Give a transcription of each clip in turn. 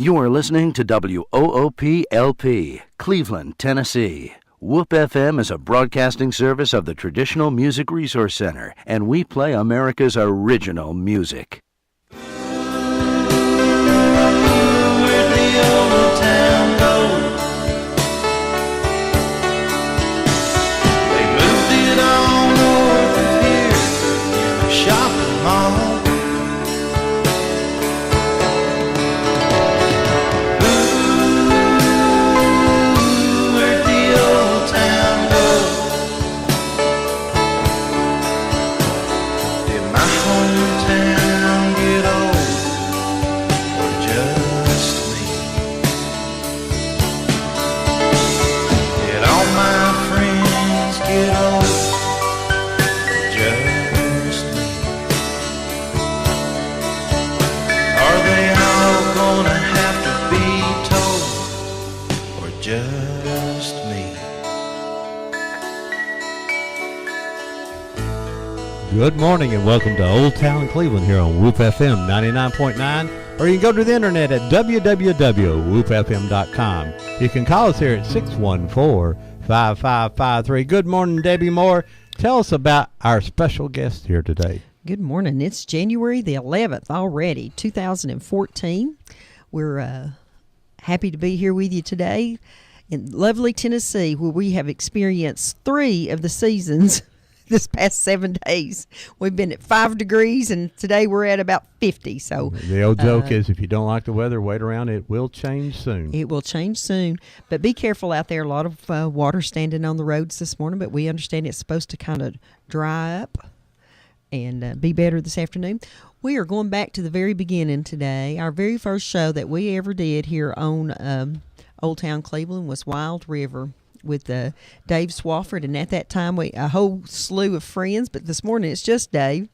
You are listening to WOOP-LP, Cleveland, Tennessee. WOOP FM is a broadcasting service of the Traditional Music Resource Center, and we play America's original music. Where'd the old town go? They moved it all north of here in a shopping mall. Good morning and welcome to Old Town Cleveland here on WOOP FM 99.9, or you can go to the internet at www.woopfm.com. You can call us here at 614-5553. Good morning, Debbie Moore. Tell us about our special guest here today. Good morning. It's January the 11th already, 2014. We're happy to be here with you today in lovely Tennessee, where we have experienced 3 of the seasons this past 7 days. We've been at 5 degrees, and today we're at about 50. So the old joke is, if you don't like the weather, wait around. It will change soon. It will change soon. But be careful out there. A lot of water standing on the roads this morning, but we understand it's supposed to kind of dry up and be better this afternoon. We are going back to the very beginning today. Our very first show that we ever did here on Old Town Cleveland was Wild River with Dave Swafford, and at that time a whole slew of friends, but this morning it's just Dave.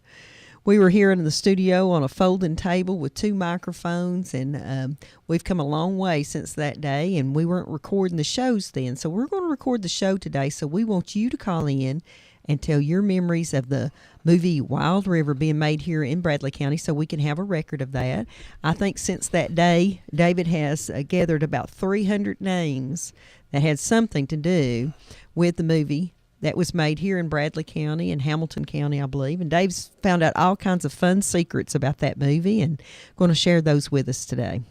We were here in the studio on a folding table with 2 microphones, and we've come a long way since that day, and we weren't recording the shows then, so we're going to record the show today. So we want you to call in and tell your memories of the movie Wild River being made here in Bradley County, so we can have a record of that. I think since that day, David has gathered about 300 names that had something to do with the movie that was made here in Bradley County and Hamilton County, I believe. And Dave's found out all kinds of fun secrets about that movie and going to share those with us today.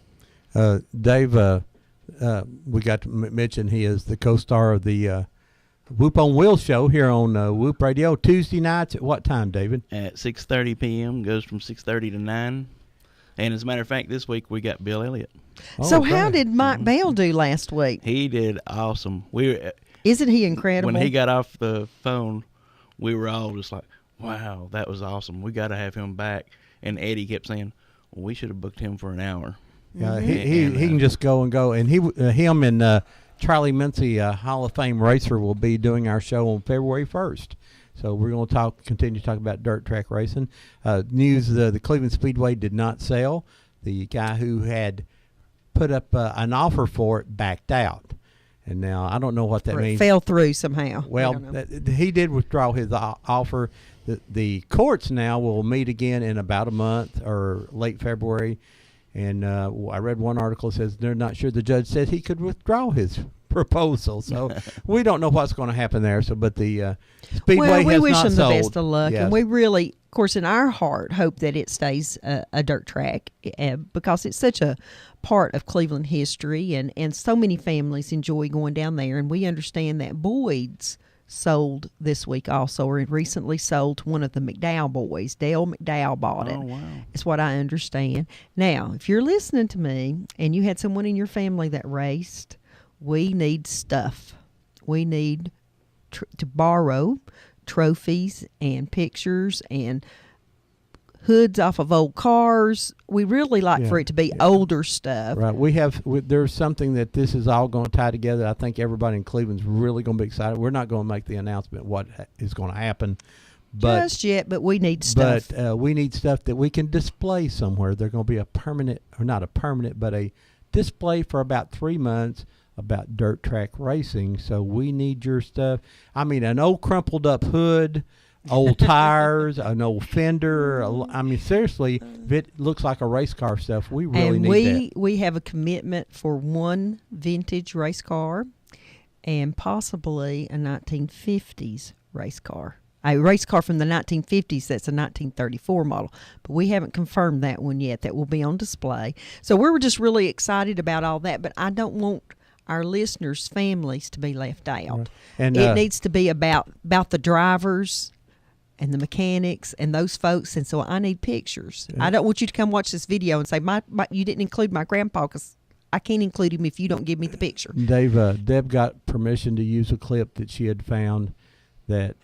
Dave, we got to mention he is the co-star of the Whoop on Wheels show here on Whoop Radio Tuesday nights at what time, David? At 6:30 p.m. Goes from 6:30 to 9. And as a matter of fact, this week we got Bill Elliott. So how did Mike Bell do last week? He did awesome. Isn't he incredible? When he got off the phone, we were all just like, wow, that was awesome. We got to have him back. And Eddie kept saying, well, we should have booked him for an hour. Yeah, he can just go and go. And him and Charlie Mincy, Hall of Fame racer, will be doing our show on February 1st. So we're going to continue to talk about dirt track racing. News, the Cleveland Speedway did not sell. The guy who had put up an offer for it backed out. And now I don't know what that means. Fell through somehow. Well, he did withdraw his offer. The courts now will meet again in about a month or late February. And I read one article that says they're not sure. The judge said he could withdraw his proposal. So we don't know what's going to happen there. So, but the Speedway we has wish not them sold. the best of luck. Yes. And we really, of course, in our heart, hope that it stays a dirt track because it's such a part of Cleveland history. And so many families enjoy going down there. And we understand that Boyd's sold this week also, or recently sold to one of the McDowell boys. Dale McDowell bought it. Oh, wow. It's what I understand. Now, if you're listening to me and you had someone in your family that raced, we need stuff. We need to borrow trophies and pictures and hoods off of old cars. We really like for it to be older stuff. Right. There's something that this is all going to tie together. I think everybody in Cleveland's really going to be excited. We're not going to make the announcement what is going to happen just yet, but we need stuff. But we need stuff that we can display somewhere. They're going to be a permanent, or not a permanent, but a display for about 3 months about dirt track racing. So we need your stuff. I mean, an old crumpled up hood, old tires, an old fender. I mean, seriously, if it looks like a race car stuff, we really And need that. we have a commitment for one vintage race car and possibly a 1950s race car. A race car from the 1950s that's a 1934 model. But we haven't confirmed that one yet. That will be on display. So we were just really excited about all that, but I don't want our listeners' families to be left out. And It needs to be about the drivers and the mechanics and those folks, and so I need pictures. I don't want you to come watch this video and say, my you didn't include my grandpa, because I can't include him if you don't give me the picture. Deb got permission to use a clip that she had found that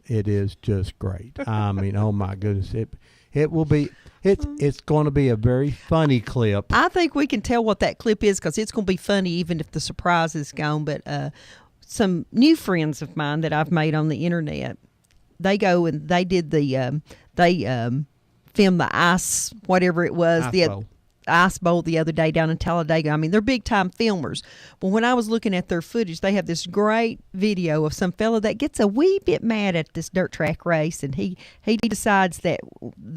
it is just great. I mean, oh my goodness, it will be. It's going to be a very funny clip. I think we can tell what that clip is, because it's going to be funny even if the surprise is gone. But some new friends of mine that I've made on the internet, they go and they did the filmed the ice, whatever it was, Ice Bowl. Ice Bowl the other day down in Talladega. I mean, they're big time filmers. But when I was looking at their footage, they have this great video of some fella that gets a wee bit mad at this dirt track race, and he decides that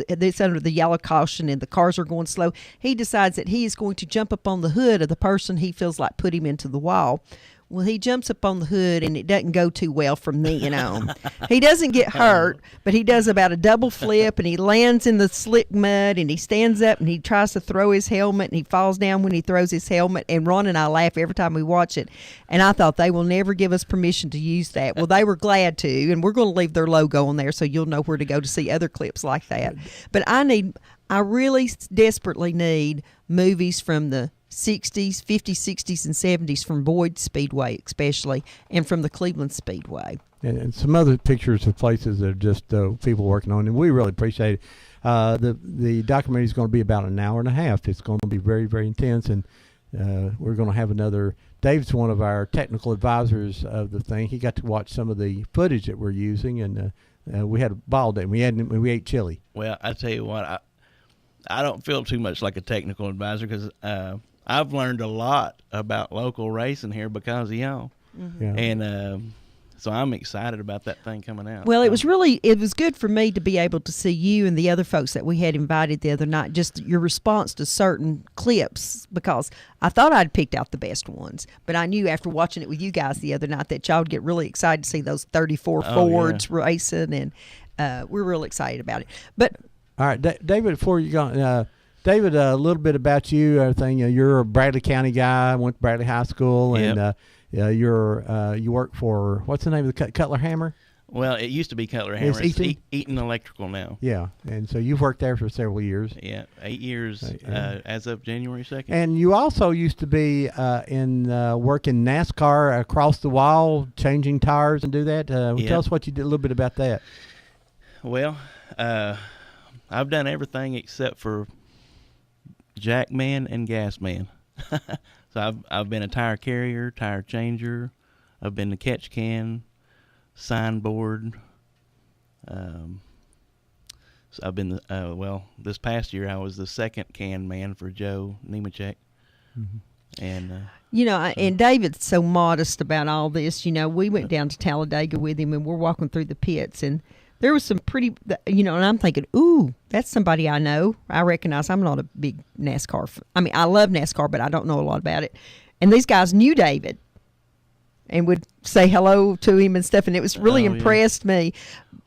it's under the yellow caution and the cars are going slow. He decides that he is going to jump up on the hood of the person he feels like put him into the wall. Well, he jumps up on the hood, and it doesn't go too well from then on. He doesn't get hurt, but he does about a double flip, and he lands in the slick mud, and he stands up, and he tries to throw his helmet, and he falls down when he throws his helmet. And Ron and I laugh every time we watch it. And I thought they will never give us permission to use that. Well, they were glad to, and we're going to leave their logo on there so you'll know where to go to see other clips like that. But I really desperately need movies from the 60s, 50s, 60s, and 70s from Boyd Speedway especially, and from the Cleveland Speedway. And some other pictures of places that are just people working on, and we really appreciate it. The documentary is going to be about an hour and a half. It's going to be very, very intense, and we're going to have another. Dave's one of our technical advisors of the thing. He got to watch some of the footage that we're using, and we had a ball day. We ate chili. Well, I tell you what, I don't feel too much like a technical advisor, because I've learned a lot about local racing here because of y'all. Mm-hmm. Yeah. And so I'm excited about that thing coming out. Well, it was good for me to be able to see you and the other folks that we had invited the other night, just your response to certain clips, because I thought I'd picked out the best ones, but I knew after watching it with you guys the other night that y'all would get really excited to see those 34 Fords racing, and we're real excited about it. But all right, David, before you go, David, a little bit about you. Everything. You're a Bradley County guy. Went to Bradley High School, and you work for, what's the name of the Cutler Hammer? Well, it used to be Cutler Hammer. It's It's Eaton Electrical now. Yeah, and so you've worked there for several years. Yeah, 8 years as of January 2nd. And you also used to be in working NASCAR across the wall, changing tires and do that. Tell us what you did, a little bit about that. Well, I've done everything except for jack man and gas man. So I've been a tire carrier, tire changer. I've been the catch can, signboard. So I've been this past year I was the second can man for Joe Nemechek. Mm-hmm. And and David's so modest about all this. We went down to Talladega with him, and we're walking through the pits, and there was some pretty, and I'm thinking, ooh, that's somebody I know. I recognize. I'm not a big NASCAR. I love NASCAR, but I don't know a lot about it. And these guys knew David and would say hello to him and stuff, and it was really impressed me.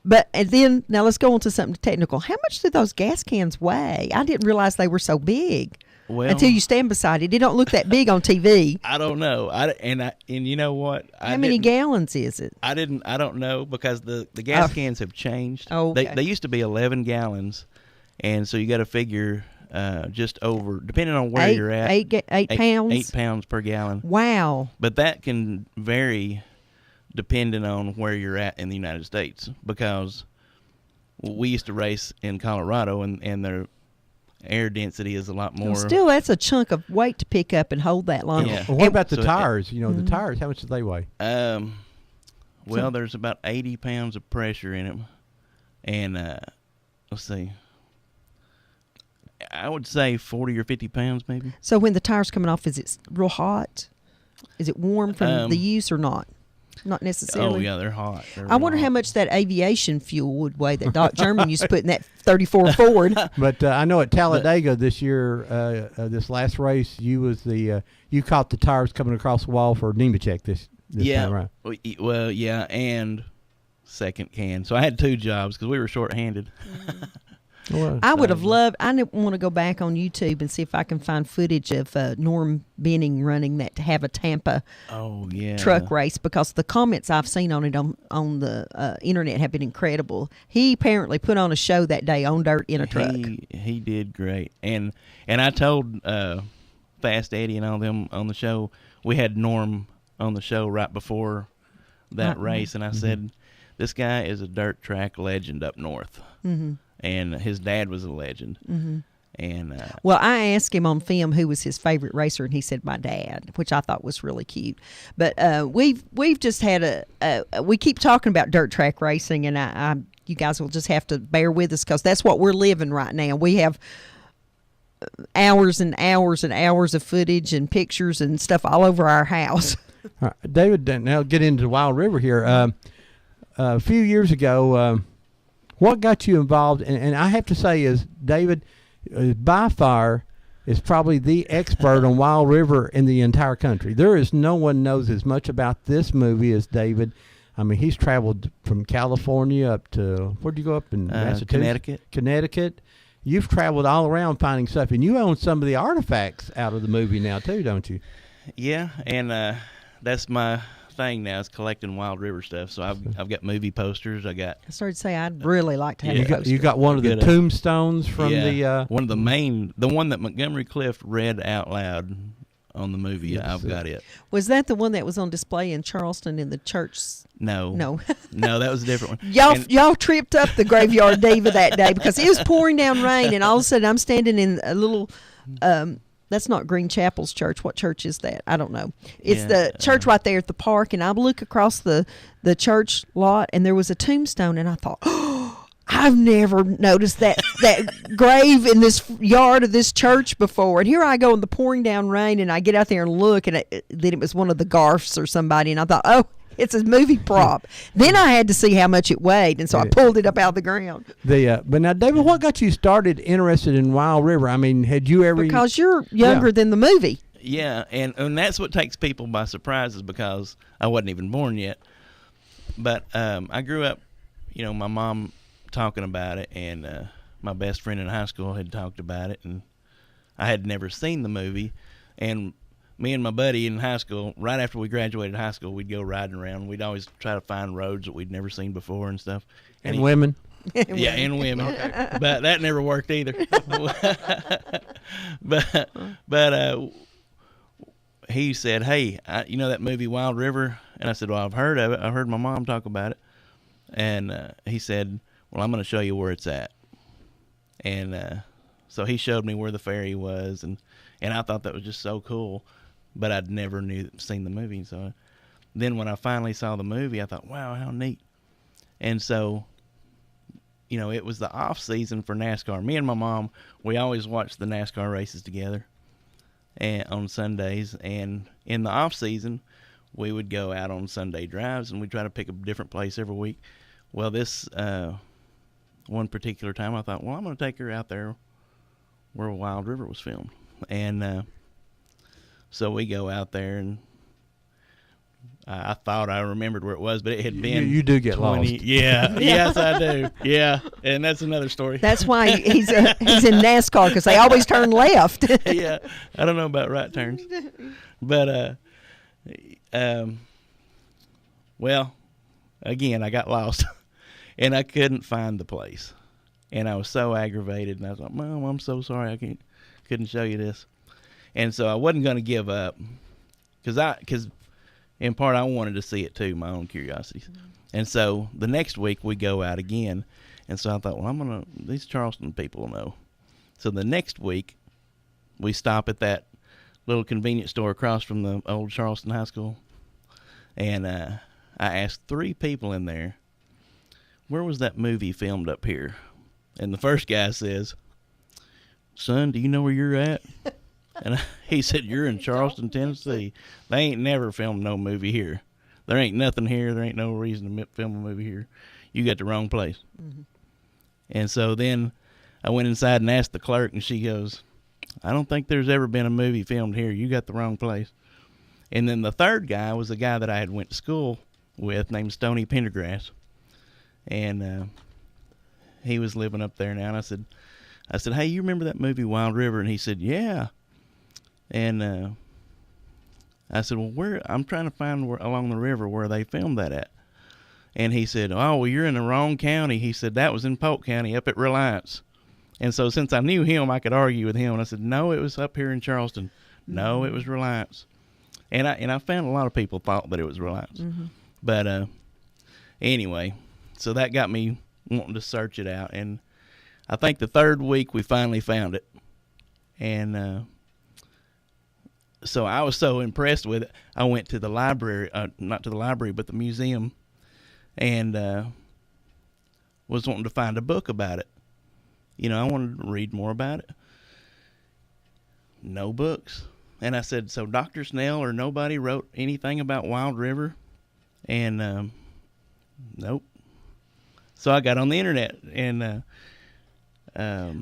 But and then, now let's go on to something technical. How much do those gas cans weigh? I didn't realize they were so big. Well, until you stand beside it. It don't look that big on TV. I don't know. And you know what? How many gallons is it? I don't know, because the gas cans have changed. Oh, okay. They used to be 11 gallons, and so you got to figure just over, depending on where you're at. 8 pounds? 8 pounds per gallon. Wow. But that can vary depending on where you're at in the United States, because we used to race in Colorado, and their air density is a lot more. Well, still, that's a chunk of weight to pick up and hold that long. Yeah. Well, what about the So tires? The tires, how much do they weigh? Well, there's about 80 pounds of pressure in them, and let's see, I would say 40 or 50 pounds maybe. So when the tire's coming off, is it real hot? Is it warm from the use or not? Not Oh necessarily. yeah, they're hot. They're I wonder real how hot. much that aviation fuel would weigh that Doc German used to put in that 34 Ford. But I know at Talladega this year, this last race, you caught the tires coming across the wall for Nemechek this time around. Well, yeah, and second can. So I had 2 jobs because we were short-handed. Well, I would have loved. I want to go back on YouTube and see if I can find footage of Norm Benning running that Tampa Oh yeah, truck race, because the comments I've seen on it on the internet have been incredible. He apparently put on a show that day on dirt in a truck. He did great, and I told Fast Eddie and all them on the show. We had Norm on the show right before that race, and I said, "This guy is a dirt track legend up north." Mm-hmm. And his dad was a legend. Mm-hmm. And well, I asked him on film who was his favorite racer, and he said my dad, which I thought was really cute. But we've just had we keep talking about dirt track racing, and I you guys will just have to bear with us because that's what we're living right now. We have hours and hours and hours of footage and pictures and stuff all over our house. All right, David, now get into Wild River here. A few years ago, what got you involved? And I have to say is David, by far, is probably the expert on Wild River in the entire country. There is no one knows as much about this movie as David. I mean, he's traveled from California up to, where'd you go up in Massachusetts? Connecticut. You've traveled all around finding stuff, and you own some of the artifacts out of the movie now too, don't you? yeah, and that's my thing now, is collecting Wild River stuff. So I've got movie posters. I got I started to say I'd really like to have Yeah. a poster. You got one of the Good, uh, tombstones from the. one of the main, the one that Montgomery Clift read out loud on the movie. Yes, I've got it. Was that the one that was on display in Charleston in the church? No, No. no, that was a different one. Y'all, And- y'all tripped up the Graveyard Diva that day because it was pouring down rain, and all of a sudden I'm standing in a little. That's not Green Chapel's church. What church is that? I don't know. It's Yeah, the church right there at the park, and I look across the church lot, and there was a tombstone, and I thought, oh, I've never noticed that grave in this yard of this church before. And here I go in the pouring down rain, and I get out there and look, and then it was one of the Garfs or somebody, and I thought, oh, it's a movie prop. Then I had to see how much it weighed, and so I pulled it up out of the ground. But now, David, what got you started interested in Wild River? I mean, had you ever? Because you're younger than the movie. Yeah, and that's what takes people by surprise, is because I wasn't even born yet. But I grew up, my mom talking about it, and my best friend in high school had talked about it, and I had never seen the movie. And me and my buddy in high school, right after we graduated high school, we'd go riding around. We'd always try to find roads that we'd never seen before and stuff. and women. Yeah, and women. But that never worked either. but he said, "Hey, you know that movie Wild River?" And I said, "Well, I've heard of it. I heard my mom talk about it." And he said, "Well, I'm going to show you where it's at." And so he showed me where the ferry was, and I thought that was just so cool. But I'd never seen the movie. So then when I finally saw the movie, I thought, wow, how neat. And so, it was the off season for NASCAR. Me and my mom, we always watched the NASCAR races together and on Sundays. And in the off season, we would go out on Sunday drives, and we'd try to pick a different place every week. Well, this one particular time, I thought, well, I'm going to take her out there where Wild River was filmed. And so we go out there, and I thought I remembered where it was, but it had been. You do get 20, lost. Yeah, yes, I do. Yeah, and that's another story. That's why he's in NASCAR, because they always turn left. Yeah, I don't know about right turns, but well, again, I got lost, and I couldn't find the place, and I was so aggravated, and I was like, "Mom, I'm so sorry, I couldn't show you this," and so I wasn't going to give up, because in part I wanted to see it too, my own curiosities, and so the next week we go out again, and so I thought, well, these Charleston people will know. So the next week, we stop at that little convenience store across from the old Charleston High School, and I asked 3 people in there, where was that movie filmed up here? And the first guy says, son, do you know where you're at? And he said, you're in Charleston, Tennessee. They ain't never filmed no movie here. there ain't nothing here. There ain't no reason to film a movie here. You got the wrong place. Mm-hmm. And so then I went inside and asked the clerk, and she goes, I don't think there's ever been a movie filmed here. You got the wrong place. And then the third guy was a guy that I had went to school with named Stoney Pendergrass. And he was living up there now. And I said, hey, you remember that movie Wild River? And he said, yeah. And I said, well, I'm trying to find along the river where they filmed that at. And he said, oh, well, you're in the wrong county. He said, that was in Polk County up at Reliance. And so since I knew him, I could argue with him. And I said, no, it was up here in Charleston. No, it was Reliance. And I found a lot of people thought that it was Reliance. Mm-hmm. But anyway, so that got me wanting to search it out. And I think the third week we finally found it. And so I was so impressed with it, I went to the library, not to the library, but the museum, and was wanting to find a book about it. You know, I wanted to read more about it. No books. And I said, so Dr. Snell or nobody wrote anything about Wild River? And nope. So I got on the internet, and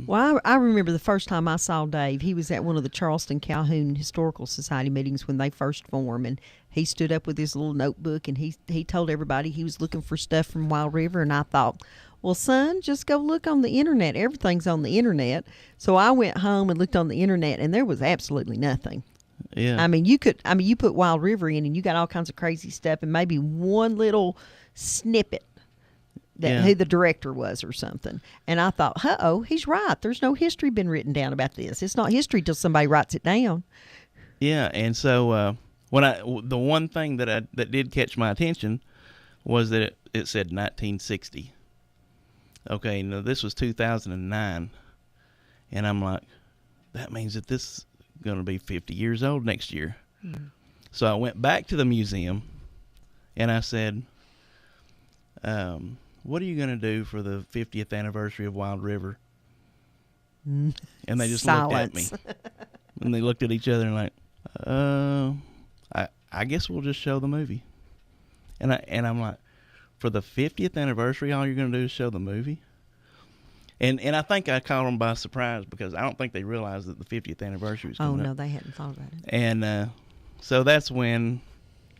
well, I remember the first time I saw Dave. He was at one of the Charleston Calhoun Historical Society meetings when they first formed, and he stood up with his little notebook, and he told everybody he was looking for stuff from Wild River. And I thought, well, son, just go look on the internet. Everything's on the internet. So I went home and looked on the internet, and there was absolutely nothing. yeah. I mean, you put Wild River in, and you got all kinds of crazy stuff, and maybe one little snippet that who the director was or something. And I thought, he's right. There's no history been written down about this. It's not history till somebody writes it down. Yeah, and so the one thing that did catch my attention was that it said 1960. Okay, now this was 2009, and I'm like, that means that this is going to be 50 years old next year. Mm. So I went back to the museum, and I said, what are you going to do for the 50th anniversary of Wild River? And they just looked at me. And they looked at each other and like, I guess we'll just show the movie. And I'm like, for the 50th anniversary, all you're going to do is show the movie? And I think I caught them by surprise because I don't think they realized that the 50th anniversary was coming up. Oh, no, they hadn't thought about it. And so that's when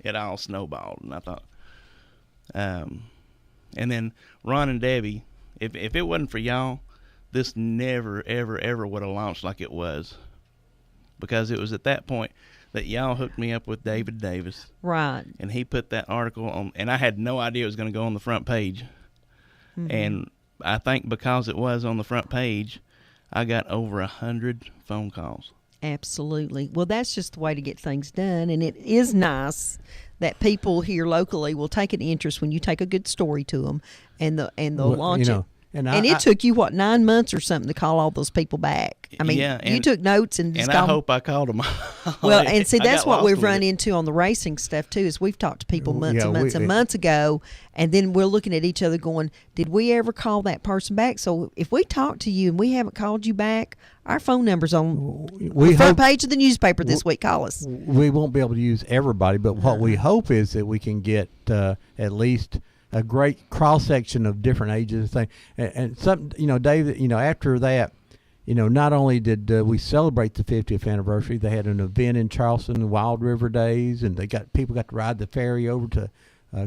it all snowballed. And I thought, and then Ron and Debbie, if it wasn't for y'all, this never, ever, ever would have launched like it was. Because it was at that point that y'all hooked me up with David Davis. Right. And he put that article on, and I had no idea it was going to go on the front page. Mm-hmm. And I think because it was on the front page, I got over 100 phone calls. Absolutely. Well, that's just the way to get things done. And it is nice that people here locally will take an interest when you take a good story to them and they'll launch it. And it took you, 9 months or something to call all those people back? I mean, you took notes and just I hope I called them. Well, and see, that's what we've run into on the racing stuff, too, is we've talked to people months and months ago, and then we're looking at each other going, did we ever call that person back? So if we talked to you and we haven't called you back, our phone number's on the front page of the newspaper this week. Call us. We won't be able to use everybody, but what we hope is that we can get at least a great cross-section of different ages and things. And something, David, after that, not only did we celebrate the 50th anniversary, they had an event in Charleston, the Wild River Days, and people got to ride the ferry over to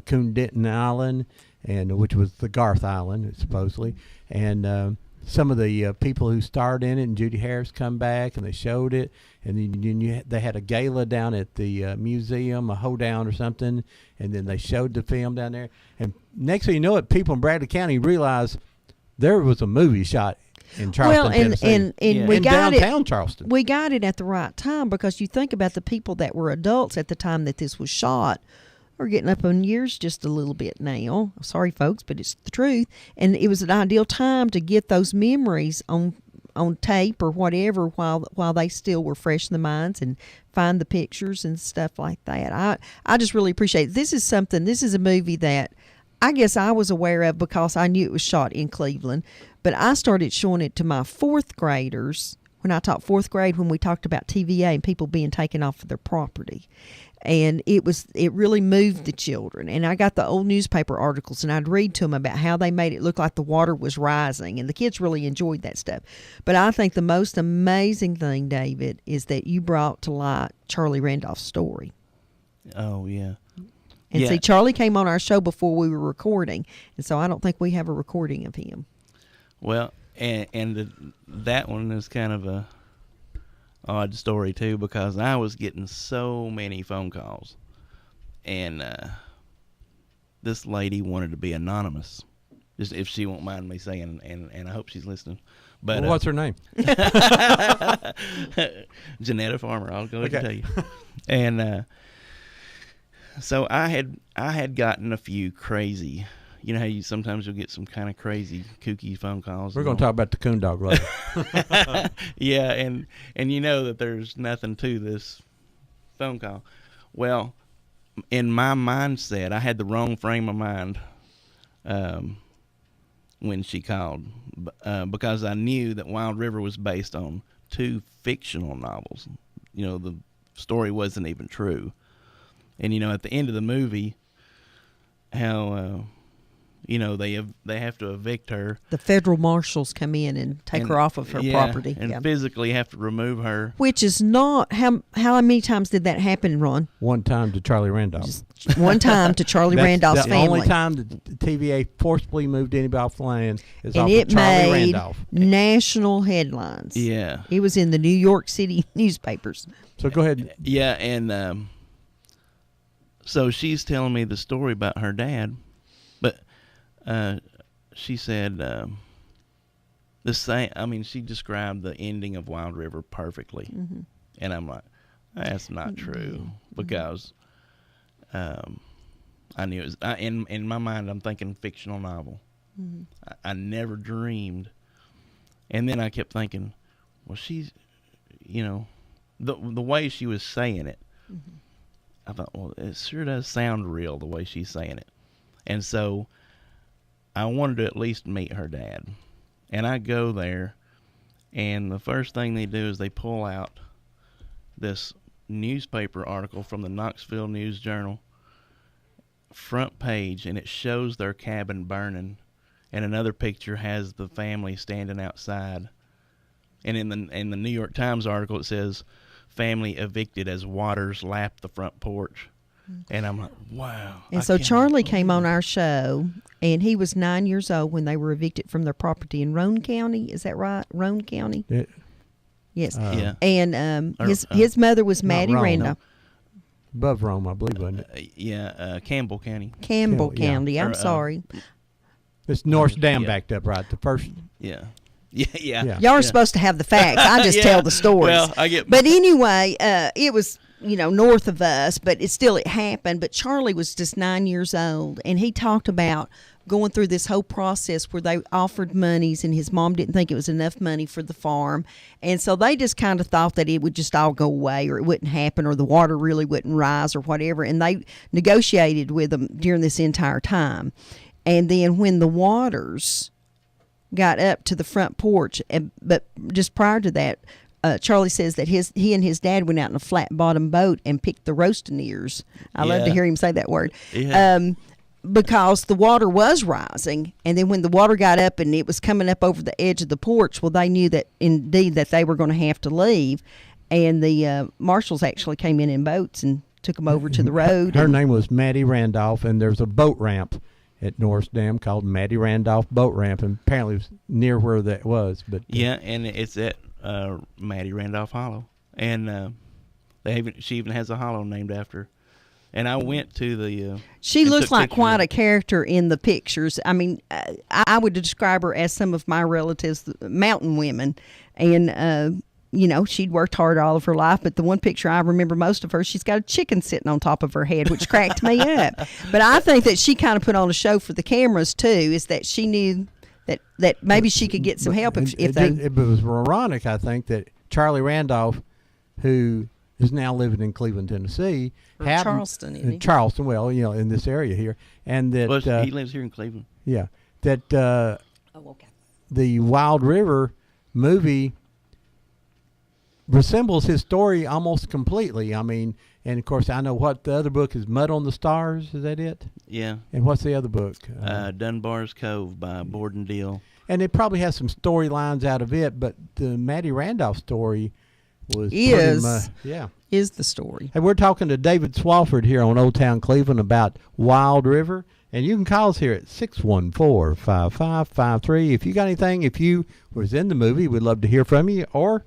Coon Denton Island, and which was the Garth Island, supposedly. And some of the people who starred in it, and Judy Harris come back, and they showed it. And then they had a gala down at the museum, a hoedown or something, and then they showed the film down there. And next thing you know it, people in Bradley County realized there was a movie shot in Charleston, Tennessee. And we got downtown Charleston. We got it at the right time because you think about the people that were adults at the time that this was shot. We're getting up on years just a little bit now. Sorry, folks, but it's the truth. And it was an ideal time to get those memories on tape or whatever while they still were fresh in the minds and find the pictures and stuff like that. I just really appreciate it. This is a movie that I guess I was aware of because I knew it was shot in Cleveland, but I started showing it to my fourth graders when I taught fourth grade when we talked about TVA and people being taken off of their property. And it really moved the children. And I got the old newspaper articles, and I'd read to them about how they made it look like the water was rising, and the kids really enjoyed that stuff. But I think the most amazing thing, David, is that you brought to light Charlie Randolph's story. Oh yeah. And Yeah. see, Charlie came on our show before we were recording, and so I don't think we have a recording of him. Well, that one is kind of a odd story too, because I was getting so many phone calls, and this lady wanted to be anonymous, just if she won't mind me saying, and I hope she's listening. But Well, what's her name? Janetta Farmer, I'll go ahead and tell Okay. you. And so I had gotten a few crazy. You know how sometimes you'll get some kind of crazy, kooky phone calls. We're going to talk about the coon dog later. Yeah, and you know that there's nothing to this phone call. Well, in my mindset, I had the wrong frame of mind when she called, because I knew that Wild River was based on 2 fictional novels. You know, the story wasn't even true. And, you know, at the end of the movie, how... you know, they have to evict her. The federal marshals come in and take her off of her property. And physically have to remove her. Which is not how many times did that happen, Ron? One time to Charlie Randolph. Just one time to Charlie That's Randolph's the family. only time the TVA forcibly moved anybody off the land is and off it of Charlie made Randolph. national headlines. Yeah. It was in the New York City newspapers. So go ahead. Yeah, and so she's telling me the story about her dad, but she said the same. I mean, she described the ending of Wild River perfectly, and I'm like, that's not true, because I knew it was. In my mind, I'm thinking fictional novel. I never dreamed, and then I kept thinking, well, she's, you know, the way she was saying it. I thought, well, it sure does sound real the way she's saying it, and so I wanted to at least meet her dad. And I go there, and the first thing they do is they pull out this newspaper article from the Knoxville News Journal, front page, and it shows their cabin burning, and another picture has the family standing outside. And in the New York Times article, it says, "Family evicted as waters lap the front porch." And I'm like, wow. And I so can't Charlie believe came on it. our show, and he was 9 years old when they were evicted from their property in Roane County. Is that right? Roane County? It- Yes. Yeah. And Or, his mother was not Maddie Roane, Randolph. above Rome, I believe, wasn't it? Campbell County. Campbell Yeah. County. I'm Or, sorry. It's North Dam yeah. backed up, right? The first. Yeah. Yeah. Yeah. Y'all are supposed to have the facts. I just tell the stories. Well, I get. But anyway, it was, north of us, but it happened. But Charlie was just 9 years old, and he talked about going through this whole process where they offered monies, and his mom didn't think it was enough money for the farm. And so they just kind of thought that it would just all go away, or it wouldn't happen, or the water really wouldn't rise, or whatever. And they negotiated with them during this entire time. And then when the waters got up to the front porch, but just prior to that, Charlie says that he and his dad went out in a flat bottom boat and picked the roasting ears. I love to Yeah. hear him say that word. Yeah. Because the water was rising, and then when the water got up and it was coming up over the edge of the porch, well, they knew that indeed that they were going to have to leave, and the marshals actually came in boats and took them over to the road. Her and- name was Maddie Randolph, and there's a boat ramp at North Dam called Maddie Randolph Boat Ramp, and apparently it was near where that was. But Yeah, and it's at Maddie Randolph Hollow, and she even has a hollow named after her. And I went to the. She and looks took like pictures quite of a character in the pictures. I mean, I would describe her as some of my relatives, the mountain women. And, she'd worked hard all of her life. But the one picture I remember most of her, she's got a chicken sitting on top of her head, which cracked me up. But I think that she kind of put on a show for the cameras, too, is that she knew that maybe she could get some help if they... It was ironic, I think, that Charlie Randolph, who is now living in Cleveland, Tennessee, Or Charleston, isn't he? Charleston, well, in this area here, and that Well, he lives here in Cleveland. yeah, that Oh, okay. the Wild River movie resembles his story almost completely. I mean, and of course, I know what the other book is. Mud on the Stars. Is that it? Yeah. And what's the other book? Dunbar's Cove by Borden Deal. And it probably has some storylines out of it, but the Maddie Randolph story was is the story. And we're talking to David Swafford here on Old Town Cleveland about Wild River. And you can call us here at 614-5553. If you got anything, if you was in the movie, we'd love to hear from you, or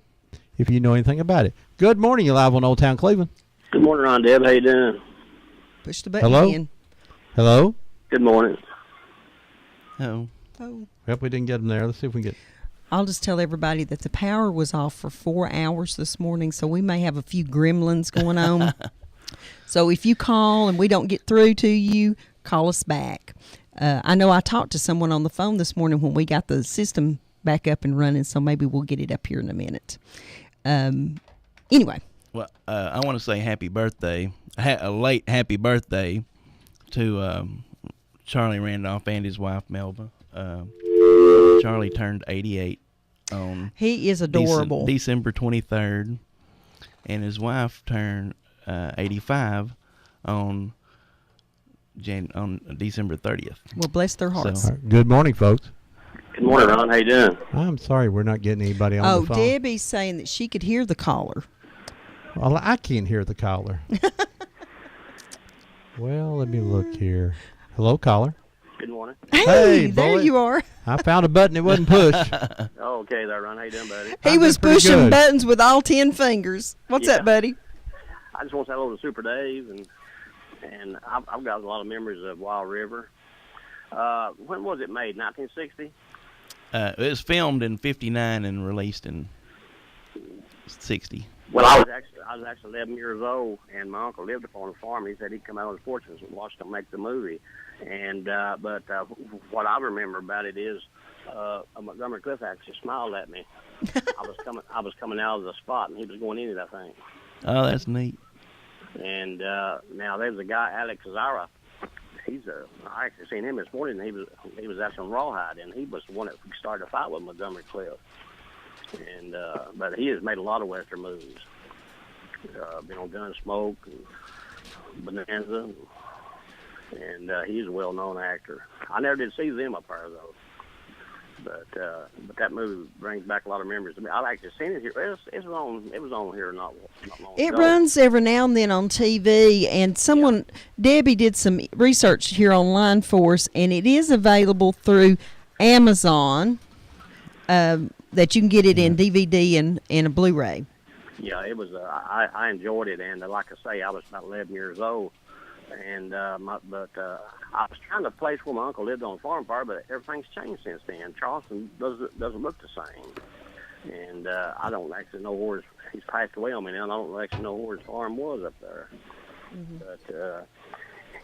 if you know anything about it. Good morning. You're live on Old Town Cleveland. Good morning, Ron Deb. How you doing? Push the button Hello? again. Hello? Good morning. Oh. Yep, we didn't get them there. Let's see if we can get... I'll just tell everybody that the power was off for 4 hours this morning, so we may have a few gremlins going on. So if you call and we don't get through to you, call us back. I know I talked to someone on the phone this morning when we got the system back up and running, so maybe we'll get it up here in a minute. Anyway. Well, I want to say happy birthday, a late happy birthday to Charlie Randolph and his wife, Melba. Charlie turned 88 on he is adorable. December 23rd, and his wife turned 85 on December 30th. Well, bless their hearts. All right, good morning, folks. Good morning, Ron. How you doing? I'm sorry we're not getting anybody on the phone. Debbie's saying that she could hear the caller. Well, I can't hear the caller. Well, let me look here. Hello, caller. Good morning. Hey, there bullet. you are. I found a button. It wasn't pushed. Oh, okay there, Ron. How you doing, buddy? He I'm was doing pretty pushing good. buttons with all 10 fingers. What's Yeah. up, buddy? I just want to say hello to Super Dave, and I've got a lot of memories of Wild River. When was it made? 1960? It was filmed in 59 and released in 60. Well, I was actually 11 years old, and my uncle lived upon a farm. He said he'd come out on his porch and watch them make the movie. And but what I remember about it is Montgomery Cliff actually smiled at me. I was coming out of the spot, and he was going into that thing. Oh, that's neat. And now there's a guy, Alex Zara. I actually seen him this morning. And he was actually on Rawhide, and he was the one that started a fight with Montgomery Cliff. And but he has made a lot of Western movies. Been on Gunsmoke and Bonanza, and he's a well-known actor. I never did see them up there though. But that movie brings back a lot of memories to me. I've actually seen it here. It was on here not long It ago. runs every now and then on TV, and Debbie did some research here online for us, and it is available through Amazon, that you can get it in DVD and a Blu-ray. Yeah, it was. I enjoyed it, and like I say, I was about 11 years old, and I was trying to place where my uncle lived on a farm, but everything's changed since then. Charleston doesn't look the same, and I don't actually know where he's passed away on me now. And I don't actually know where his farm was up there. Mm-hmm. But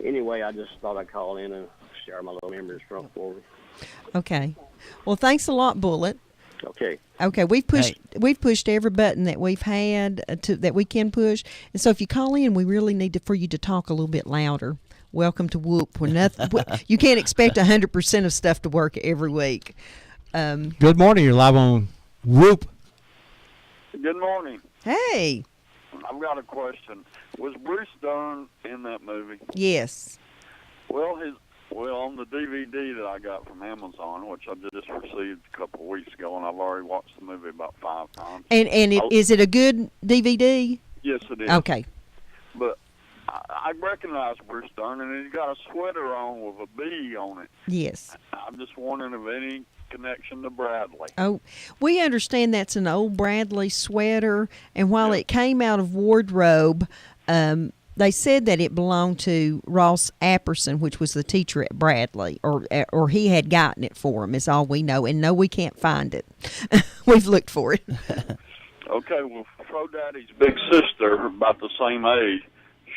anyway, I just thought I'd call in and share my little memories from forward. Okay. Well, thanks a lot, Bullet. Okay, we've pushed every button that we've had that we can push, and so if you call in, we really need for you to talk a little bit louder. Welcome to Whoop. You can't expect 100% of stuff to work every week. Good morning. You're live on Whoop. Good morning. Hey. I've got a question. Was Bruce Dern in that movie? Yes. Well, on the DVD that I got from Amazon, which I just received a couple of weeks ago, and I've already watched the movie about 5 times. And is it a good DVD? Yes, it is. Okay. But I recognize Bruce Dern, and he's got a sweater on with a bee on it. Yes. I'm just wondering if any connection to Bradley. Oh, we understand that's an old Bradley sweater, and while it came out of wardrobe, they said that it belonged to Ross Apperson, which was the teacher at Bradley, or he had gotten it for him, is all we know. And no, we can't find it. We've looked for it. Okay, well, Fro Daddy's big sister, about the same age,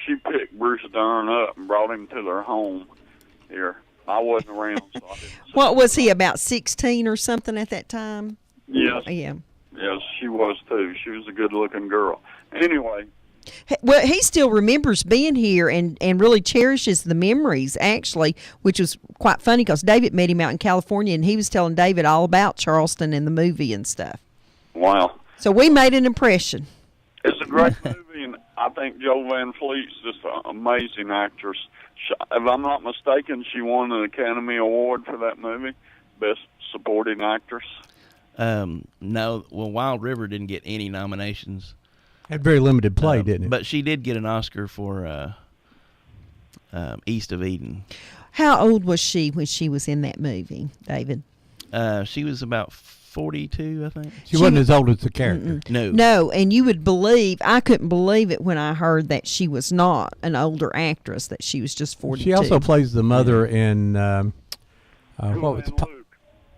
she picked Bruce Dern up and brought him to their home here. I wasn't around, so I didn't see What was he, about 16 or something at that time? Yes. Yeah. Yes, she was, too. She was a good-looking girl. Anyway. Well, he still remembers being here and really cherishes the memories, actually, which was quite funny because David met him out in California, and he was telling David all about Charleston and the movie and stuff. Wow. So we made an impression. It's a great movie, and I think Jo Van Fleet's just an amazing actress. If I'm not mistaken, she won an Academy Award for that movie, Best Supporting Actress. No, well, Wild River didn't get any nominations. Had very limited play, didn't it? But she did get an Oscar for East of Eden. How old was she when she was in that movie, David? She was about 42, I think. She wasn't as old as the character. No. No, and you would believe, I couldn't believe it when I heard that she was not an older actress, that she was just 42. She also plays the mother in what was it? Luke.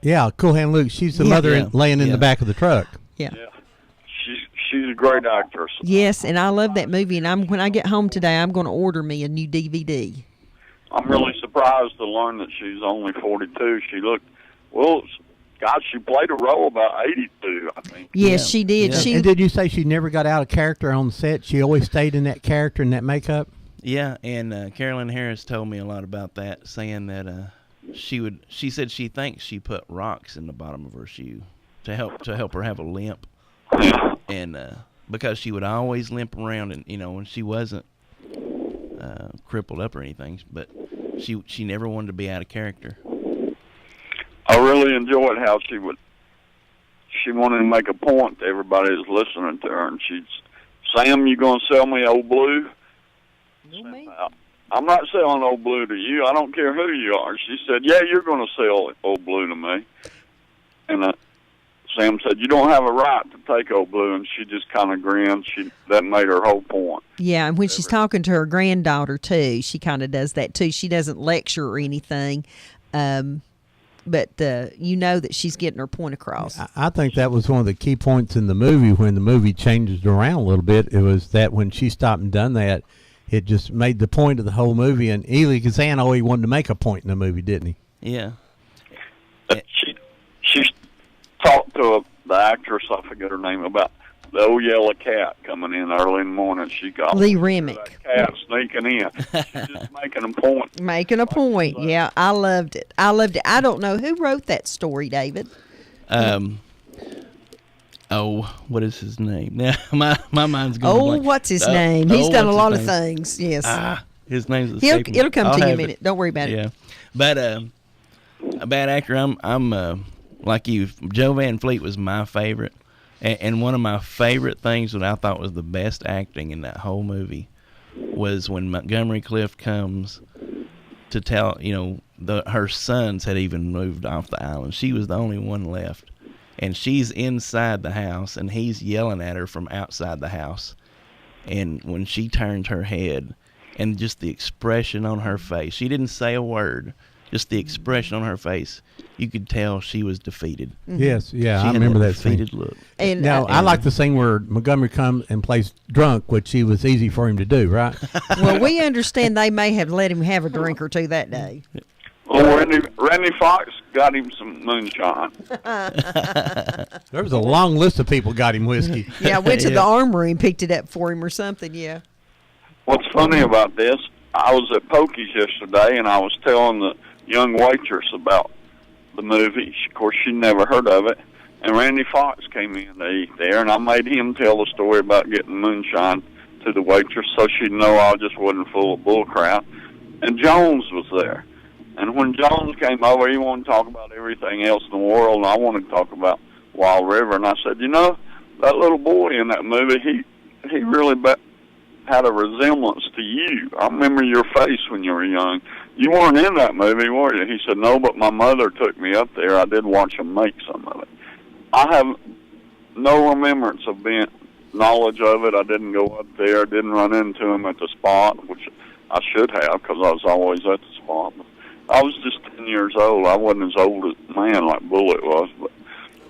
Yeah, Cool Hand Luke. She's the Yeah. mother Yeah. laying in Yeah. the back of the truck. Yeah. Yeah, she's a great actress. Yes, and I love that movie, and when I get home today, I'm going to order me a new DVD. I'm really surprised to learn that she's only 42. She looked, well, God, she played a role about 82, I think. Yes, Yeah. she did. Yeah. She And did you say she never got out of character on set? She always stayed in that character and that makeup? Yeah, and Carolyn Harris told me a lot about that, saying that she said she thinks she put rocks in the bottom of her shoe to help her have a limp, Yeah. and because she would always limp around, and when she wasn't crippled up or anything, but she never wanted to be out of character. I really enjoyed how she wanted to make a point to everybody that's listening to her, and she'd, Sam, you gonna sell me Old Blue? I'm not selling Old Blue to you. I don't care who you are. She said, yeah, you're gonna sell Old Blue to me. And Sam said, you don't have a right to take Old Blue, and she just kind of grinned. That made her whole point. Yeah, and when she's talking to her granddaughter, too, she kind of does that, too. She doesn't lecture or anything, but you know that she's getting her point across. I think that was one of the key points in the movie when the movie changed around a little bit. It was that when she stopped and done that, it just made the point of the whole movie. And Elie Kazan always wanted to make a point in the movie, didn't he? Yeah. She talked to the actress, I forget her name, about the old yellow cat coming in early in the morning. She got Lee Remick. that cat sneaking in. She's just making a point. Making a point. Yeah, I loved it. I don't know who wrote that story, David. What is his name? Now my mind's going blank. What's his name? He's done a lot of things. things. Yes. His name's It'll come to you in a minute. Don't worry about it. Yeah, but a bad actor. I'm like you. Jo Van Fleet was my favorite, and one of my favorite things that I thought was the best acting in that whole movie was when Montgomery Clift comes to tell her sons had even moved off the island. She was the only one left, and she's inside the house, and he's yelling at her from outside the house, and when she turned her head. And just the expression on her face. She didn't say a word. Just the expression on her face. You could tell she was defeated. Yes, yeah, She I had remember that defeated scene. look. And Now, I like the scene where Montgomery comes and plays drunk, which was easy for him to do, right? well, we understand they may have let him have a drink or two that day. Well, Randy Fox got him some moonshine. There was a long list of people got him whiskey. Yeah, I went to the armory and picked it up for him or something. Yeah. What's funny about this, I was at Pokey's yesterday, and I was telling the young waitress about the movie. Of course, she'd never heard of it. And Randy Fox came in to eat there, and I made him tell the story about getting moonshine to the waitress so she'd know I just wasn't full of bull crap. And Jones was there. And when Jones came over, he wanted to talk about everything else in the world, and I wanted to talk about Wild River. And I said, that little boy in that movie, he really had a resemblance to you. I remember your face when you were young. You weren't in that movie, were you? He said, no, but my mother took me up there. I did watch them make some of it. I have no remembrance of knowledge of it. I didn't go up there, didn't run into him at the spot, which I should have because I was always at the spot. But I was just 10 years old. I wasn't as old a man like Bullitt was, but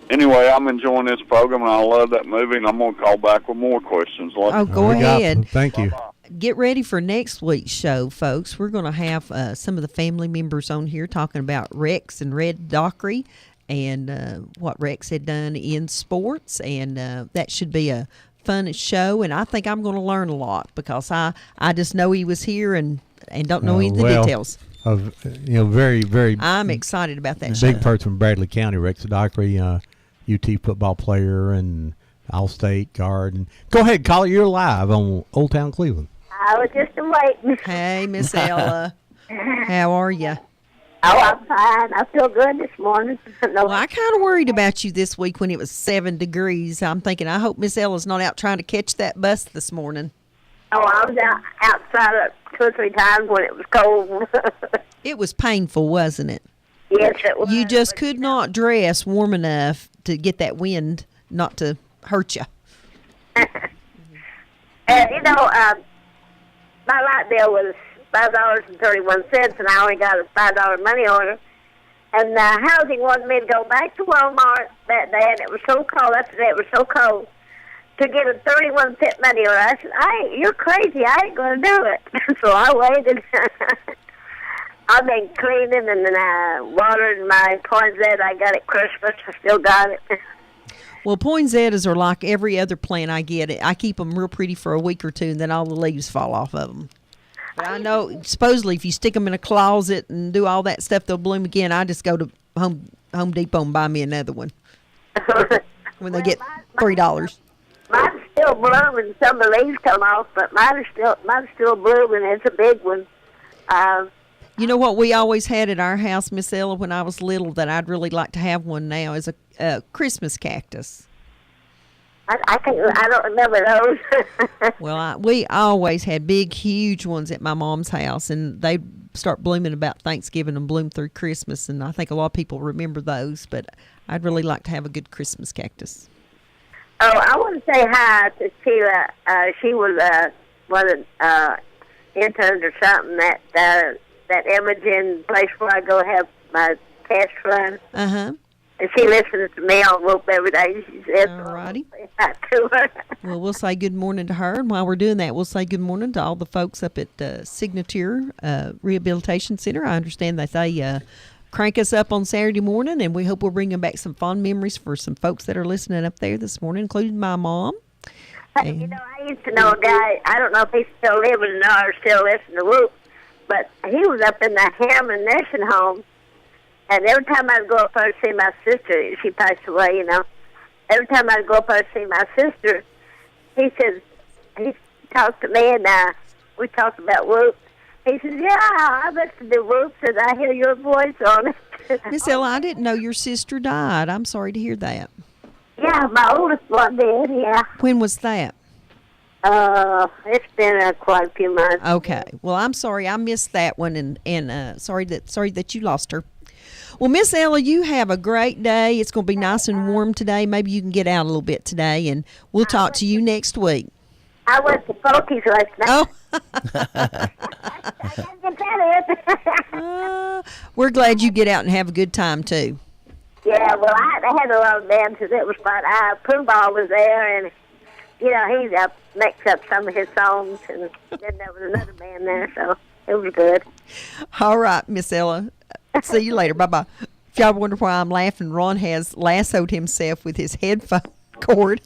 anyway, I'm enjoying this program, and I love that movie, and I'm going to call back with more questions. Oh, go We got ahead. them. Thank you. Get ready for next week's show, folks. We're going to have some of the family members on here talking about Rex and Red Dockery and what Rex had done in sports, and that should be a fun show, and I think I'm going to learn a lot because I just know he was here and don't know any of the details. Very, very I'm excited about that show. big person from Bradley County, Rex Dockery, UT football player, and Allstate, Guard. And go ahead, caller. You're live on Old Town Cleveland. I was just waiting. Hey, Miss Ella. How are you? Oh, I'm fine. I feel good this morning. No, Well, I kind of worried about you this week when it was 7 degrees. I'm thinking, I hope Miss Ella's not out trying to catch that bus this morning. oh, I was outside 2 or 3 times when it was cold. It was painful, wasn't it? Yes, it was. You just could not dress warm enough to get that wind not to hurt you. And, my light bill was $5.31, and I only got a $5 money order. And housing wanted me to go back to Walmart that day, and it was so cold. After that, it was so cold to get a 31-cent money order. I said, "You're crazy. I ain't going to do it." So I waited. I've been cleaning and watering my poinsettia I got at Christmas. I still got it. Well, poinsettias are like every other plant I get. I keep them real pretty for a week or two, and then all the leaves fall off of them. But I know, supposedly, if you stick them in a closet and do all that stuff, they'll bloom again. I just go to Home Depot and buy me another one when they get $3. Mine's still blooming. Some of the leaves come off, but mine's still blooming. It's a big one. You know what we always had at our house, Miss Ella, when I was little, that I'd really like to have one now, is a Christmas cactus. I don't remember those. Well, we always had big, huge ones at my mom's house, and they start blooming about Thanksgiving and bloom through Christmas. And I think a lot of people remember those, but I'd really like to have a good Christmas cactus. Oh, I want to say hi to Sheila. She was one of the interns or something that Imogen place where I go have my test run. Uh-huh. And she listens to me on Whoop every day. She says, All righty. hi to her. Well, we'll say good morning to her. And while we're doing that, we'll say good morning to all the folks up at Signature Rehabilitation Center. I understand that they crank us up on Saturday morning, and we hope we're bringing back some fond memories for some folks that are listening up there this morning, including my mom. I used to know a guy, I don't know if he's still living or still listening to Whoop, but he was up in the Hammond Nursing Home. And every time I'd go up there to see my sister, she passed away, Every time I'd go up there to see my sister, he talked to me, and we talked about Whoop. He says, "Yeah, I listen to Whoop, and I hear your voice on it." Miss Ella, I didn't know your sister died. I'm sorry to hear that. Yeah, my oldest one did, yeah. When was that? It's been quite a few months. Okay. Well, I'm sorry I missed that one, and sorry that you lost her. Well, Miss Ella, you have a great day. It's going to be nice and warm today. Maybe you can get out a little bit today, and we'll talk to you next week. I went to Pokey's last night. Oh. I can't get that in. We're glad you get out and have a good time, too. Yeah, well, I had a lot of dances. It was fun. Poobah was there, and, he mixed up some of his songs, and then there was another band there, so it was good. All right, Miss Ella. See you later. Bye-bye. If y'all wonder why I'm laughing, Ron has lassoed himself with his headphone cord.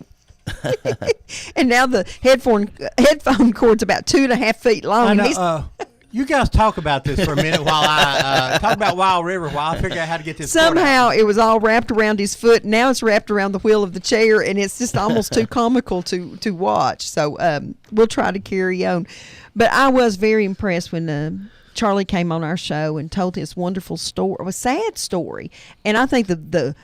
And now the headphone cord's about 2.5 feet long. I know, and you guys talk about this for a minute while I talk about Wild River while I figure out how to get this cord somehow out. it was all wrapped around his foot. Now it's wrapped around the wheel of the chair, and it's just almost too comical to watch. So we'll try to carry on. But I was very impressed when Charlie came on our show and told his wonderful story, a sad story. And I think the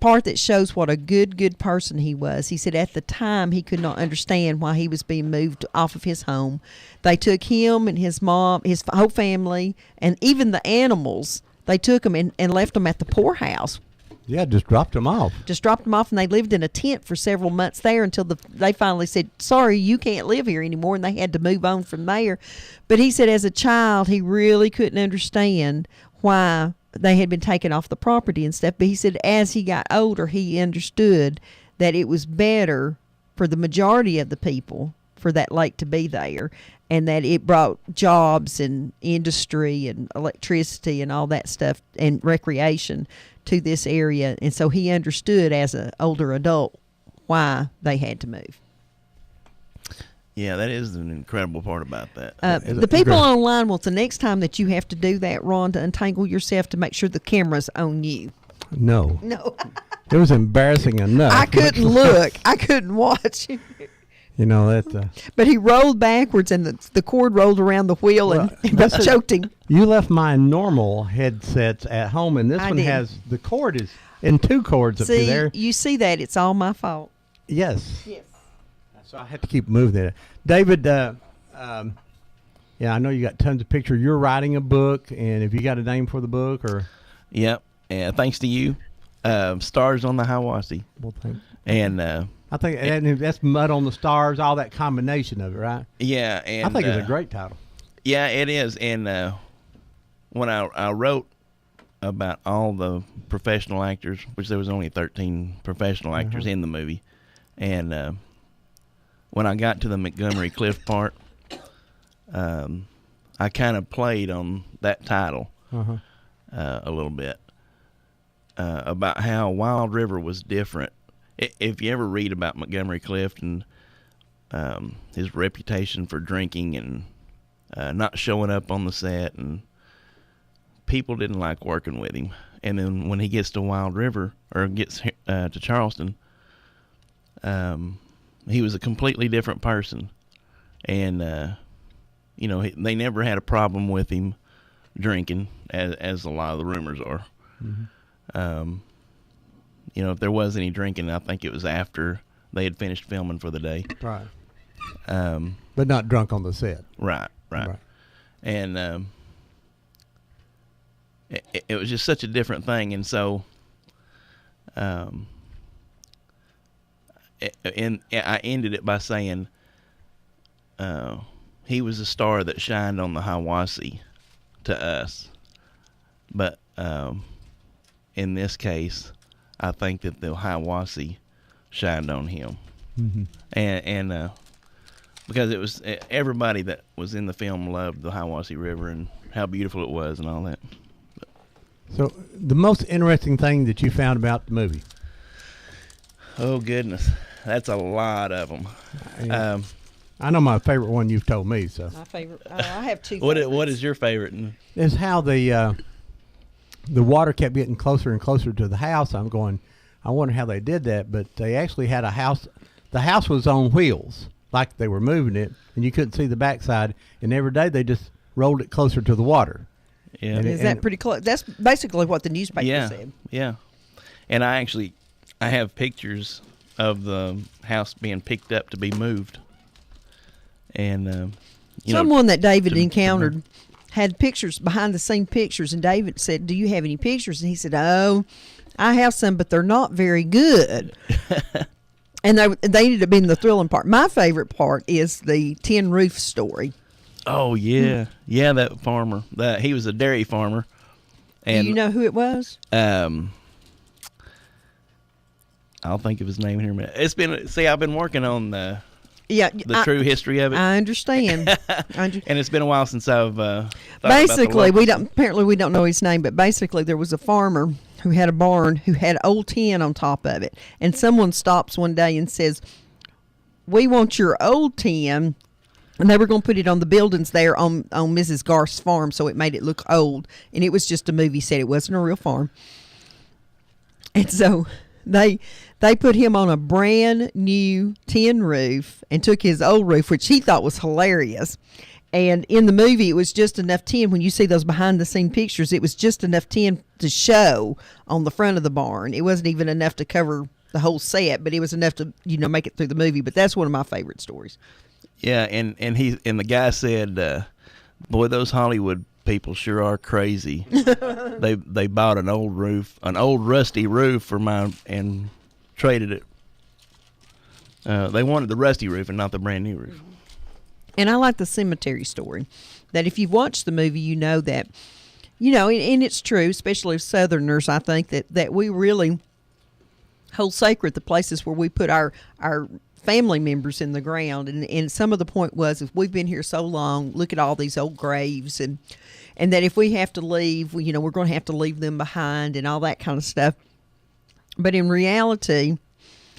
part that shows what a good person he was, he said at the time he could not understand why he was being moved off of his home. They took him and his mom, his whole family, and even the animals, they took them and left them at the poorhouse. Yeah, just dropped them off. Just dropped them off, and they lived in a tent for several months there until they finally said, "Sorry, you can't live here anymore," and they had to move on from there. But he said as a child, he really couldn't understand why they had been taken off the property and stuff. But he said as he got older, he understood that it was better for the majority of the people for that lake to be there, and that it brought jobs and industry and electricity and all that stuff and recreation to this area. And so he understood as an older adult why they had to move. Yeah, that is an incredible part about that. The people online want the next time that you have to do that, Ron, to untangle yourself to make sure the camera's on you. No. No. It was embarrassing enough. I couldn't look. I couldn't watch. You know that. But he rolled backwards, and the cord rolled around the wheel and choked him. You left my normal headsets at home, and this I one did. has the cord is in 2 cords up to See, there. you see that? It's all my fault. Yes. Yes. So I have to keep moving it. David, yeah, I know you got tons of pictures. You're writing a book, and have you got a name for the book or? Yep. And thanks to you, Stars on the Hiwassee. Well, thanks. And I think that's Mud on the Stars, all that combination of it, right? yeah, and I think it's a great title. Yeah, it is. And when I wrote about all the professional actors, which there was only 13 professional actors in the movie, and when I got to the Montgomery Clift part, I kind of played on that title a little bit about how Wild River was different. If you ever read about Montgomery Clift and his reputation for drinking and not showing up on the set, and people didn't like working with him. And then when he gets to Wild River, or gets to Charleston, he was a completely different person. And, you know, they never had a problem with him drinking, as a lot of the rumors are. You know, if there was any drinking, I think it was after they had finished filming for the day. Right. But not drunk on the set. Right. And it was just such a different thing. And so I ended it by saying he was a star that shined on the Hiwassee to us. But in this case, I think that the Hiwassee shined on him. And because it was everybody that was in the film loved the Hiwassee River and how beautiful it was and all that. So the most interesting thing that you found about the movie? Oh goodness, that's a lot of them. I know my favorite one you've told me. So My favorite. I have two. What favorites. is your favorite? is how the water kept getting closer and closer to the house. I'm going, I wonder how they did that, but they actually had a house. The house was on wheels, like they were moving it, and you couldn't see the backside. And every day they just rolled it closer to the water. Yeah. And Is that pretty close? That's basically what the newspaper said. Yeah. And I have pictures of the house being picked up to be moved. And Someone that David encountered had pictures, behind the scene pictures, and David said, "Do you have any pictures?" And he said, "Oh, I have some, but they're not very good." And they ended up being the thrilling part. My favorite part is the tin roof story. Oh yeah, that farmer. He was a dairy farmer. And Do you know who it was? I'll think of his name in here a minute. I've been working on the true history of it. I understand. And it's been a while since I've Basically, we don't know his name, but basically there was a farmer who had a barn who had old tin on top of it, and someone stops one day and says, "We want your old tin." And they were going to put it on the buildings there on Mrs. Garth's farm, so it made it look old. And it was just a movie set. It wasn't a real farm. And so they put him on a brand new tin roof and took his old roof, which he thought was hilarious. And in the movie, it was just enough tin. When you see those behind-the-scene pictures, it was just enough tin to show on the front of the barn. It wasn't even enough to cover the whole set, but it was enough to make it through the movie. But that's one of my favorite stories. Yeah, and the guy said, "Boy, those Hollywood people sure are crazy. They bought an old rusty roof for mine and traded it. They wanted the rusty roof and not the brand new roof." And I like the cemetery story. That if you've watched the movie, you know that, and it's true, especially Southerners. I think that we really hold sacred the places where we put our family members in the ground, and some of the point was, if we've been here so long, look at all these old graves, and that if we have to leave, we're going to have to leave them behind and all that kind of stuff. But in reality,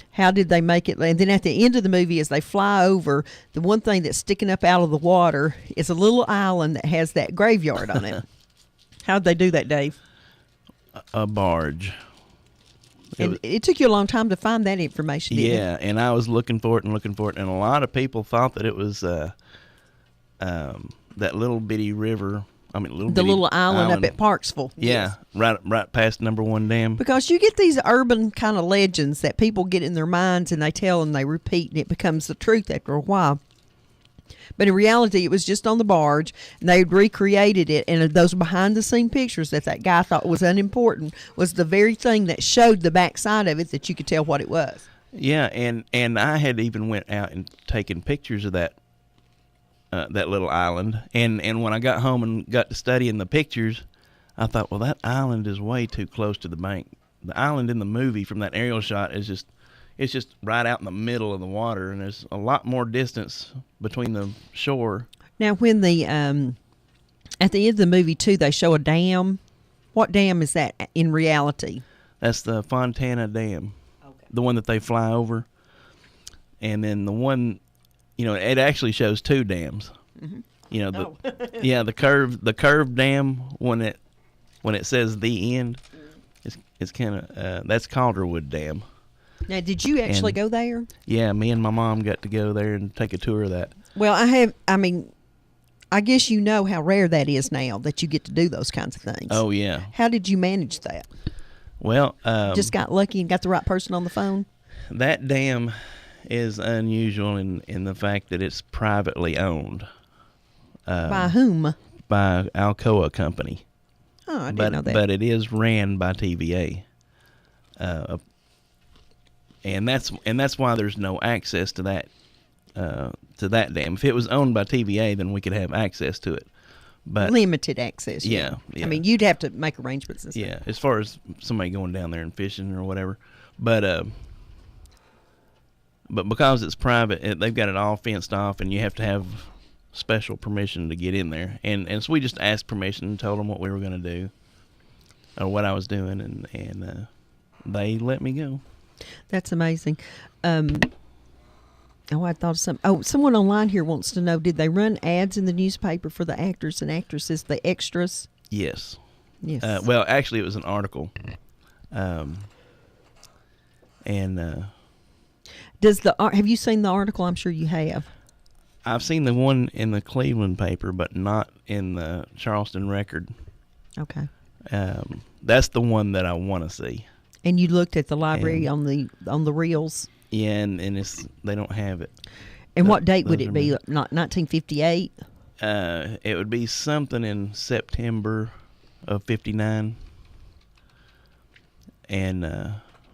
how did they make it? And then at the end of the movie, as they fly over, the one thing that's sticking up out of the water is a little island that has that graveyard on it. How'd they do that, Dave? A barge. And it took you a long time to find that information, didn't it? Yeah, and I was looking for it, and a lot of people thought that it was that little bitty river. I mean, The little island up at Parksville. Yeah, right past Number One Dam. Because you get these urban kind of legends that people get in their minds and they tell and they repeat, and it becomes the truth after a while. But in reality, it was just on the barge, and they had recreated it. And those behind-the-scene pictures that guy thought was unimportant was the very thing that showed the backside of it that you could tell what it was. Yeah, and I had even went out and taken pictures of that little island. And when I got home and got to studying the pictures, I thought, well, that island is way too close to the bank. The island in the movie from that aerial shot is just right out in the middle of the water, and there's a lot more distance between the shore. Now, when the at the end of the movie too, they show a dam. What dam is that in reality? That's the Fontana Dam, the one that they fly over. And then the one, it actually shows two dams. Mm-hmm. The curved dam when it says the end, it's kind of that's Calderwood Dam. Now, did you actually go there? Yeah, me and my mom got to go there and take a tour of that. Well, I guess you know how rare that is now that you get to do those kinds of things. Oh, yeah. How did you manage that? Well, just got lucky and got the right person on the phone? That dam is unusual in the fact that it's privately owned. By whom? By Alcoa Company. Oh, I didn't know that. But it is ran by TVA. And that's why there's no access to that dam. If it was owned by TVA, then we could have access to it. But limited access. Yeah. I mean, you'd have to make arrangements and stuff. Yeah, as far as somebody going down there and fishing or whatever. But because it's private, they've got it all fenced off, and you have to have special permission to get in there. And so we just asked permission and told them what we were going to do, or what I was doing, and they let me go. That's amazing. I thought of something. Oh, someone online here wants to know, did they run ads in the newspaper for the actors and actresses, the extras? Yes. Yes. Well, actually, it was an article. Have you seen the article? I'm sure you have. I've seen the one in the Cleveland paper, but not in the Charleston Record. Okay. That's the one that I want to see. And you looked at the library on the reels. Yeah, and they don't have it. And what date would it be? Not 1958. It would be something in September of '59. And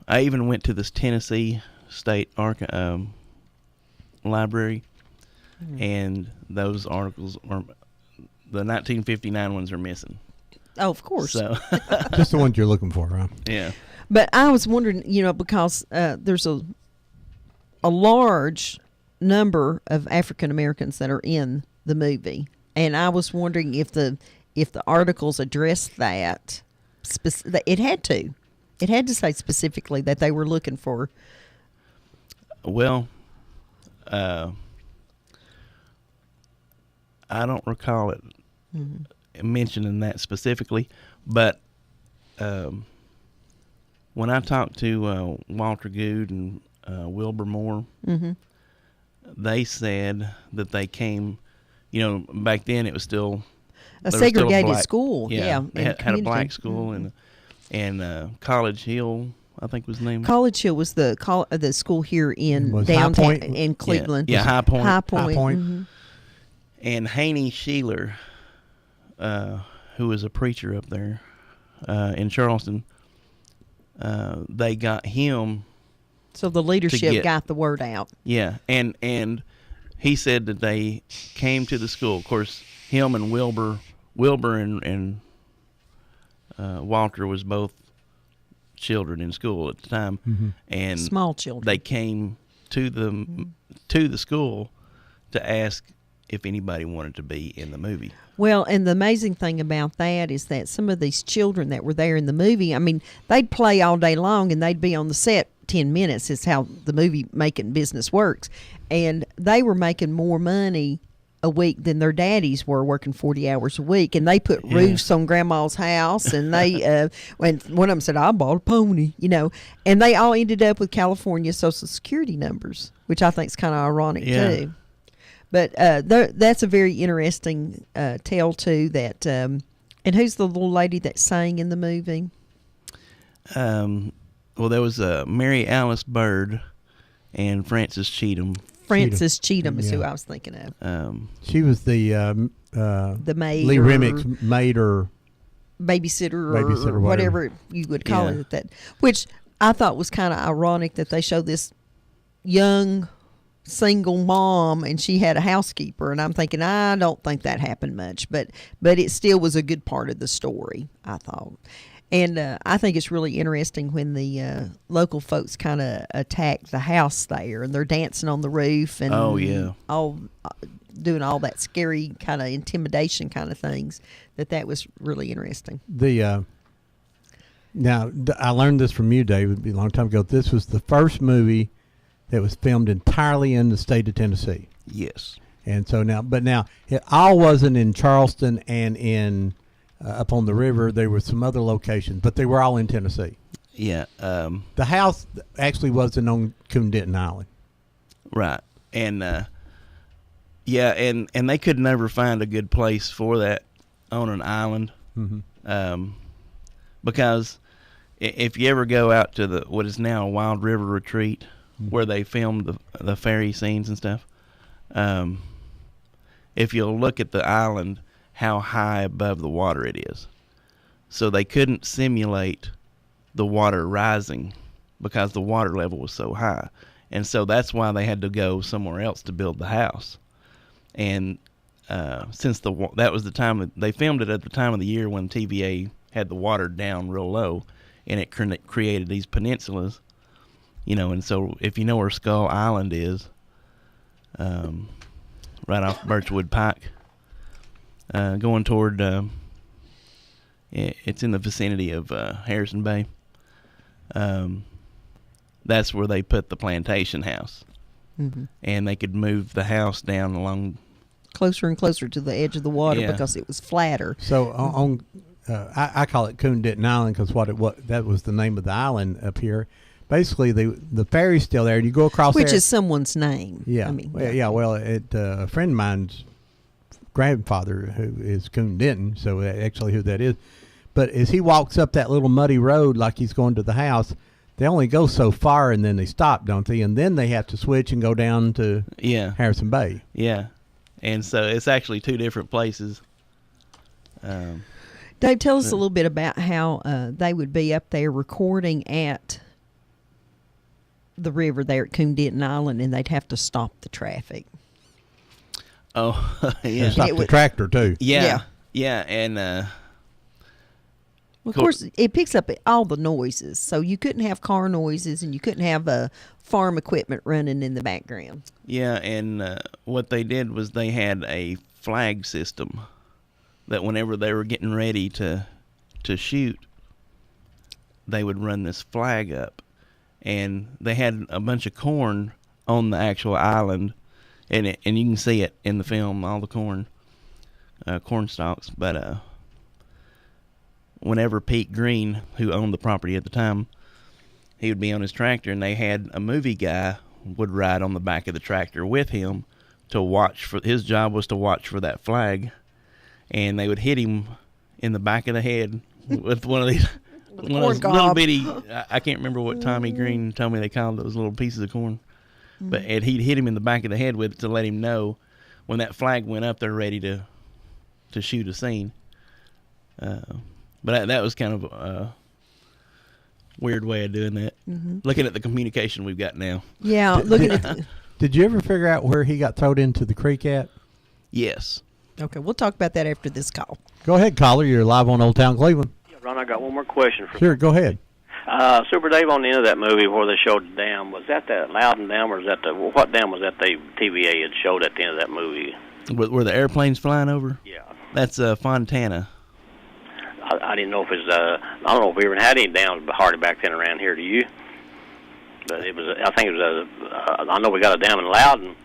I even went to this Tennessee State Library, and those articles the 1959 ones are missing. Oh, of course. So just the ones you're looking for, huh? Yeah. But I was wondering, because there's a large number of African Americans that are in the movie, and I was wondering if the articles addressed that. It had to say specifically that they were looking for. Well, I don't recall it mentioning that specifically, but when I talked to Walter Good and Wilbur Moore, they said that they came, back then it was still a segregated black school. Yeah, they had a black school, and College Hill, I think was the name. College Hill was the school here in downtown in Cleveland. Yeah, High Point. High Point. Mm-hmm. And Haney Sheeler, who was a preacher up there in Charleston, they got him. So the leadership got the word out. Yeah, and he said that they came to the school. Of course, him and Wilbur and Walter was both children in school at the time, and small children. They came to the school to ask if anybody wanted to be in the movie. Well, and the amazing thing about that is that some of these children that were there in the movie, I mean, they'd play all day long and they'd be on the set 10 minutes is how the movie making business works. And they were making more money a week than their daddies were, working 40 hours a week, and they put roofs on Grandma's house, and they when one of them said, "I bought a pony," and they all ended up with California Social Security numbers, which I think is kind of ironic too. But that's a very interesting tale too. That and who's the little lady that sang in the movie? Well, there was Mary Alice Bird and Frances Cheatham. Frances Cheatham is who I was thinking of. She was the maid, Lee Remick's maid or babysitter or whatever you would call it. That, which I thought was kind of ironic that they showed this young single mom and she had a housekeeper, and I'm thinking, I don't think that happened much, but it still was a good part of the story, I thought. And I think it's really interesting when the local folks kind of attack the house there, and they're dancing on the roof and all doing all that scary kind of intimidation kind of things. That was really interesting. Now I learned this from you, David, a long time ago. This was the first movie that was filmed entirely in the state of Tennessee. Yes. And so now it all wasn't in Charleston and in up on the river. There were some other locations, but they were all in Tennessee. Yeah. The house actually wasn't on Coon Denton Island. Right. And and they could never find a good place for that on an island. Mm-hmm. Because if you ever go out to what is now a Wild River Retreat, where they filmed the ferry scenes and stuff, if you'll look at the island, how high above the water it is. So they couldn't simulate the water rising because the water level was so high. And so that's why they had to go somewhere else to build the house. And since that was the time they filmed it at the time of the year when TVA had the water down real low, and it created these peninsulas, and so if you know where Skull Island is, right off Birchwood Pike, going toward, it's in the vicinity of Harrison Bay. That's where they put the plantation house. Mm-hmm. And they could move the house down along closer and closer to the edge of the water because it was flatter. So I call it Coon Denton Island because that was the name of the island up here. Basically, the ferry's still there, and you go across which there. is someone's name. Yeah, I mean, well, a friend of mine's grandfather who is Coon Denton, so actually who that is. But as he walks up that little muddy road like he's going to the house, they only go so far and then they stop, don't they? And then they have to switch and go down to Harrison Bay. Yeah, and so it's actually two different places. Dave, tell us a little bit about how they would be up there recording at the river there at Coon Denton Island, and they'd have to stop the traffic. Oh, yeah. And stop the tractor, too. Yeah, and... of course, it picks up all the noises, so you couldn't have car noises, and you couldn't have farm equipment running in the background. Yeah, and what they did was they had a flag system that whenever they were getting ready to shoot, they would run this flag up. And they had a bunch of corn on the actual island, and you can see it in the film, all the corn stalks. But whenever Pete Green, who owned the property at the time, he would be on his tractor, and they had a movie guy would ride on the back of the tractor with him to watch for. His job was to watch for that flag, and they would hit him in the back of the head with one of these. One of those little bitty, I can't remember what Tommy Green told me they called those little pieces of corn. Mm-hmm. But he'd hit him in the back of the head with it to let him know when that flag went up, they're ready to shoot a scene. But that was kind of a weird way of doing that. Mm-hmm. Looking at the communication we've got now. Yeah, Did you ever figure out where he got thrown into the creek at? Yes. Okay, we'll talk about that after this call. Go ahead, caller. You're live on Old Town Cleveland. Ron, I got one more question for you. Sure, go ahead. Super Dave, on the end of that movie where they showed the dam, was that the Loudon Dam, or is that what dam was that the TVA had showed at the end of that movie? Were the airplanes flying over? Yeah. That's Fontana. I didn't know if it's I don't know if we ever had any dams hardly back then around here. Do you? But it was. I think it was. I know we got a dam in Loudon,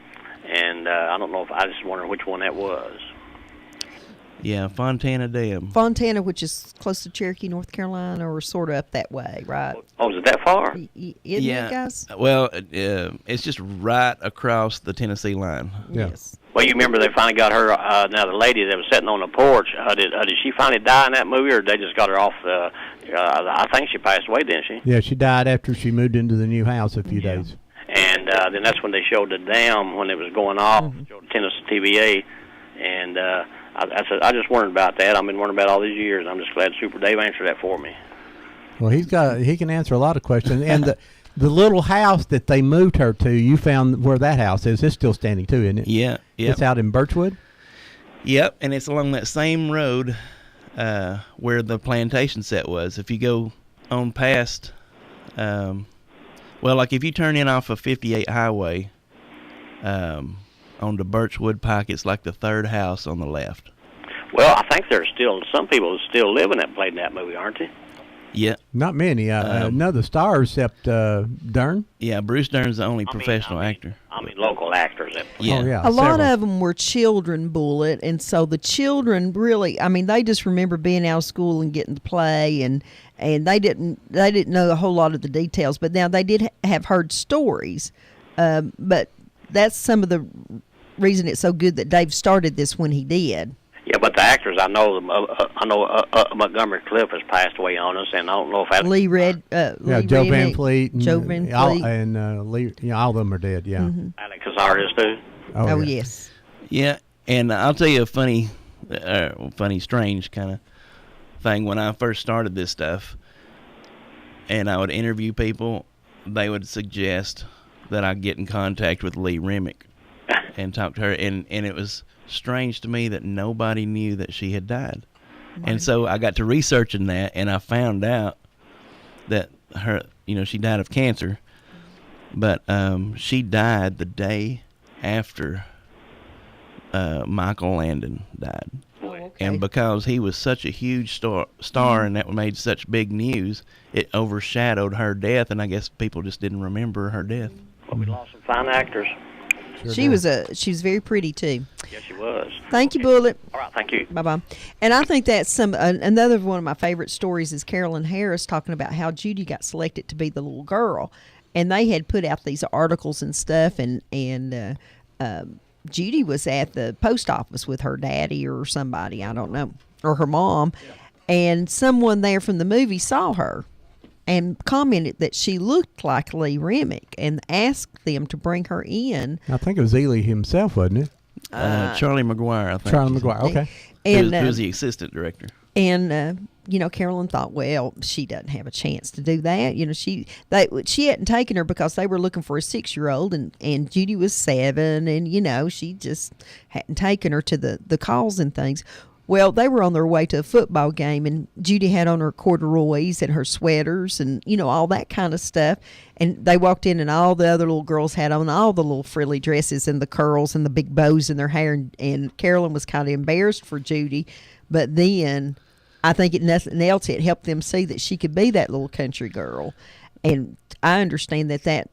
and and I don't know if I just wondering which one that was. Yeah, Fontana Dam. Fontana, which is close to Cherokee, North Carolina, or sort of up that way, right? Oh, is it that far? Isn't Yeah. it, guys? Well, it's just right across the Tennessee line. Yeah. Yes. Well, you remember they finally got her. Now the lady that was sitting on the porch. Did she finally die in that movie, or they just got her off? I think she passed away, didn't she? Yeah, she died after she moved into the new house a few days. And then that's when they showed the dam when it was going off. Showed Tennessee TVA, and I just wondered about that. I've been wondering about all these years. I'm just glad Super Dave answered that for me. Well, he can answer a lot of questions. And the little house that they moved her to, you found where that house is. It's still standing too, isn't it? Yeah. It's out in Birchwood. Yep, and it's along that same road where the plantation set was. If you go on past, like if you turn in off of 58 Highway onto Birchwood Pike, it's like the third house on the left. Well, I think there's still some people still living that played in that movie, aren't they? Yeah. Not many. No, the stars except Dern. Yeah, Bruce Dern's the only professional actor. I mean, local actors. Yeah. Oh, yeah. A lot several. of them were children, Bullet, and so the children really, I mean, they just remember being out of school and getting to play, and they didn't know a whole lot of the details. But now they did have heard stories, but that's some of the reason it's so good that Dave started this when he did. Yeah, but the actors, I know Montgomery Clift has passed away on us, and I don't know if that... Lee Joe Remick, Van Fleet. And, Joe Van Fleet. Lee, all of them are dead, yeah. Mm-hmm. Alex Azar is too. Oh, yeah. yes. Yeah, and I'll tell you a funny, strange kind of thing. When I first started this stuff, and I would interview people, they would suggest that I get in contact with Lee Remick and talk to her, and it was strange to me that nobody knew that she had died. Right. And so I got to researching that, and I found out that she died of cancer, but she died the day after Michael Landon died. Oh, okay. And because he was such a huge star and that made such big news, it overshadowed her death, and I guess people just didn't remember her death. Well, we lost some fine actors. Sure She was very pretty too. Yes, she was. Thank you, Bullet. All right, thank you. Bye-bye. And I think that's another one of my favorite stories is Carolyn Harris talking about how Judy got selected to be the little girl. And they had put out these articles and stuff, and Judy was at the post office with her daddy or somebody, I don't know, or her mom, and someone there from the movie saw her and commented that she looked like Lee Remick and asked them to bring her in. I think it was Ely himself, wasn't it? Charlie McGuire, I think. Charlie McGuire, okay. And Who was the assistant director. And Carolyn thought, well, she doesn't have a chance to do that. She hadn't taken her because they were looking for a 6-year-old, and Judy was 7, and she just hadn't taken her to the calls and things. Well, they were on their way to a football game, and Judy had on her corduroys and her sweaters and, all that kind of stuff. And they walked in, and all the other little girls had on all the little frilly dresses and the curls and the big bows in their hair. And Carolyn was kind of embarrassed for Judy. But then I think nothing else, it helped them see that she could be that little country girl. And I understand that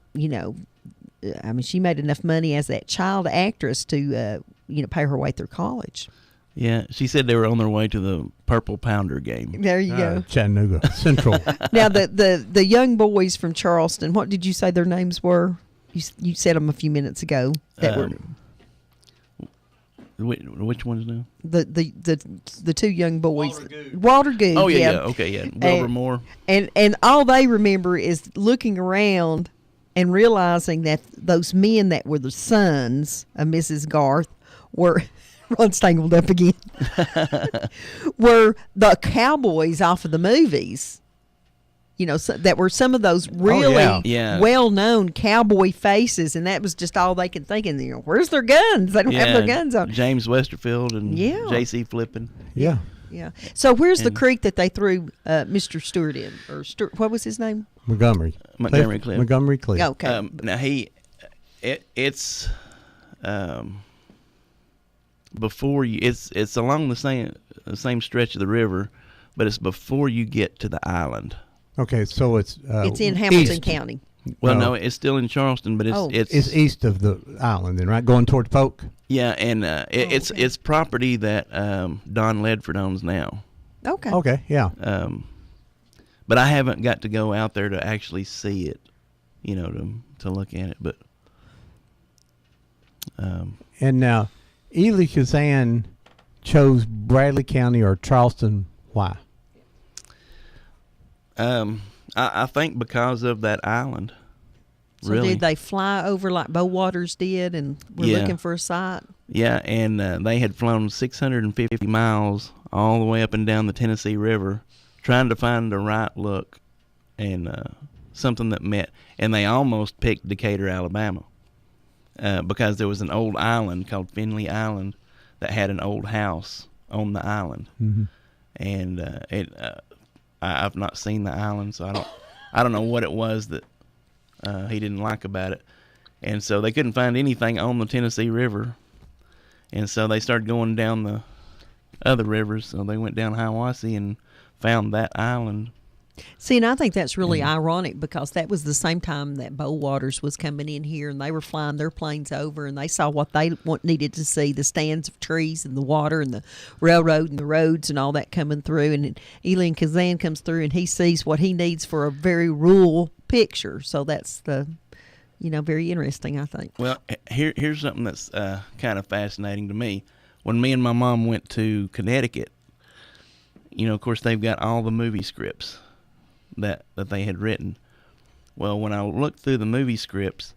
she made enough money as that child actress to, pay her way through college. Yeah, she said they were on their way to the Purple Pounder game. There you go. Chattanooga Central. Now, the young boys from Charleston, what did you say their names were? You said them a few minutes ago. That were which ones now? The two young boys. Walter Good. Oh, yeah. Okay, yeah. Wilbur Moore. And all they remember is looking around and realizing that those men that were the sons of Mrs. Garth were... Ron's tangled up again. Were the cowboys off of the movies. That were some of those really well-known cowboy faces, and that was just all they could think. And where's their guns? They don't have their guns on. James Westerfield and J.C. Flippin. Yeah. Yeah. So where's the creek that they threw Mr. Stewart in? Or what was his name? Montgomery Clift. Montgomery Clift. Okay. Now it's before you, it's along the same stretch of the river, but it's before you get to the island. Okay, so it's in Hamilton east. County. Well, no, it's still in Charleston, but it's east of the island, then, right? Going toward Polk. Yeah, and it's property that Don Ledford owns now. Okay. Okay. Yeah. But I haven't got to go out there to actually see it, to look at it. But and now, Ely Kazan chose Bradley County or Charleston. Why? I think because of that island. So really. Did they fly over like Bo Waters did and were looking for a site? Yeah, and they had flown 650 miles all the way up and down the Tennessee River trying to find the right look and something that met. And they almost picked Decatur, Alabama, because there was an old island called Finley Island that had an old house on the island. Mm-hmm. And I've not seen the island, so I don't know what it was that he didn't like about it. And so they couldn't find anything on the Tennessee River. And so they started going down the other rivers. So they went down Hiawassee and found that island. See, and I think that's really ironic because that was the same time that Bo Waters was coming in here and they were flying their planes over and they saw what they needed to see, the stands of trees and the water and the railroad and the roads and all that coming through. And Ely Kazan comes through and he sees what he needs for a very rural picture. So that's very interesting, I think. Well, here's something that's kind of fascinating to me. When me and my mom went to Connecticut, of course, they've got all the movie scripts that they had written. Well, when I looked through the movie scripts,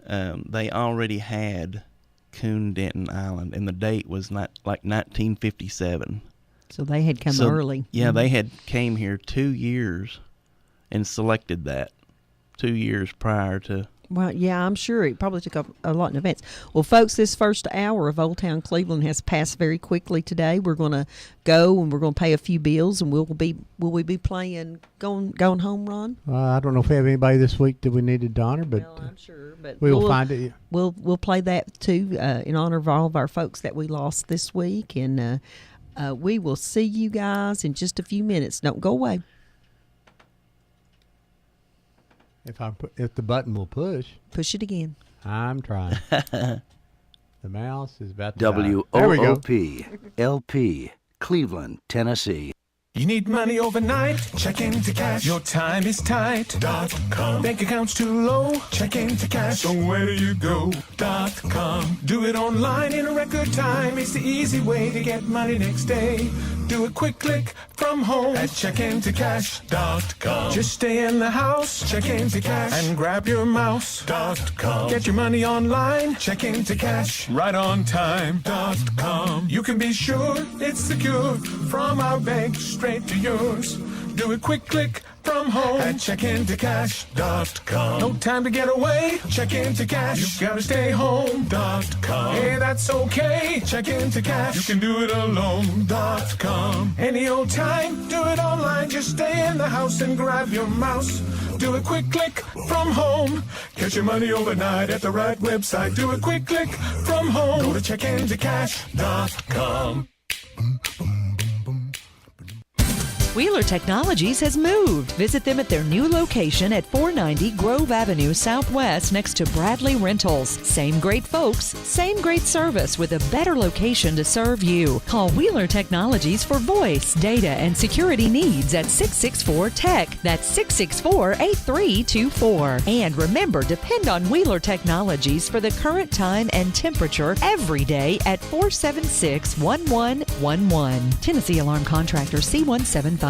they already had Coon Denton Island, and the date was not like 1957. So they had come early. Yeah, they had came here 2 years and selected that 2 years prior to. Well, yeah, I'm sure it probably took a lot in advance. Well, folks, this first hour of Old Town Cleveland has passed very quickly today. We're going to go and we're going to pay a few bills, and will we be playing going home, Ron? I don't know if we have anybody this week that we needed to honor, but well, I'm sure, but we'll find it. We'll play that too in honor of all of our folks that we lost this week, and we will see you guys in just a few minutes. Don't go away. If the button will push it again. I'm trying. The mouse is about to die. WOOP LP, Cleveland, Tennessee. You need money overnight? Check into cash. Your time is tight. .com. Bank account's too low? Check into cash. So where do you go? .com. Do it online in a record time. It's the easy way to get money next day. Do a quick click from home at checkintocash.com. Just stay in the house, check into cash, and grab your mouse.com. Get your money online, check into cash, right on time.com. You can be sure it's secure from our bank straight to yours. Do a quick click from home at checkintocash.com. No time to get away, check into cash. You gotta stay home.com. Hey, that's okay, check into cash. You can do it alone.com. Any old time, do it online. Just stay in the house and grab your mouse. Do a quick click from home. Get your money overnight at the right website. Do a quick click from home. Go to checkintocash.com. Wheeler Technologies has moved. Visit them at their new location at 490 Grove Avenue Southwest next to Bradley Rentals. Same great folks, same great service with a better location to serve you. Call Wheeler Technologies for voice, data, and security needs at 664-TECH. That's 664-8324. And remember, depend on Wheeler Technologies for the current time and temperature every day at 476-1111. Tennessee Alarm Contractor C1750.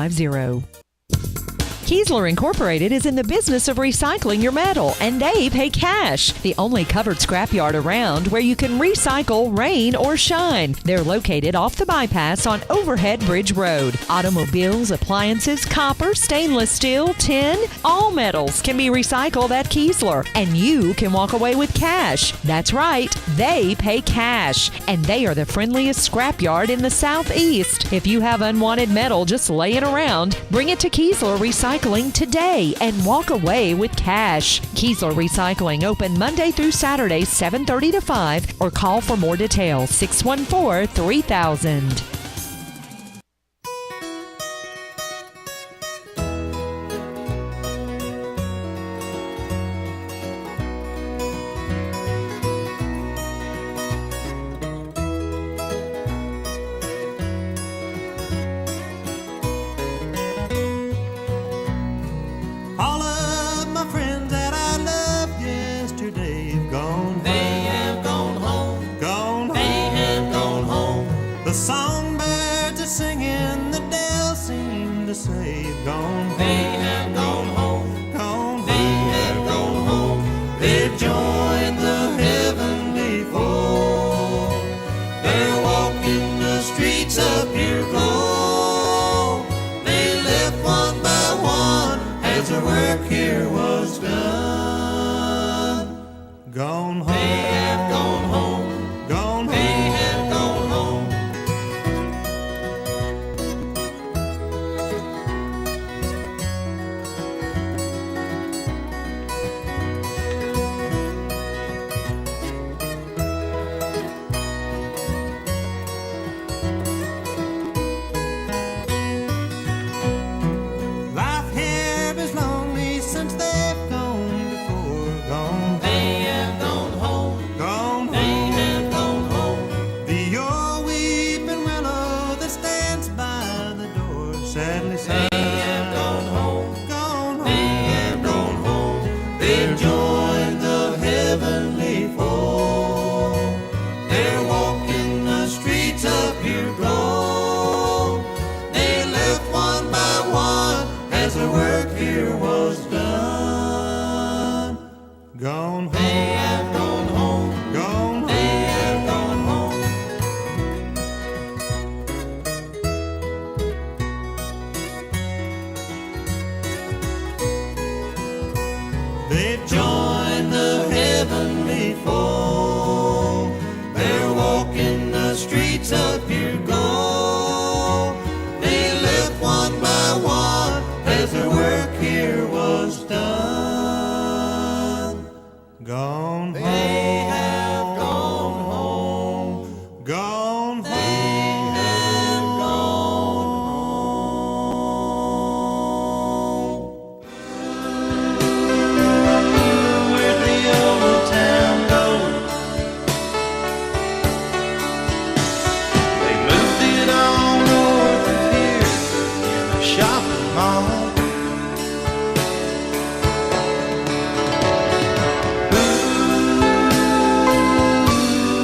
Kiesler Incorporated is in the business of recycling your metal, and they pay cash. The only covered scrapyard around where you can recycle rain or shine. They're located off the bypass on Overhead Bridge Road. Automobiles, appliances, copper, stainless steel, tin, all metals can be recycled at Kiesler, and you can walk away with cash. That's right, they pay cash, and they are the friendliest scrapyard in the Southeast. If you have unwanted metal just laying around, bring it to Kiesler Recycling today and walk away with cash. Kiesler Recycling open Monday through Saturday, 7:30 to 5, or call for more details, 614-3000. say you've gone home. They have gone home. Gone. They have gone home. They've joined the heavenly fold. They're walking the streets of pure gold. They left one by one as their work here was done. Gone home. They have gone home. Gone home. They have gone home. Life here is lonely since they've gone before. Gone. They have gone home. Gone home. They have gone home. The old weeping willow that stands by the door sadly sighs. They have gone home. Gone home. They have gone home. They've joined the heavenly fold. They're walking the streets of pure gold. They left one by one as their work here was done. Gone home. They have gone home. Gone home. They have gone home. They've joined the heavenly fold. They're walking the streets of pure gold. They left one by one as their work here was done. Gone home. They have gone home. Gone home. They have gone home. Where'd the old town go? They moved it all north of here in the shopping mall.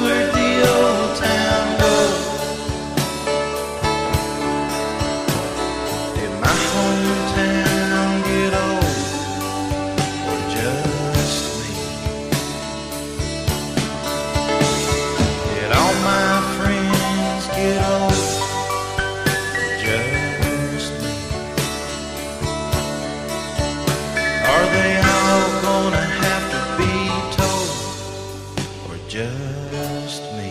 Where'd the old town go? Did my hometown get old, or just me? Did all my friends get old, or just me? Are they all gonna have to be told, or just me?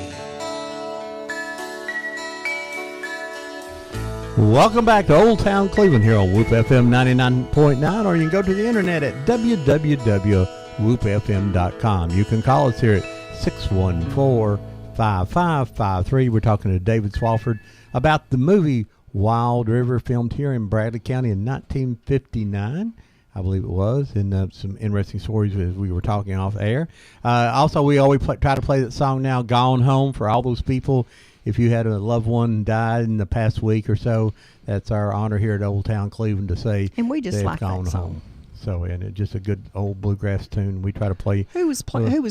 Welcome back to Old Town Cleveland here on Whoop FM 99.9, or you can go to the internet at www.whoopfm.com. You can call us here at 614-5553. We're talking to David Swafford about the movie Wild River, filmed here in Bradley County in 1959. I believe it was, and some interesting stories as we were talking off air. Also, we always try to play that song now, Gone Home, for all those people. If you had a loved one died in the past week or so, that's our honor here at Old Town Cleveland to say And we just they've like that gone song. home. So, and it's just a good old bluegrass tune. We try to play. Who was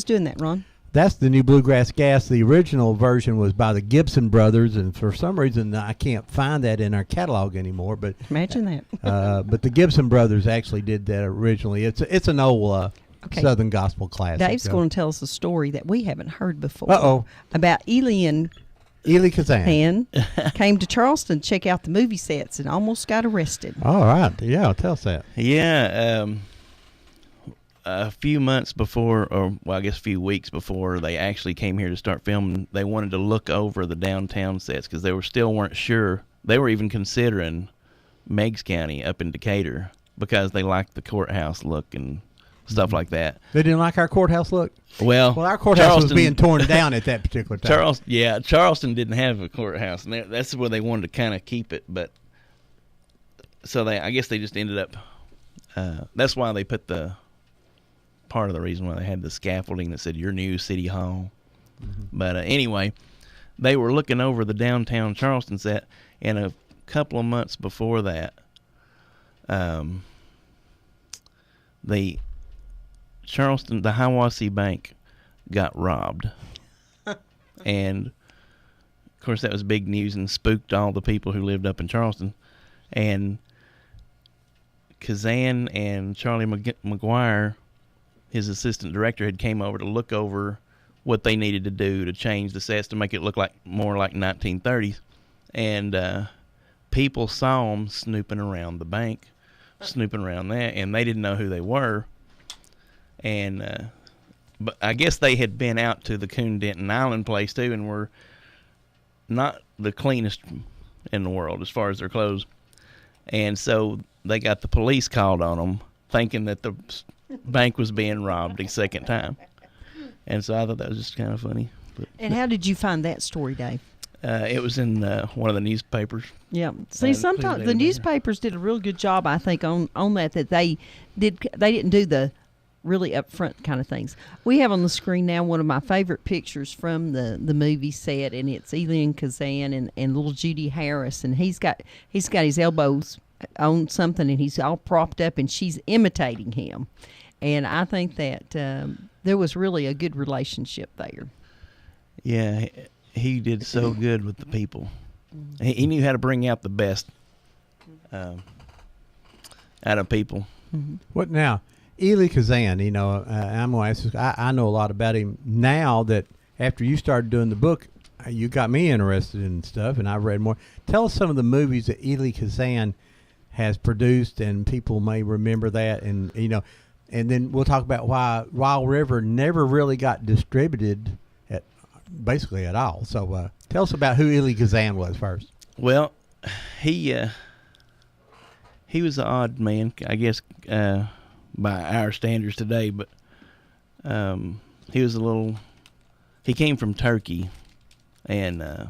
doing that, Ron? That's the new Bluegrass Gas. The original version was by the Gibson Brothers, and for some reason I can't find that in our catalog anymore. But Imagine that. but the Gibson Brothers actually did that originally. It's an old Okay. Southern gospel classic. Dave's going to tell us a story that we haven't heard before. Uh-oh. About Elian Ely Kazan. came to Charleston to check out the movie sets and almost got arrested. All right. Yeah, tell us that. Yeah, a few months before, or well, I guess a few weeks before they actually came here to start filming, they wanted to look over the downtown sets because they weren't sure. They were even considering Meigs County up in Decatur because they liked the courthouse look and stuff like that. They didn't like our courthouse look? Well, our courthouse was being torn down at that particular time. Charleston didn't have a courthouse, and that's where they wanted to kind of keep it. But so I guess they just ended up. That's why they put part of the reason why they had the scaffolding that said "Your New City Hall." Mm-hmm. But anyway, they were looking over the downtown Charleston set, and a couple of months before that, the Hiawassee Bank got robbed. And, of course, that was big news and spooked all the people who lived up in Charleston. And Kazan and Charlie McGuire, his assistant director, had came over to look over what they needed to do to change the sets to make it look like more like 1930s. And people saw them snooping around the bank, snooping around that, and they didn't know who they were. And but I guess they had been out to the Coon Denton Island place too, and were not the cleanest in the world as far as their clothes. And so they got the police called on them, thinking that the bank was being robbed a second time. And so I thought that was just kind of funny. But, And how did you find that story, Dave? it was in one of the newspapers. Yeah. See, sometimes the newspapers did a real good job, I think, on that they didn't do the really upfront kind of things. We have on the screen now one of my favorite pictures from the movie set, and it's Elian Kazan and little Judy Harris, and he's got his elbows on something, and he's all propped up, and she's imitating him. And I think that there was really a good relationship there. Yeah, he did so good with the people. He knew how to bring out the best out of people. What now? Eli Kazan, I'm going to ask this. I know a lot about him now that after you started doing the book, you got me interested in stuff, and I've read more. Tell us some of the movies that Eli Kazan has produced, and people may remember that, and then we'll talk about why Wild River never really got distributed basically at all. So tell us about who Eli Kazan was first. Well, he was an odd man, I guess, by our standards today, but he came from Turkey, and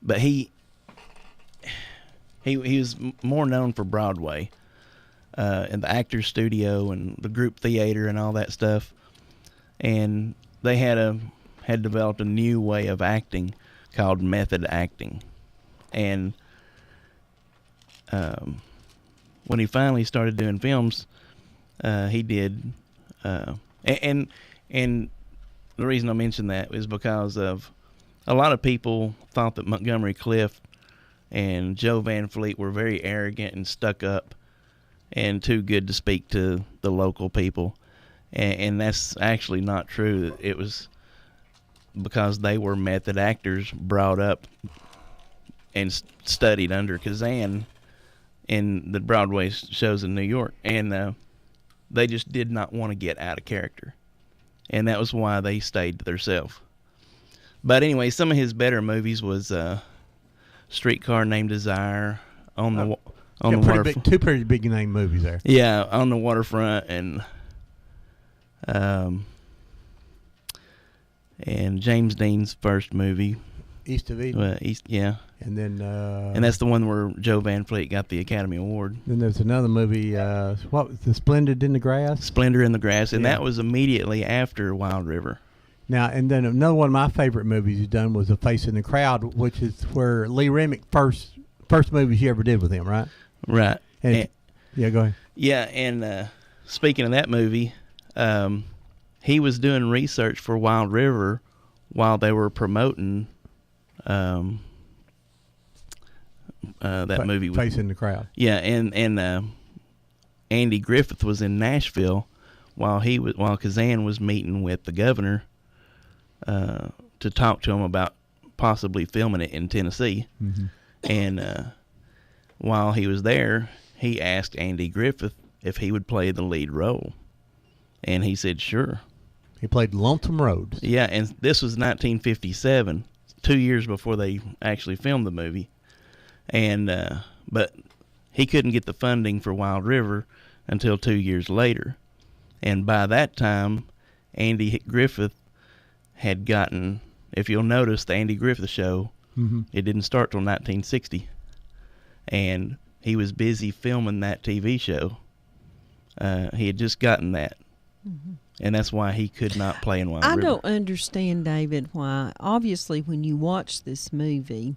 but he was more known for Broadway and the Actors Studio and the group theater and all that stuff. And they had developed a new way of acting called method acting. And when he finally started doing films, he did, and the reason I mention that is because of a lot of people thought that Montgomery Clift and Joe Van Fleet were very arrogant and stuck up and too good to speak to the local people, and that's actually not true. It was because they were method actors brought up and studied under Kazan in the Broadway shows in New York, and they just did not want to get out of character, and that was why they stayed to themselves. But anyway, some of his better movies was Streetcar Named Desire, Two pretty big name movies there. Yeah, On the Waterfront, and James Dean's first movie, East of Eden. Yeah. And then and that's the one where Joe Van Fleet got the Academy Award. Then there's another movie, what was the Splendid in the Grass? Splendor in the Grass, and that was immediately after Wild River. Now, and then another one of my favorite movies he's done was A Face in the Crowd, which is where Lee Remick first movie he ever did with him, right? Right. And, yeah, go ahead. Yeah, and speaking of that movie, he was doing research for Wild River while they were promoting that movie. Face in the Crowd. Yeah, and Andy Griffith was in Nashville while Kazan was meeting with the governor to talk to him about possibly filming it in Tennessee. Mm-hmm. And while he was there, he asked Andy Griffith if he would play the lead role, and he said sure. He played Lonesome Road. Yeah, and this was 1957, 2 years before they actually filmed the movie. And but he couldn't get the funding for Wild River until 2 years later. And by that time, Andy Griffith had gotten, if you'll notice, the Andy Griffith Show, it didn't start till 1960. And he was busy filming that TV show. He had just gotten that. And that's why he could not play in Wild River. I don't understand, David, why. Obviously, when you watch this movie,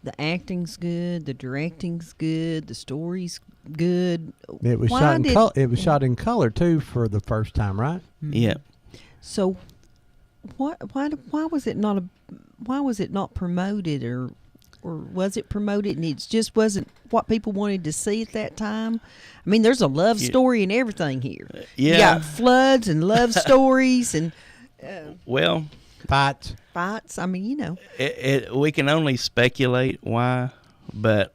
the acting's good, the directing's good, the story's good. It was It was shot in color too for the first time, right? Yeah. So, why was it not promoted or? or was it promoted and it just wasn't what people wanted to see at that time? I mean, there's a love story and everything here. Yeah. You got floods and love stories and Well, Fights. fights. I mean, you know. we can only speculate why, but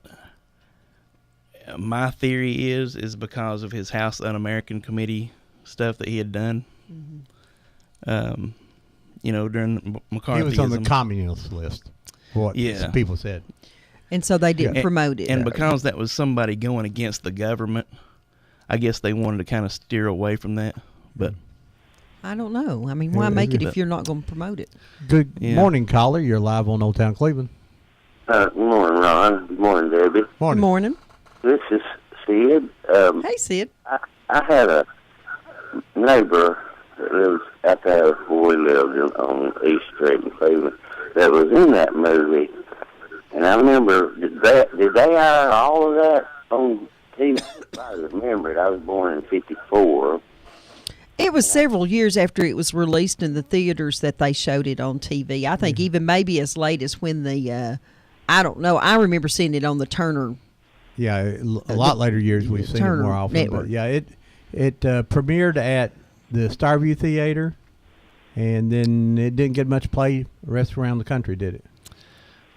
my theory is because of his House Un-American Committee stuff that he had done. You know, during McCarthyism. He was on the communist list. What people said. And so they didn't promote it. And because that was somebody going against the government, I guess they wanted to kind of steer away from that. But I don't know. I mean, why make it if you're not going to promote it? Good morning, caller. You're live on Old Town Cleveland. Good morning, Ron. Good morning, Debbie. Morning. Good morning. This is Sid. Hey, Sid. I had a neighbor that lives out there where we lived on East Street in Cleveland that was in that movie. And I remember, did they air all of that on TV? I remember it. I was born in 54. It was several years after it was released in the theaters that they showed it on TV. I think even maybe as late as when the, I don't know. I remember seeing it on the Turner. Yeah, a lot later years we've seen Turner it more often. Network. But yeah, it premiered at the Starview Theater, and then it didn't get much play the rest around the country, did it?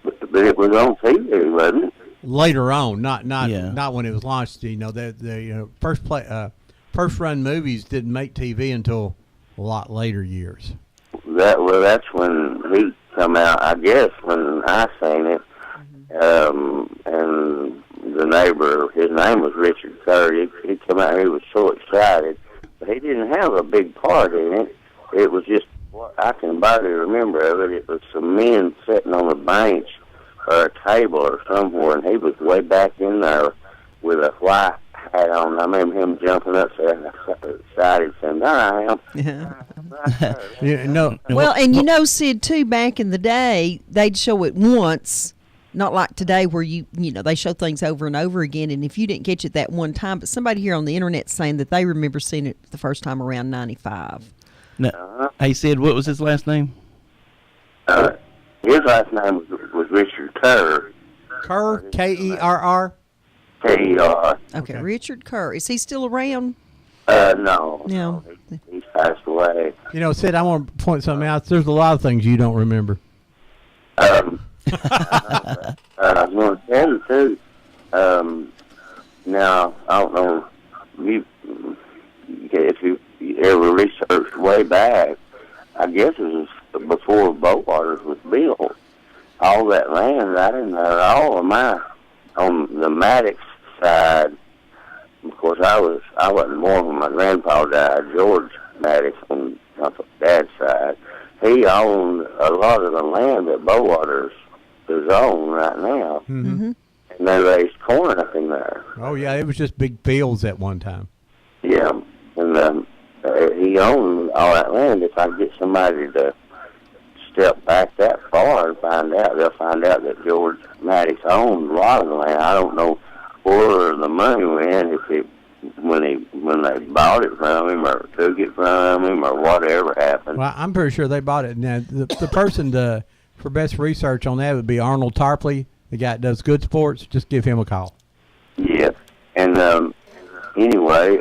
But it was on TV, wasn't it? Later on, not when it was launched. You know, the first run movies didn't make TV until a lot later years. That's when he come out. I guess when I seen it, and the neighbor, his name was Richard Kerr. He come out. He was so excited, but he didn't have a big part in it. It was just what I can barely remember of it. It was some men sitting on a bench or a table or somewhere, and he was way back in there with a white hat on. I remember him jumping up there excited, saying, "There I am." Yeah, no. Well, and you know, Sid, too, back in the day, they'd show it once, not like today where you know, they show things over and over again, and if you didn't catch it that one time, but somebody here on the internet saying that they remember seeing it the first time around 95. No. Hey, Sid, what was his last name? His last name was Richard Kerr. Kerr, K-E-R-R? K-E-R. Okay, Richard Kerr. Is he still around? No. No. He's passed away. You know, Sid, I want to point something out. There's a lot of things you don't remember. I was going to tell you, too. Now, I don't know if you ever researched way back. I guess it was before Bowaters was built. All that land right in there, all of mine, on the Maddox side. Of course, I wasn't born when my grandpa died, George Maddox, on my dad's side. He owned a lot of the land that Bowaters is on right now. Mm-hmm. And they raised corn up in there. Oh, yeah, it was just big fields at one time. Yeah, and he owned all that land. If I get somebody to step back that far and find out, they'll find out that George Maddox owned a lot of the land. I don't know where the money went, when they bought it from him or took it from him or whatever happened. Well, I'm pretty sure they bought it. Now, the person for best research on that would be Arnold Tarpley, the guy that does Good Sports. Just give him a call. Yeah, and anyway,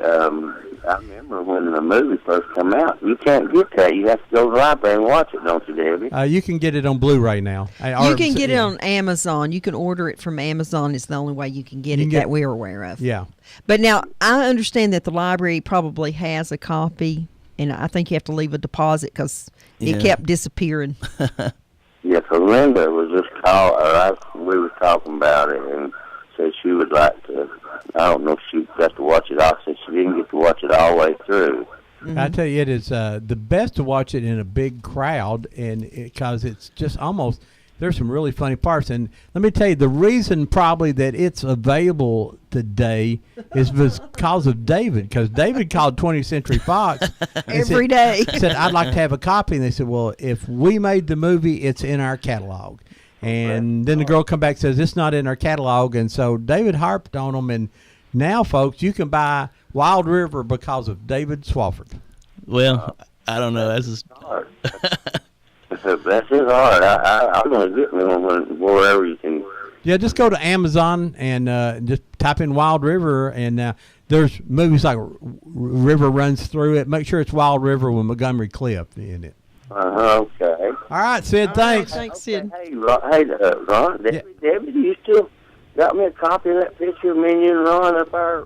I remember when the movie first came out. You can't get that. You have to go to the library and watch it, don't you, Debbie? You can get it on Blu-ray now. You can get it on Amazon. You can order it from Amazon. It's the only way you can get it that we're aware of. Yeah. But now, I understand that the library probably has a copy, and I think you have to leave a deposit because it kept disappearing. Yeah, so Linda was just we were talking about it, and said she would like to, I don't know if she got to watch it all, since she didn't get to watch it all the way through. Mm-hmm. I tell you, it is the best to watch it in a big crowd, and because it's just almost, there's some really funny parts. And let me tell you, the reason probably that it's available today is because of David, because David called 20th Century Fox every day. Said, I'd like to have a copy. And they said, well, if we made the movie, it's in our catalog. And then the girl come back and says, it's not in our catalog. And so David harped on them. And now, folks, you can buy Wild River because of David Swafford. Well, I don't know. That's just That's his art. I'm going to get me one wherever you can Yeah, just go to Amazon and just type in Wild River, and there's movies like River Runs Through It. Make sure it's Wild River with Montgomery Clift in it. Okay. All right, Sid, thanks. Thanks, Sid. Hey, Ron, Debbie, do you still got me a copy of that picture of me and you and Ron up there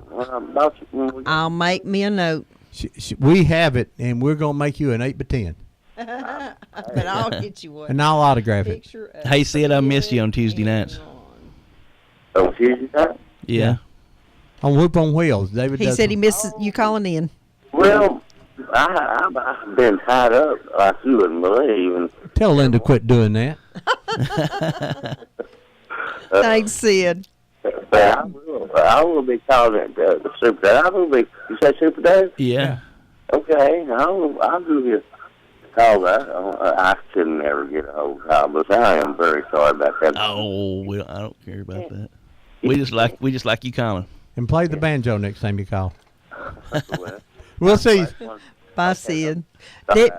I'll make me a note. We have it, and we're going to make you an 8x10. But I'll get you one. And I'll autograph it. Picture of Hey, Sid, I missed you on Tuesday nights. on Tuesday night? Yeah. On Whoop on Wheels. David He does said he some- misses you calling in. Well, I've been tied up like you wouldn't believe. And, Tell Linda quit doing that. Thanks, Sid. but I will be calling it the Super Day. I will be. You say Super Day? Yeah. Okay, I'll give you a call that. I could never get a hold of Kyle, but I am very sorry about that. Oh, well, I don't care about that. We just like you calling. And play the banjo next time you call. Well, We'll see. Bye, Sid.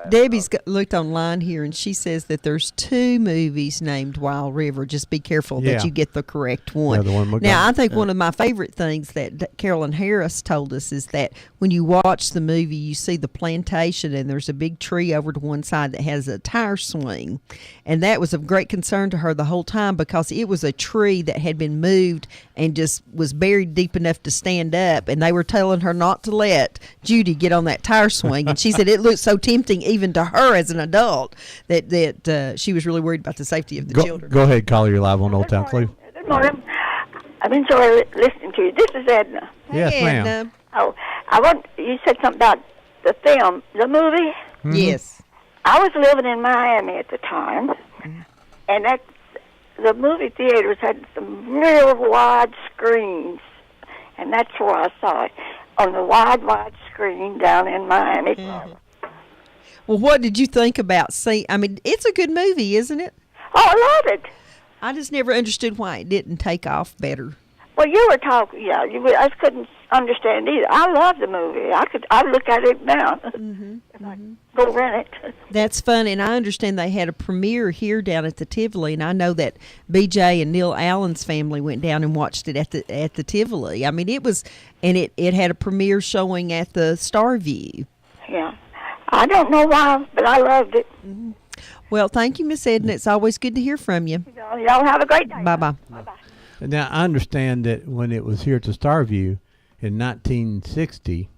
Debbie's looked online here, and she says that there's 2 movies named Wild River. Just be careful Yeah. that you get the correct one. Yeah, the one we're Now, going- I think one of my favorite things that Carolyn Harris told us is that when you watch the movie, you see the plantation, and there's a big tree over to one side that has a tire swing. And that was of great concern to her the whole time because it was a tree that had been moved and just was buried deep enough to stand up. And they were telling her not to let Judy get on that tire swing. And she said it looked so tempting even to her as an adult that she was really worried about the safety of the children. Go ahead, caller. You're live on Old Town Cleveland. Good morning. I've enjoyed listening to you. This is Edna. Yes, Hey, ma'am. Edna. Oh, you said something about the film, the movie. Mm-hmm. Yes. I was living in Miami at the time, and the movie theaters had some real wide screens, and that's where I saw it, on the wide screen down in Miami. Well, what did you think about I mean, it's a good movie, isn't it? Oh, I love it. I just never understood why it didn't take off better. Well, you were talking, I couldn't understand either. I love the movie. I look at it now. If I go rent it. That's fun, and I understand they had a premiere here down at the Tivoli, and I know that BJ and Neil Allen's family went down and watched it at the Tivoli. I mean, it had a premiere showing at the Starview. Yeah. I don't know why, but I loved it. Well, thank you, Miss Edna. It's always good to hear from you. Y'all have a great day. Bye-bye. Now, I understand that when it was here to Starview in 1960,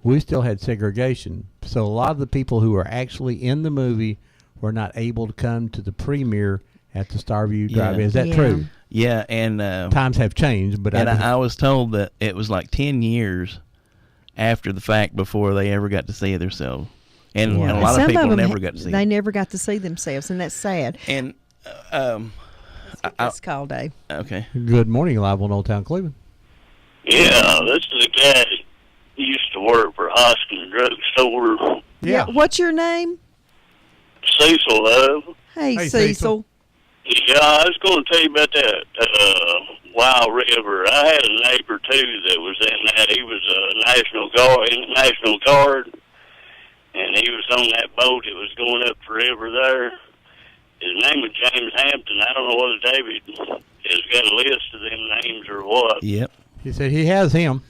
we still had segregation. So a lot of the people who were actually in the movie were not able to come to the premiere at the Starview Drive-In. Is that true? Yeah, and times have changed, but I was told that it was like 10 years after the fact before they ever got to see themselves. And a lot of people never got to see They it. never got to see themselves, and that's sad. And Let's call Dave. Okay. Good morning, live on Old Town Cleveland. Yeah, this is a guy who used to work for Hoskins Drug Store. Yeah. What's your name? Cecil Love. Hey, Cecil. Yeah, I was going to tell you about that Wild River. I had a neighbor too that was in that. He was a National Guard, and he was on that boat that was going up the river there. His name was James Hampton. I don't know whether David has got a list of them names or what. Yep. He said he has him.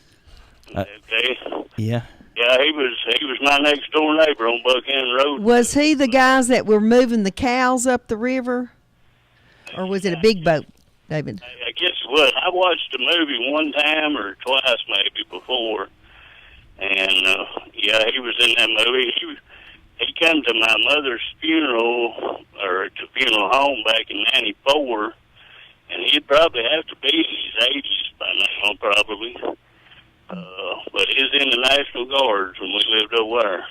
Okay. Yeah. Yeah, he was my next door neighbor on Buchanan Road. Was he the guys that were moving the cows up the river? Or was it a big boat, David? I guess it was. I watched the movie one time or twice maybe before, and yeah, he was in that movie. He came to my mother's funeral or to funeral home back in '94, and he'd probably have to be in his 80s by now, probably. But he's in the National Guards when we lived over there.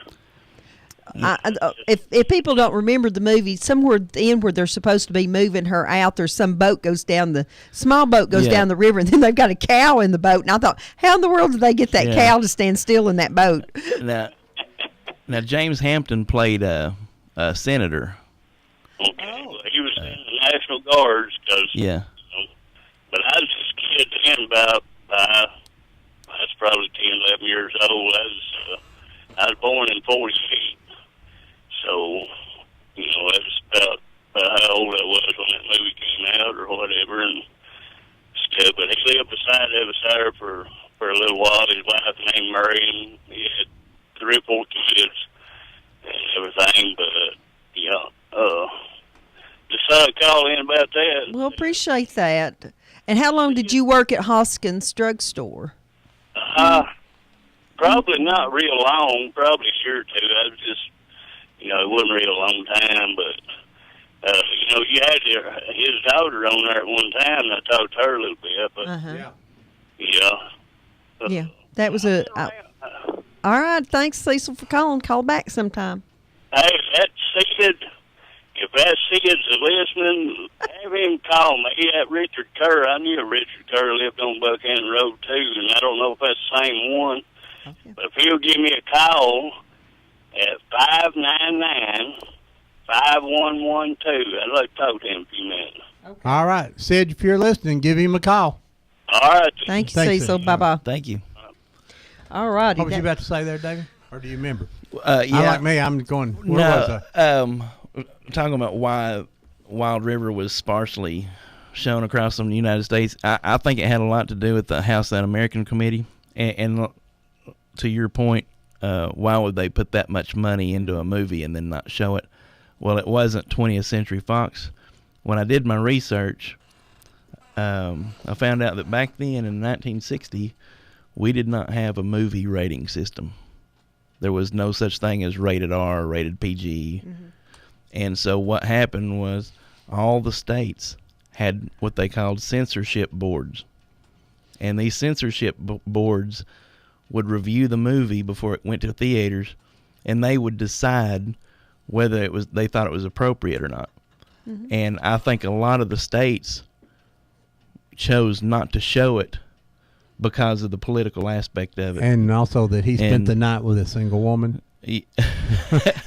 If people don't remember the movie, somewhere at the end where they're supposed to be moving her out, there's some boat goes down small boat goes down the river, and then they've got a cow in the boat. And I thought, how in the world did they get that cow to stand still in that boat? Now James Hampton played a senator. Okay, well, he was in the National Guards Yeah. But I was just a kid then, about I was probably 10, 11 years old. I was born in 48. So, you know, that's about how old I was when that movie came out or whatever. And but he lived beside us there for a little while. His wife named Murray, and he had 3 or 4 kids and everything. But just thought I'd call in about that. Well, appreciate that. And how long did you work at Hoskins Drugstore? Probably not real long. Probably a year or two. I was just, it wasn't a real long time, but. You had his daughter on there at one time, and I talked to her a little bit. But, Yeah, that was a... all right, thanks, Cecil, for calling. Call back sometime. Hey, if that Sid's listening, have him call me. That Richard Kerr, I knew Richard Kerr lived on Buchanan Road, too, and I don't know if that's the same one. Okay. But if he'll give me a call at 599-5112. I'd like to talk to him a few minutes. Okay. All right. Sid, if you're listening, give him a call. All right. Thank you, Cecil. Bye-bye. Thank you. All right. What was you about to say there, David? Or do you remember? Yeah. Like me, I'm going, where was I? Talking about why Wild River was sparsely shown across the United States, I think it had a lot to do with the House That American Committee. And to your point, why would they put that much money into a movie and then not show it? Well, it wasn't 20th Century Fox. When I did my research, I found out that back then in 1960, we did not have a movie rating system. There was no such thing as rated R or rated PG. Mm-hmm. And so what happened was all the states had what they called censorship boards. And these censorship boards would review the movie before it went to theaters, and they would decide whether they thought it was appropriate or not. Mm-hmm. And I think a lot of the states chose not to show it because of the political aspect of it. And also that he spent the night with a single woman.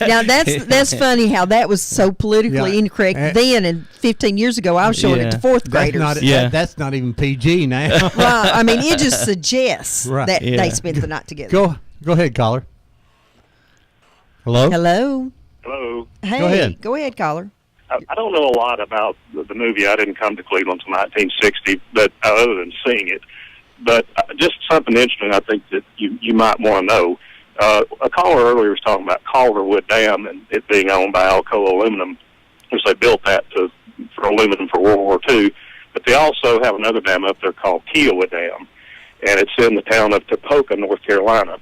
Now that's funny how that was so politically incorrect then, and 15 years ago I was showing it to fourth graders. That's not even PG now. Well, I mean, it just suggests that they spent the night together. Go ahead, caller. Hello? Hello. Hey, go ahead, caller. I don't know a lot about the movie. I didn't come to Cleveland until 1960, but other than seeing it. But just something interesting I think that you might want to know. A caller earlier was talking about Calderwood Dam and it being owned by Alcoa Aluminum, which they built that for aluminum for World War II. But they also have another dam up there called Kiowa Dam, and it's in the town of Topeka, North Carolina.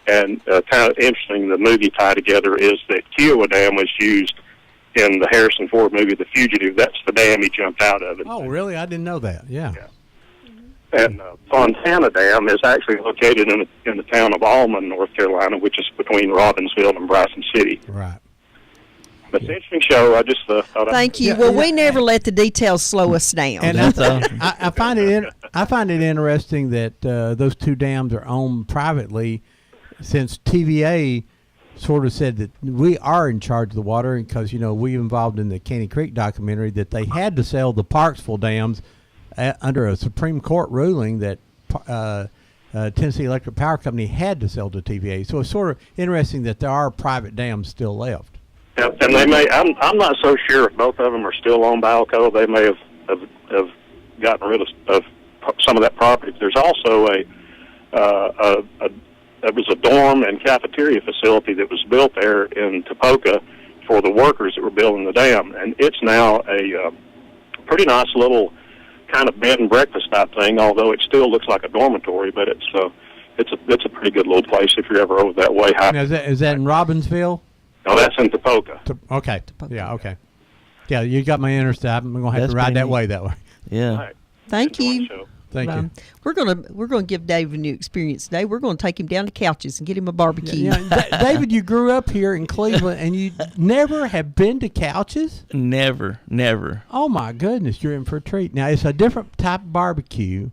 And kind of interesting, the movie tie together is that Kiowa Dam was used in the Harrison Ford movie, The Fugitive. That's the dam he jumped out of. Oh, really? I didn't know that. Yeah. And Fontana Dam is actually located in the town of Almond, North Carolina, which is between Robbinsville and Bryson City. Right. But it's an interesting show. I just thought. Thank you. Well, we never let the details slow us down. And I find it interesting that those two dams are owned privately, since TVA sort of said that we are in charge of the water, because we involved in the Caney Creek documentary that they had to sell the Parksville dams under a Supreme Court ruling that Tennessee Electric Power Company had to sell to TVA. So it's sort of interesting that there are private dams still left. Yeah, and they may. I'm not so sure if both of them are still owned by Alcoa. They may have gotten rid of some of that property. There's also there was a dorm and cafeteria facility that was built there in Topeka for the workers that were building the dam, and it's now a pretty nice little kind of bed and breakfast type thing. Although it still looks like a dormitory, but it's a pretty good little place if you're ever over that way. Now, is that in Robbinsville? No, that's in Topeka. Okay. Yeah. Okay. Yeah, you got my interest. I'm gonna have to ride that way. Yeah. Right. Thank you. Thank you. We're gonna give Dave a new experience today. We're gonna take him down to Couches and get him a barbecue. Yeah, David, you grew up here in Cleveland, and you never have been to Couches? Never. Oh my goodness, you're in for a treat. Now it's a different type of barbecue.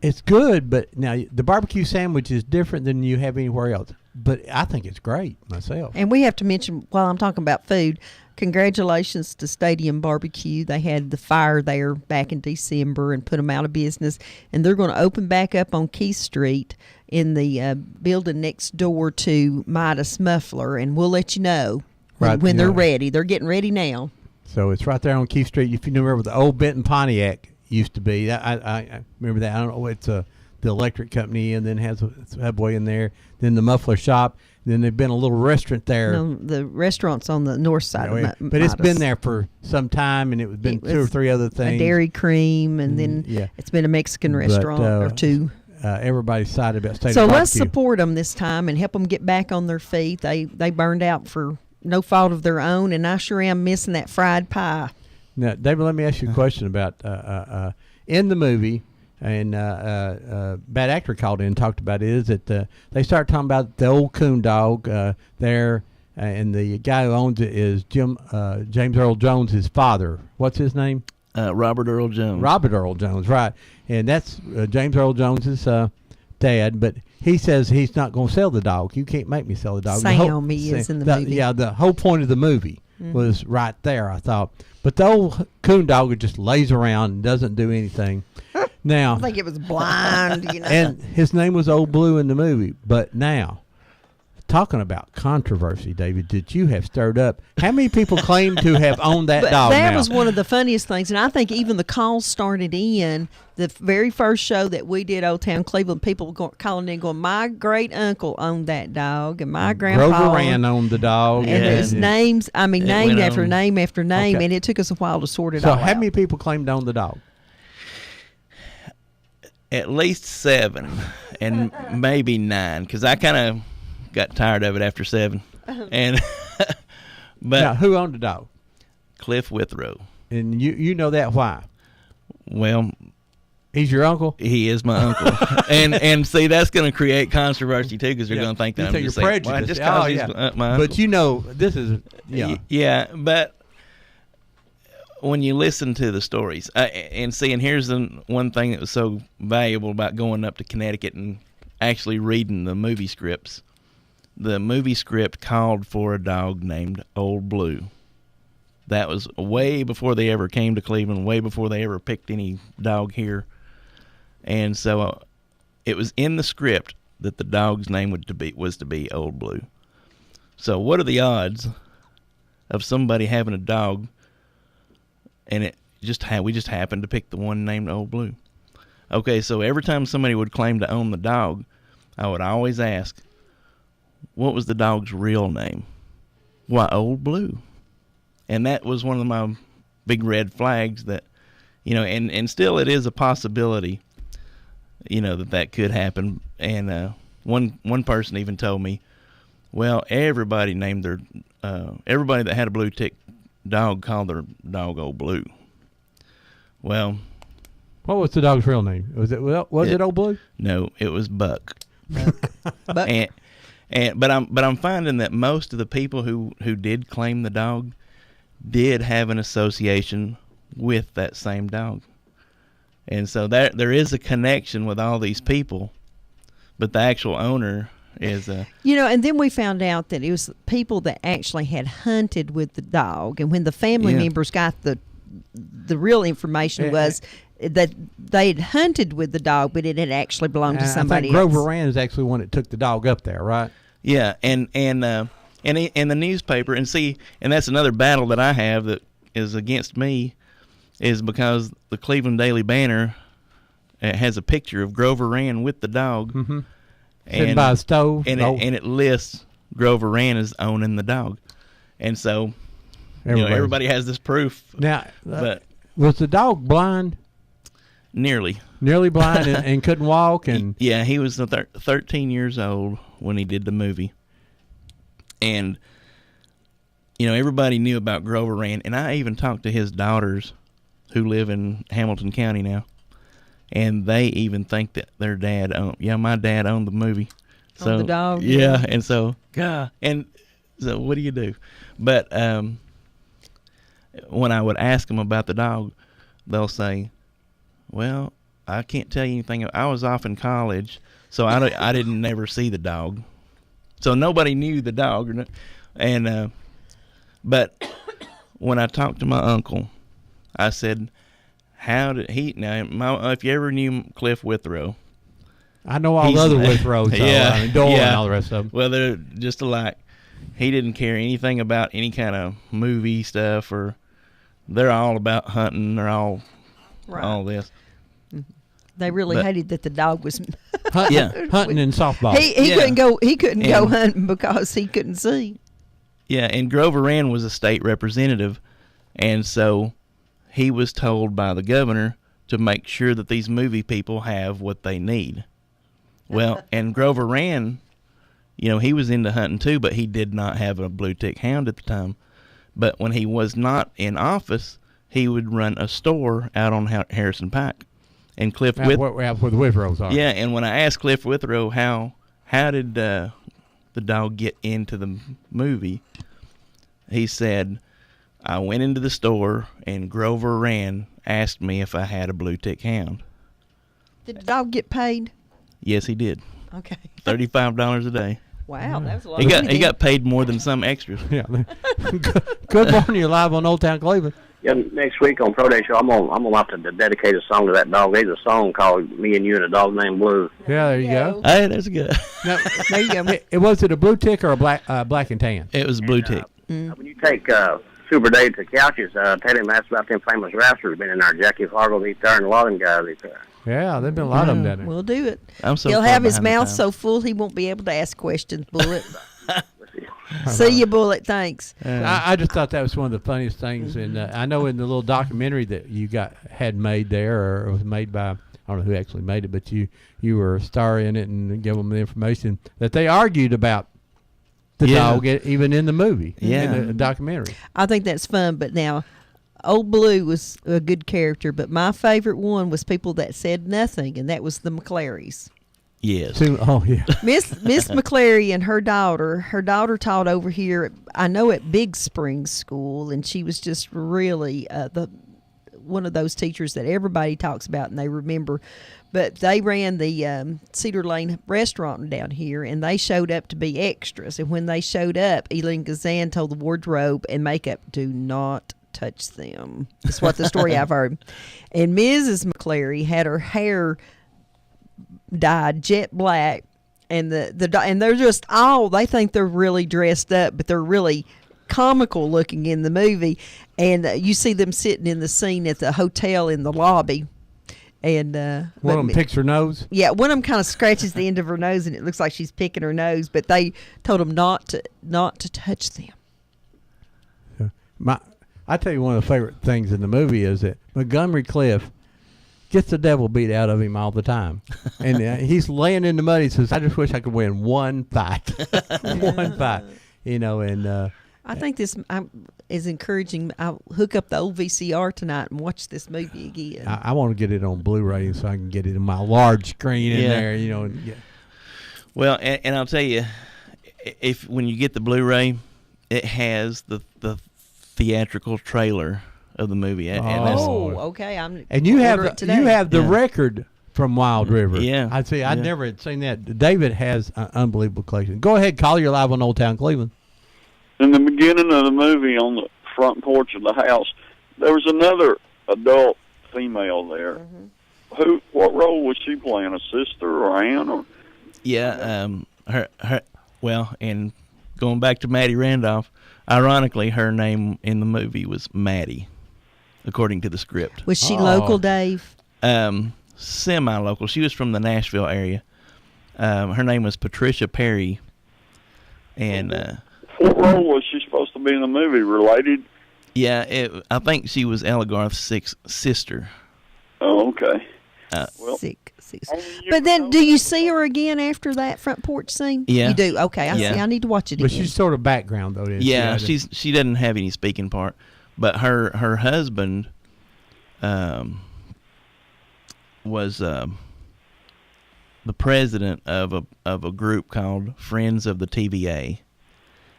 It's good, but now the barbecue sandwich is different than you have anywhere else. But I think it's great myself. And we have to mention, while I'm talking about food, congratulations to Stadium Barbecue. They had the fire there back in December and put them out of business. And they're going to open back up on Keith Street in the building next door to Midas Muffler. And we'll let you know when they're ready. They're getting ready now. So it's right there on Keith Street. If you remember the old Benton Pontiac, used to be. I remember that. I don't know. It's the electric company, and then has a Subway in there. Then the muffler shop. Then there's been a little restaurant there. No, the restaurant's on the north side of but it's been there for some time, and it's been 2 or 3 other things. A Dairy Cream, and then it's been a Mexican restaurant or 2. Everybody's excited about State So of let's Barbecue. support them this time and help them get back on their feet. They burned out for no fault of their own, and I sure am missing that fried pie. Now, David, let me ask you a question about in the movie, and Bad Actor called in and talked about it, is that they start talking about the old coon dog there, and the guy who owns it is James Earl Jones, his father. What's his name? Robert Earl Jones. Robert Earl Jones, right. And that's James Earl Jones's dad, but he says he's not going to sell the dog. You can't make me sell the dog. Sam is in the movie. Yeah, the whole point of the movie was right there, I thought. But the old coon dog just lays around and doesn't do anything. Now, I think it was blind, you know. And his name was Old Blue in the movie. But now, talking about controversy, David, that you have stirred up. How many people claim to have owned that But dog that now? was one of the funniest things, and I think even the calls started in the very first show that we did, Old Town Cleveland. People were calling in, going, "My great uncle owned that dog, and my grandpa Grover Rand owned the dog. and there's names. I mean, It name went after on. name after name, Okay. and it took us a while to sort it So all how out. many people claim to own the dog? At least 7, and maybe 9, because I kind of got tired of it after 7. And but Now, who owned the dog? Cliff Withrow. And you know that why? Well, he's your uncle. He is my uncle, and see that's going to create controversy too, because they're going to think that I'm you're just saying, well, prejudiced. just 'cause Oh, he's yeah. my uncle. But you know, this is Yeah, but when you listen to the stories, and see, and here's the one thing that was so valuable about going up to Connecticut and actually reading the movie scripts. The movie script called for a dog named Old Blue. That was way before they ever came to Cleveland, way before they ever picked any dog here. And so it was in the script that the dog's name was to be Old Blue. So what are the odds of somebody having a dog and we just happened to pick the one named Old Blue? Okay, so every time somebody would claim to own the dog, I would always ask, what was the dog's real name? Why, Old Blue. And that was one of my big red flags that, and still it is a possibility, that could happen. And one person even told me, well, everybody named everybody that had a blue tick dog called their dog Old Blue. Well, what was the dog's real name? Was it Old Blue? No, it was Buck. Buck. But I'm finding that most of the people who did claim the dog did have an association with that same dog. And so there is a connection with all these people, but the actual owner is and then we found out that it was people that actually had hunted with the dog, and when the family members got the real information was that they'd hunted with the dog, but it had actually belonged to somebody I think Grover else. Rand is actually one that took the dog up there, right? Yeah, and the newspaper, and that's another battle that I have that is against me, is because the Cleveland Daily Banner has a picture of Grover Rand with the dog, Sitting by a stove, and it lists Grover Rand as owning the dog, and so everybody has this proof. Now, but was the dog blind? Nearly blind and couldn't walk, and yeah, he was 13 years old when he did the movie, and everybody knew about Grover Rand, and I even talked to his daughters who live in Hamilton County now, and they even think that their dad my dad owned the movie. So the dog. Yeah, and so and so what do you do? But when I would ask them about the dog, they'll say, well, I can't tell you anything. I was off in college, so I didn't never see the dog. So nobody knew the dog. And but when I talked to my uncle, I said, how did he, if you ever knew Cliff Withrow. I know all the other Withrows, Doyle and all the rest of them. Well, they're just alike. He didn't care anything about any kind of movie stuff, or they're all about hunting. They're all Right. all this. They really But- hated that the dog was Hunting in softball. He Yeah. couldn't go. He couldn't go And- hunting because he couldn't see. Yeah, and Grover Rand was a state representative, and so he was told by the governor to make sure that these movie people have what they need. Well, and Grover Rand, he was into hunting too, but he did not have a blue tick hound at the time. But when he was not in office, he would run a store out on Harrison Pike. And Cliff Out where the Withrows are. Yeah, and when I asked Cliff Withrow how did the dog get into the movie, he said, I went into the store and Grover Rand asked me if I had a blue tick hound. Did the dog get paid? Yes, he did. Okay. $35 a day. Wow, that was a lot. He of got money he got paid more than some extras. Yeah. Good morning. You're live on Old Town Cleveland. Yeah, next week on Pro Day Show, I'm gonna have to dedicate a song to that dog. There's a song called "Me and You and a Dog Named Blue." Yeah, there you go. Hey, that's good. Now, there you go. It was it a blue tick or a black and tan? It was a blue tick. When you take Super Dave to couches, tell him that's about them famous rappers been in there. Jackie Fargo, he's there, and a lot of them guys. He's there. Yeah, there've been a lot of them down there. We'll do it. I'm so He'll far have his behind the mouth times. so full he won't be able to ask questions. Bullet. See you, Bullet. Thanks. I just thought that was one of the funniest things, and I know in the little documentary that you had made there, or it was made by, I don't know who actually made it, but you were a star in it and gave them the information that they argued about the Yeah. dog even in the movie, Yeah. in the documentary. I think that's fun. But now, Old Blue was a good character, but my favorite one was people that said nothing, and that was the McClarys. Yes. Oh yeah. Miss McClary and her daughter taught over here, I know at Big Springs School, and she was just really one of those teachers that everybody talks about and they remember. But they ran the Cedar Lane restaurant down here, and they showed up to be extras. And when they showed up, Eileen Gazan told the wardrobe and makeup, do not touch them. That's what the story I've heard. And Mrs. McClary had her hair dyed jet black, and and they're just they think they're really dressed up, but they're really comical looking in the movie. And you see them sitting in the scene at the hotel in the lobby, and One of them picks her nose. yeah, one of them kind of scratches the end of her nose, and it looks like she's picking her nose. But they told them not to touch them. I tell you, one of the favorite things in the movie is that Montgomery Cliff gets the devil beat out of him all the time. And he's laying in the mud. He says, I just wish I could win one fight. One fight. And I think this is encouraging. I'll hook up the old VCR tonight and watch this movie again. I want to get it on Blu-ray so I can get it in my large screen in Yeah. there, and get. Well, and I'll tell you, when you get the Blu-ray, it has the theatrical trailer of the movie. And that's- Okay. And you have order it today. you have the Yeah. record from Wild River. Yeah. I'd say I Yeah. never had seen that. David has an unbelievable collection. Go ahead, call. You're live on Old Town Cleveland. In the beginning of the movie, on the front porch of the house, there was another adult female there. What role was she playing? A sister or aunt? Or Yeah, and going back to Maddie Randolph, ironically, her name in the movie was Maddie, according to the script. Was she local, Dave? Semi-local. She was from the Nashville area. Her name was Patricia Perry, and what role was she supposed to be in the movie? Related? I think she was Ella Garth's sister. Oh, okay. Six. But then, do you see her again after that front porch scene? Yeah. You do? Okay, I Yeah. see. I need to watch it But again. she's sort of background though. Isn't Yeah, she? she doesn't have any speaking part, but her husband was the president of a group called Friends of the TVA,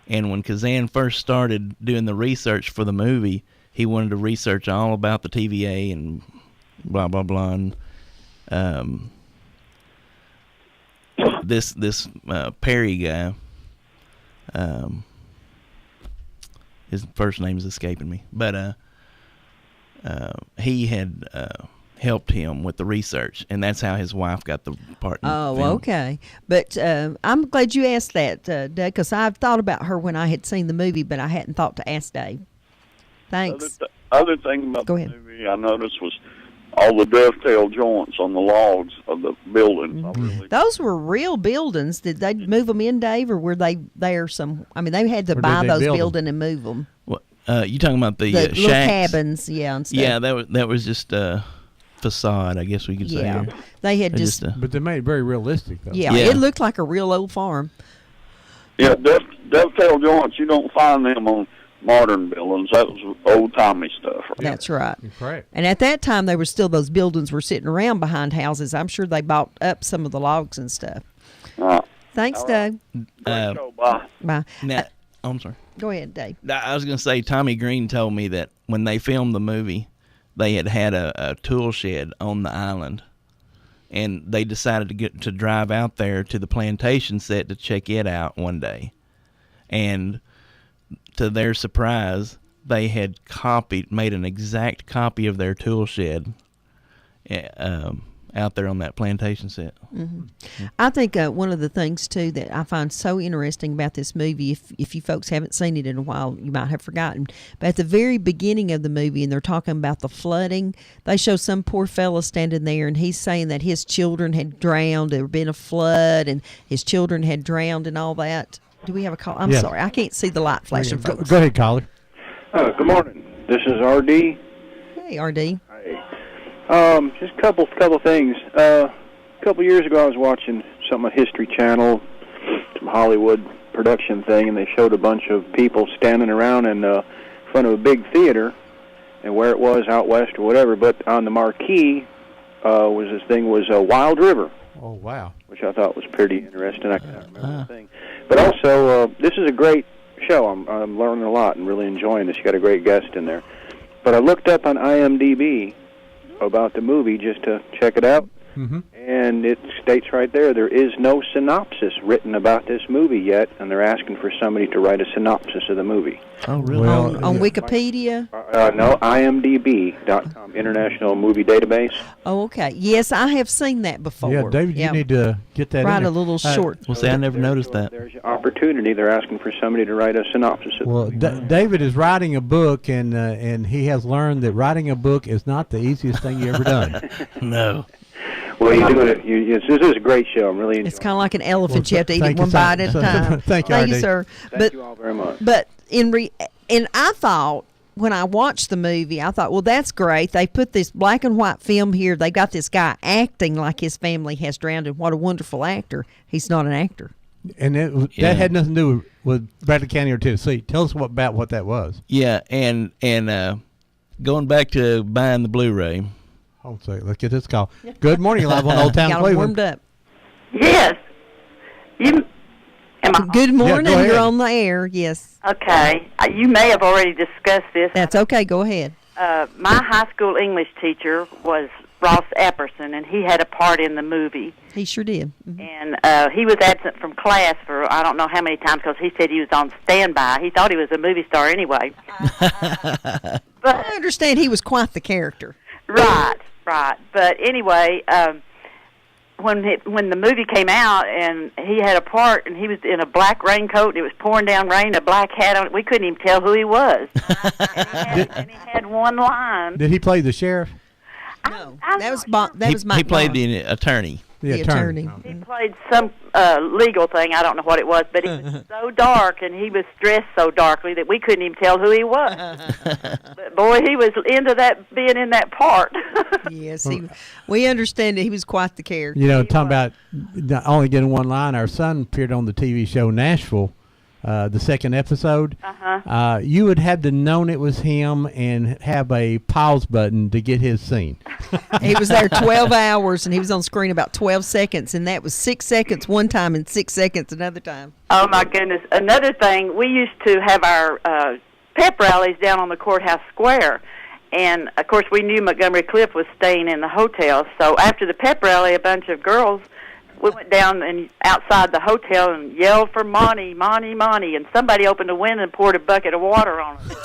and when Kazan first started doing the research for the movie, he wanted to research all about the TVA and blah blah blah. And, this Perry guy, his first name is escaping me, but he had helped him with the research, and that's how his wife got the part in the Oh, film. okay. But I'm glad you asked that, Doug, because I've thought about her when I had seen the movie, but I hadn't thought to ask Dave. Thanks. Other thing about Go the ahead. movie I noticed was all the dovetail joints on the logs of the buildings. I really Those were real buildings. Did they move them in, Dave, or were they there some? I mean, they had to Or did buy they those build 'em? buildings and move them. What you talking about the The little shacks? cabins, yeah, and stuff. Yeah, that was just a facade, I guess we could say. Yeah. Or- They had or just- But they made it very realistic, though. Yeah, it looked like a real old farm. Yeah, dovetail joints, you don't find them on modern buildings. That was old-timey stuff. That's right. Correct. And at that time, there were still those buildings were sitting around behind houses. I'm sure they bought up some of the logs and stuff. Thanks, Doug. Bye. Bye. Now, I'm sorry. Go ahead, Dave. I was going to say, Tommy Green told me that when they filmed the movie, they had a tool shed on the island, and they decided to drive out there to the plantation set to check it out one day. And to their surprise, they had made an exact copy of their tool shed out there on that plantation set. I think one of the things, too, that I find so interesting about this movie, if you folks haven't seen it in a while, you might have forgotten, but at the very beginning of the movie, and they're talking about the flooding, they show some poor fella standing there, and he's saying that his children had drowned, there had been a flood, and his children had drowned and all that. Do we have a call? I'm Yeah. sorry. I can't see the light flashing, folks. Go ahead, caller. Good morning. This is RD. Hey, RD. Just a couple things. A couple years ago, I was watching something on History Channel, some Hollywood production thing, and they showed a bunch of people standing around in front of a big theater, and where it was out west or whatever. But on the marquee was Wild River. Oh, wow. Which I thought was pretty interesting. I can't remember the thing. But also, this is a great show. I'm learning a lot and really enjoying this. You got a great guest in there. But I looked up on IMDb about the movie just to check it out, and it states right there is no synopsis written about this movie yet, and they're asking for somebody to write a synopsis of the movie. Oh, really? On Wikipedia? No, IMDb.com, International Movie Database. Oh, okay. Yes, I have seen that before. Yeah, David, you need to get that Write in a there. little short. Well, see, I never noticed that. There's your opportunity. They're asking for somebody to write a synopsis of the Well, movie. David is writing a book, and he has learned that writing a book is not the easiest thing you ever done. No. Well, you do it. This is a great show. I'm really enjoying It's kind of like an elephant. Well, you have to eat thank it you, one bite at a sir. time. Thank you, RD. sir. Thank you all very much. But and I thought when I watched the movie, I thought, well, that's great. They put this black and white film here. They got this guy acting like his family has drowned, and what a wonderful actor. He's not an actor. And that had nothing to do with Bradley County or Tennessee. Tell us about what that was. Yeah, and going back to buying the Blu-ray. Hold on a second. Let's get this call. Good morning, live on Old Town Got 'em Cleveland. warmed up. Yes. Good morning. go ahead. You're on the air. Yes. Okay. You may have already discussed this. That's okay. Go ahead. My high school English teacher was Ross Apperson, and he had a part in the movie. He sure did. And he was absent from class for I don't know how many times because he said he was on standby. He thought he was a movie star anyway. But I understand he was quite the character. Right. But anyway, when the movie came out and he had a part and he was in a black raincoat and it was pouring down rain, a black hat on, we couldn't even tell who he was. and he had one line. Did he play the sheriff? No, that was Mike. He played Bond. the attorney. The attorney. He played some legal thing. I don't know what it was, but it was so dark, and he was dressed so darkly that we couldn't even tell who he was. But boy, he was into that being in that part. Yes, we understand that he was quite the character. You know, talking about not only getting one line, our son appeared on the TV show Nashville, the second episode. You would have to known it was him and have a pause button to get his scene. He was there 12 hours, and he was on screen about 12 seconds, and that was 6 seconds one time and 6 seconds another time. Oh, my goodness. Another thing, we used to have our pep rallies down on the courthouse square. And, of course, we knew Montgomery Cliff was staying in the hotel. So after the pep rally, a bunch of girls, we went down and outside the hotel and yelled for Monty, Monty, Monty. And somebody opened the window and poured a bucket of water on us.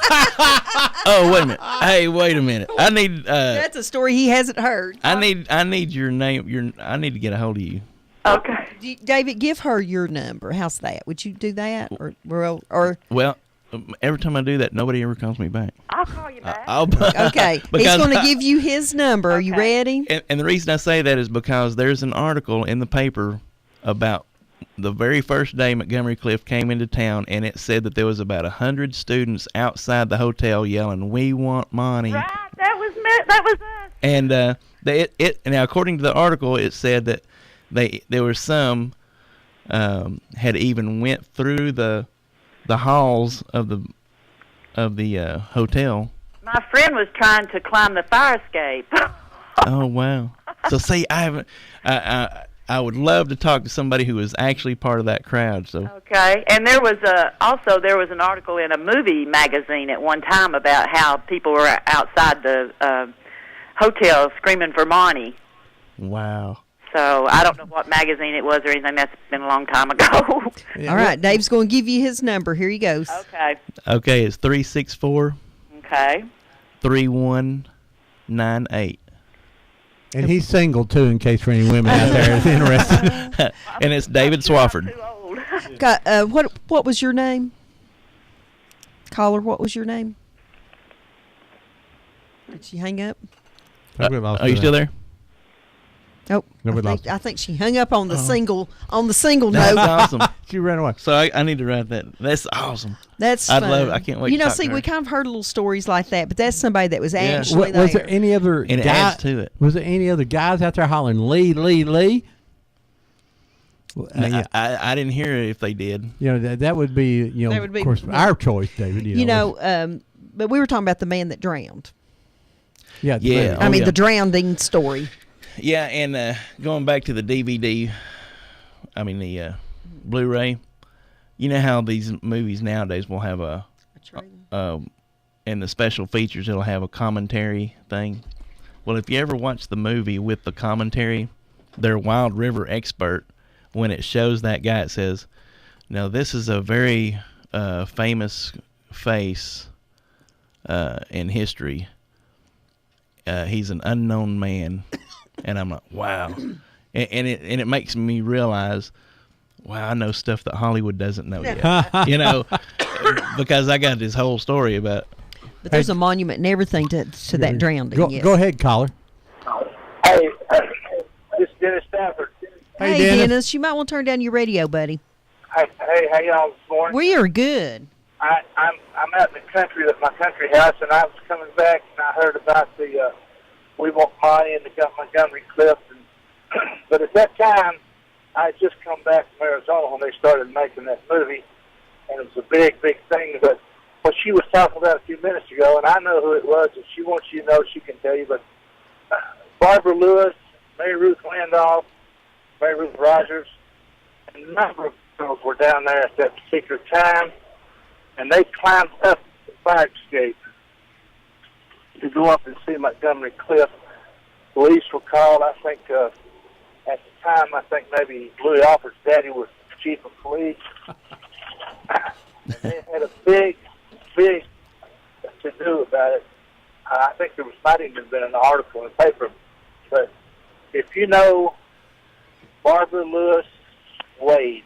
Oh, wait a minute. Hey, wait a minute. I need... That's a story he hasn't heard. I need your name. I need to get a hold of you. Okay. David, give her your number. How's that? Would you do that? Or Well, every time I do that, nobody ever calls me back. I'll call you back. Okay, he's going to give you his number. Are you ready? And the reason I say that is because there's an article in the paper about the very first day Montgomery Clift came into town, and it said that there was about 100 students outside the hotel yelling, "We want money." Right, that was us. And now according to the article, it said that there were some had even went through the halls of the hotel. My friend was trying to climb the fire escape. Oh wow! So see, I haven't. I would love to talk to somebody who was actually part of that crowd. So Okay, and there was an article in a movie magazine at one time about how people were outside the hotel screaming for money. wow. So I don't know what magazine it was or anything. That's been a long time ago. All right, Dave's going to give you his number. Here he goes. Okay, it's 364. Okay. 3198. And he's single, too, in case for any women out there is interested. And it's David Swafford. What was your name? Caller, what was your name? Did she hang up? Are you still there? Oh, Nobody I think she hung up on the single That's note. awesome. She ran away. So I need to write that. That's awesome. That's I'd fun. love it. I can't wait to talk to her. we kind of heard little stories like that, but that's somebody that was Yeah. actually Was there any other And it guy, adds to it. Was there any other guys out there hollering Lee, Lee, Lee? Well, No, I didn't hear it if they did. You know, that would be, That would be- of course, our choice, David. But we were talking about the man that drowned. Yeah. Yeah. I mean, yeah. the drowning story. Yeah, and going back to the DVD, I mean the Blu-ray. You know how these movies nowadays will have in the special features it'll have a commentary thing. Well, if you ever watch the movie with the commentary, their Wild River expert, when it shows that guy, it says, "Now this is a very famous face in history. He's an unknown man." And I'm like, wow. And it makes me realize, wow, I know stuff that Hollywood doesn't know yet. Because I got this whole story about. But there's a monument and everything to that drowning. Yes. Go ahead, caller. Hey, this is Dennis Stafford. Hey, Dennis, you might want to turn down your radio, buddy. Hey, how y'all this morning? We are good. I'm out in the country at my country house, and I was coming back, and I heard about the We Want Money and the Montgomery Clift. But at that time, I had just come back from Arizona when they started making that movie, and it was a big, big thing. But what she was talking about a few minutes ago, and I know who it was, if she wants you to know, she can tell you, but Barbara Lewis, Mary Ruth Randolph, Mary Ruth Rogers, and a number of girls were down there at that particular time, and they climbed up the fire escape to go up and see Montgomery Clift. Police were called. I think at the time, maybe Louis Alford's daddy was chief of police. They had a big to do about it. I think there might even been an article in the paper. But if you know Barbara Lewis Wade,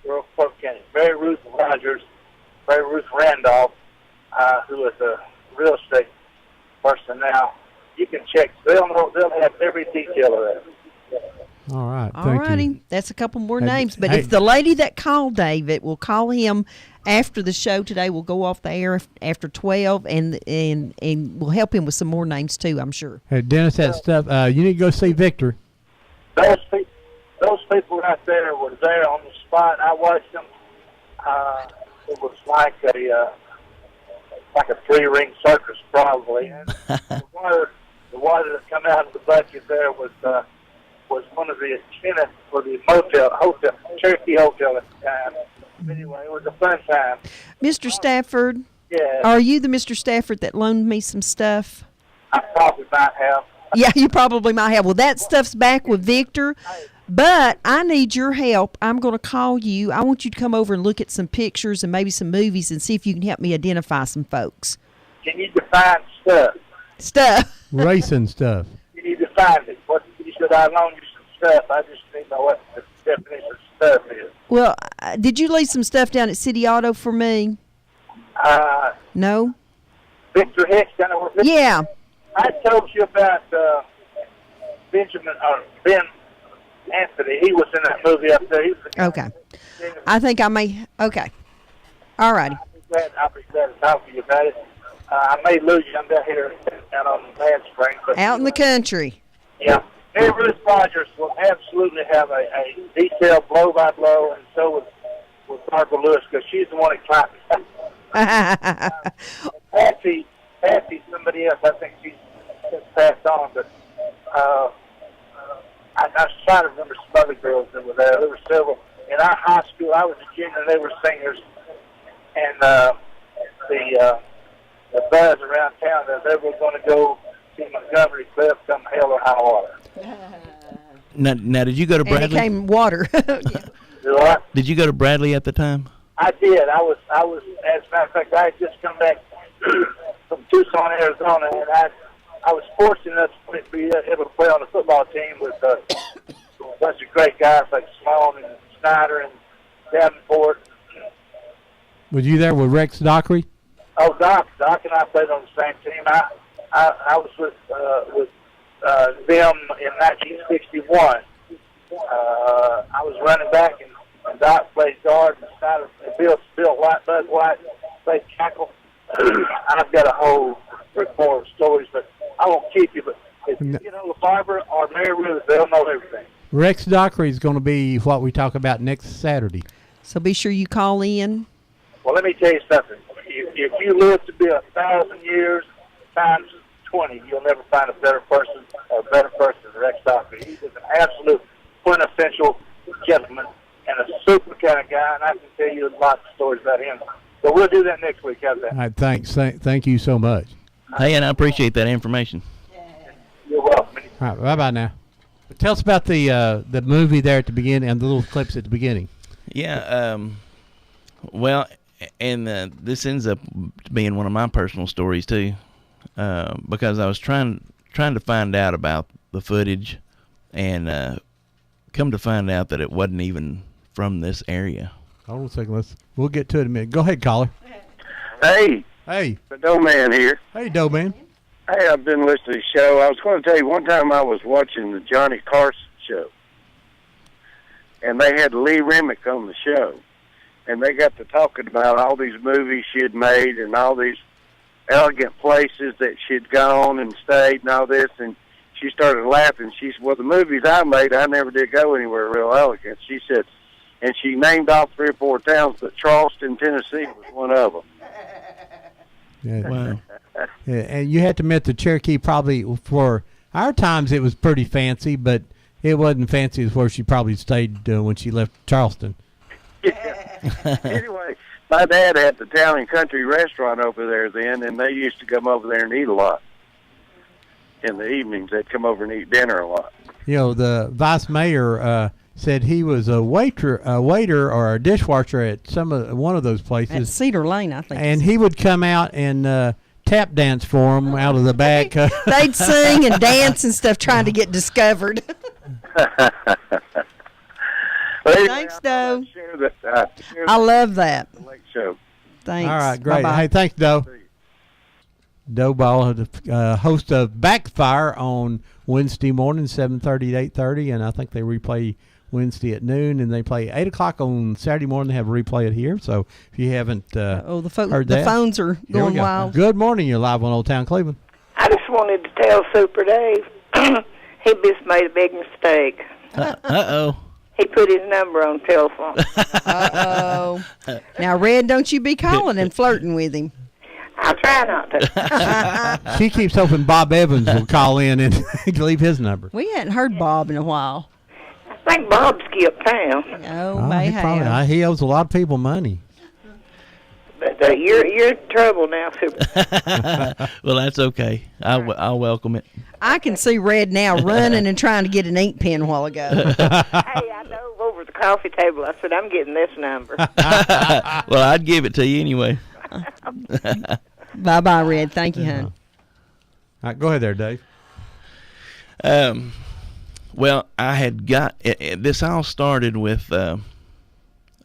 Rural Polk County, Mary Ruth Rogers, Mary Ruth Randolph, who is a real estate person now, you can check. They'll have every detail of that. All right. All Thank righty. you. That's a couple more Hey, names. But hey. if the lady that called David will call him after the show today, we'll go off the air after 12, and we'll help him with some more names too, I'm sure. Hey, Dennis, that stuff, you need to go see Victor. Those people right there were there on the spot. I watched them. It was like a 3-ring circus, probably. And the water that come out of the bucket there was one of the tenants for the hotel, Cherokee Hotel at the time. Anyway, it was a fun time. Mr. Stafford, Yeah, are you the Mr. Stafford that loaned me some stuff? I probably might have. Yeah, you probably might have. Well, that stuff's back with Victor, but I need your help. I'm going to call you. I want you to come over and look at some pictures and maybe some movies and see if you can help me identify some folks. Can you define stuff? Stuff. Racing stuff. You need to find it. What you said, I loaned you some stuff. I just need to know what the definition of stuff is. Well, did you leave some stuff down at City Auto for me? No? Victor Hicks. I know where Yeah. I told you about Ben Anthony. He was in that movie up there. He was Okay. I think I may. Okay. All righty. I'll be glad to talk to you about it. I may lose you. I'm down here down on Bad Spring. But Out in the country. yeah. Mary Ruth Rogers will absolutely have a detailed blow-by-blow, and so with Barbara Lewis, because she's the one that clapped. Patsy, somebody else, I think she's passed on, but I was trying to remember some other girls that were there. There were several. In our high school, I was a junior, they were singers, and the buzz around town that they were going to go see Montgomery Cliff come hell or high water. Now, did you go to Bradley? And it came water. Do what? Did you go to Bradley at the time? I did. I was. As a matter of fact, I had just come back from Tucson, Arizona, and I was fortunate enough to be able to play on the football team with a bunch of great guys like Sloan and Snyder and Davenport. Was you there with Rex Dockery? Oh, Doc and I played on the same team. I was with them in 1961. I was running back, and Doc played guard, and Snyder, and Bill White, Bud White played tackle. I've got a whole report of stories, but I won't keep you. But if you know Barbara or Mary Ruth, they'll know everything. Rex Dockery is going to be what we talk about next Saturday. So be sure you call in. Well, let me tell you something. If you live to be 1,000 years times 20, you'll never find a better person than Rex Dockery. He's an absolute quintessential gentleman and a super kind of guy, and I can tell you lots of stories about him. So we'll do that next week. How's that? All right, thanks. Thank you so much. Hey, and I appreciate that information. You're welcome. All right, bye-bye now. Tell us about the movie there at the beginning and the little clips at the beginning. Yeah, well, and this ends up being one of my personal stories too, because I was trying to find out about the footage, and come to find out that it wasn't even from this area. Hold on a second. We'll get to it in a minute. Go ahead, caller. Hey. Hey. The Doe Man here. Hey, Doe Man. Hey, I've been listening to the show. I was going to tell you, one time I was watching the Johnny Carson show, and they had Lee Remick on the show, and they got to talking about all these movies she had made and all these elegant places that she'd gone and stayed and all this, and she started laughing. She said, well, the movies I made, I never did go anywhere real elegant. She said, and she named off 3 or 4 towns, but Charleston, Tennessee was one of them. Yeah. Wow. Yeah, and you had to admit the Cherokee probably, for our times, it was pretty fancy, but it wasn't fancy as where she probably stayed when she left Charleston. Yeah. Anyway, my dad had the Town and Country restaurant over there then, and they used to come over there and eat a lot. In the evenings, they'd come over and eat dinner a lot. You know, the vice mayor said he was a waiter or a dishwasher at one of those places. At Cedar Lane, I think. And he would come out and tap dance for them out of the back. They'd sing and dance and stuff trying to get discovered. Thanks, Doe. I love that. Show. Thanks. All right, great. Bye-bye. Hey, thanks, Doe. Doe Ball, host of Backfire on Wednesday morning, 7:30 to 8:30, and I think they replay Wednesday at noon, and they play 8 o'clock on Saturday morning. They have a replay it here, so if you haven't heard that. The phones are Here we going go. wild. Good morning. You're live on Old Town Cleveland. I just wanted to tell Super Dave he just made a big mistake. Uh-oh. He put his number on telephone. Uh-oh. Now, Red, don't you be calling and flirting with him. I'll try not to. She keeps hoping Bob Evans will call in and leave his number. We hadn't heard Bob in a while. I think Bob skipped town. Oh, may have. He owes a lot of people money. But you're in trouble now, Super. Well, that's okay. I'll welcome it. I can see Red now running and trying to get an ink pen a while ago. Hey, I dove over the coffee table. I said, I'm getting this number. Well, I'd give it to you anyway. Bye-bye, Red. Thank you, hon. All right, go ahead there, Dave. Well, I had got this all started with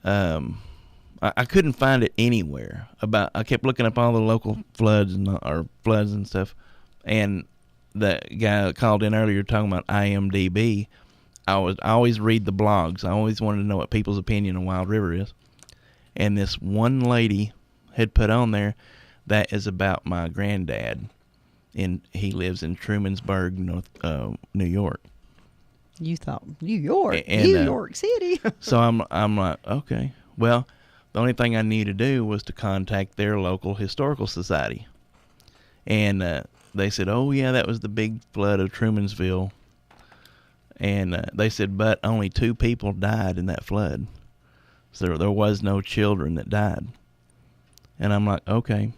I I couldn't find it anywhere. I kept looking up all the local floods and stuff, and the guy that called in earlier talking about IMDb. I always read the blogs. I always wanted to know what people's opinion on Wild River is, and this one lady had put on there that is about my granddad, and he lives in Trumansburg, New York. You thought New York, And, New York City. So I'm like, okay. Well, the only thing I knew to do was to contact their local historical society, and they said, "Oh yeah, that was the big flood of Trumansville." And they said, but only 2 people died in that flood, so there was no children that died. And I'm like, okay.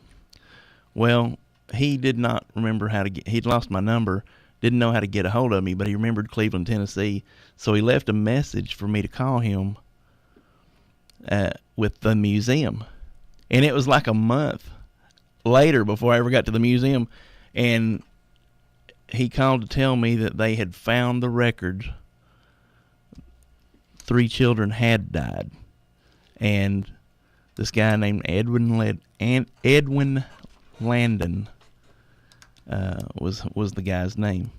Well, he did not remember how to get. He'd lost my number. Didn't know how to get a hold of me, but he remembered Cleveland, Tennessee. So he left a message for me to call him with the museum. And it was like a month later before I ever got to the museum. And he called to tell me that they had found the records. 3 children had died. And this guy named Edwin Landon was the guy's name.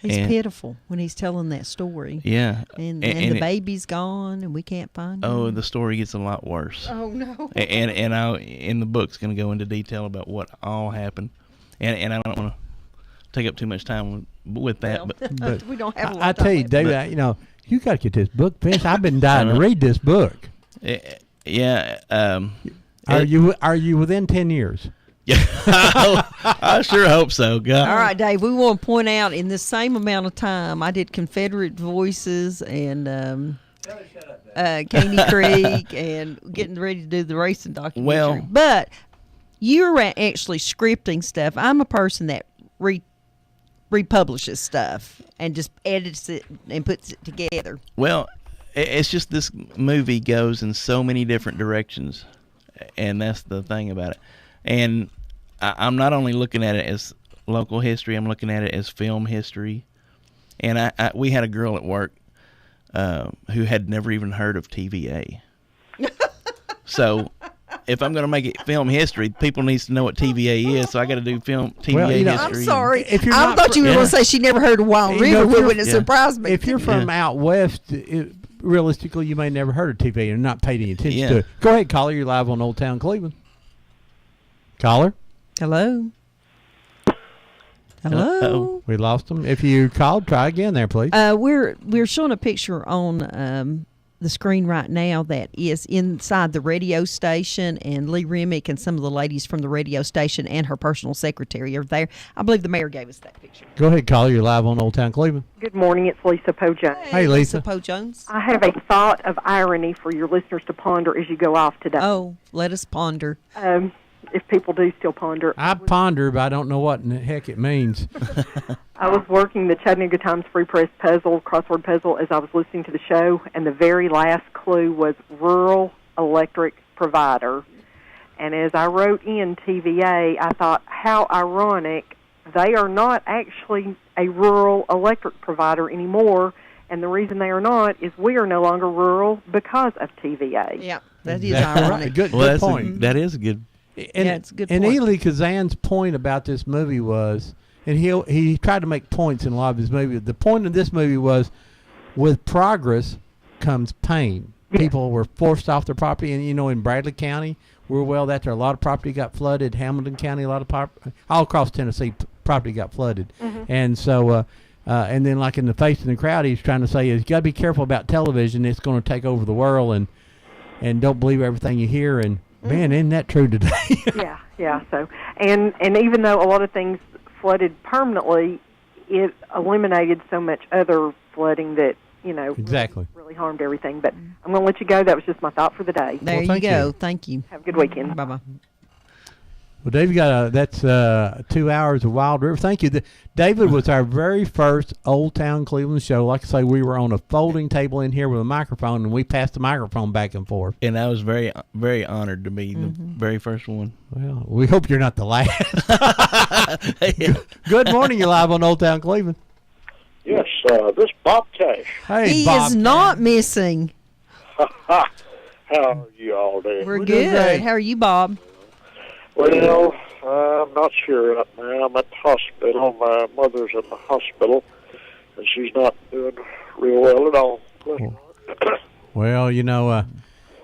He's pitiful when he's telling that story. Yeah. And the baby's gone and we can't find him. Oh, the story gets a lot worse. Oh, no. And I'll, in the book's going to go into detail about what all happened. And I don't want to take up too much time with that. But we don't have a lot I of tell time you, left. David, you got to get this book finished. I've been dying to read this book. Yeah. Are you within 10 years? Yeah, I sure hope so. God. All right, Dave, we want to point out in the same amount of time, I did Confederate Voices and Caney Creek and getting ready to do the racing documentary. Well, but you're actually scripting stuff. I'm a person that republishes stuff and just edits it and puts it together. Well, it's just this movie goes in so many different directions, and that's the thing about it. And I'm not only looking at it as local history, I'm looking at it as film history. And we had a girl at work who had never even heard of TVA. So if I'm going to make it film history, people needs to know what TVA is. So I got to do TVA history. I'm sorry. If you're I not thought you were yeah. going to say she never heard of Wild River, which wouldn't have surprised me. If you're from out west, realistically, you may never heard of TVA and not paid any attention to it. Go ahead, caller. You're live on Old Town Cleveland. Caller? Hello? Hello? We lost him. If you called, try again there, please. We're showing a picture on the screen right now that is inside the radio station, and Lee Remick and some of the ladies from the radio station and her personal secretary are there. I believe the mayor gave us that picture. Go ahead, caller. You're live on Old Town Cleveland. Good morning. It's Lisa Poe Jones. Hey, Lisa. Lisa Poe Jones. I have a thought of irony for your listeners to ponder as you go off today. Oh, let us ponder. If people do still ponder. I ponder, but I don't know what in the heck it means. I was working the Chattanooga Times Free Press crossword puzzle, as I was listening to the show, and the very last clue was rural electric provider. And as I wrote in TVA, I thought, how ironic, they are not actually a rural electric provider anymore, and the reason they are not is we are no longer rural because of TVA. Yeah, that is ironic. Right. Good point. That is a good. And, yeah, it's a good and point. Ely Kazan's point about this movie was, and he tried to make points in a lot of his movies. The point of this movie was, with progress comes pain. Yeah. People were forced off their property, and in Bradley County, that's where a lot of property got flooded. Hamilton County, a lot of all across Tennessee, property got flooded, and so. And then, like in the Face in the Crowd, he's trying to say, you got to be careful about television. It's going to take over the world, and don't believe everything you hear. And man, isn't that true today? Yeah. So, and even though a lot of things flooded permanently, it eliminated so much other flooding that exactly really harmed everything. But I'm going to let you go. That was just my thought for the day. There you go. Thank you. Have a good weekend. Bye bye. Well, David that's 2 hours of Wild River. Thank you. David was our very first Old Town Cleveland show. Like I say, we were on a folding table in here with a microphone, and we passed the microphone back and forth. And I was very, very honored to be the very first one. Well, we hope you're not the last. Good morning. You're live on Old Town Cleveland. Yes, this is Bob Cash. Hey, he Bob. is not missing. How are you all doing? We're good. How are you, Bob? Well, I'm not sure right now. I'm at the hospital. My mother's at the hospital, and she's not doing real well at all. Well, you know,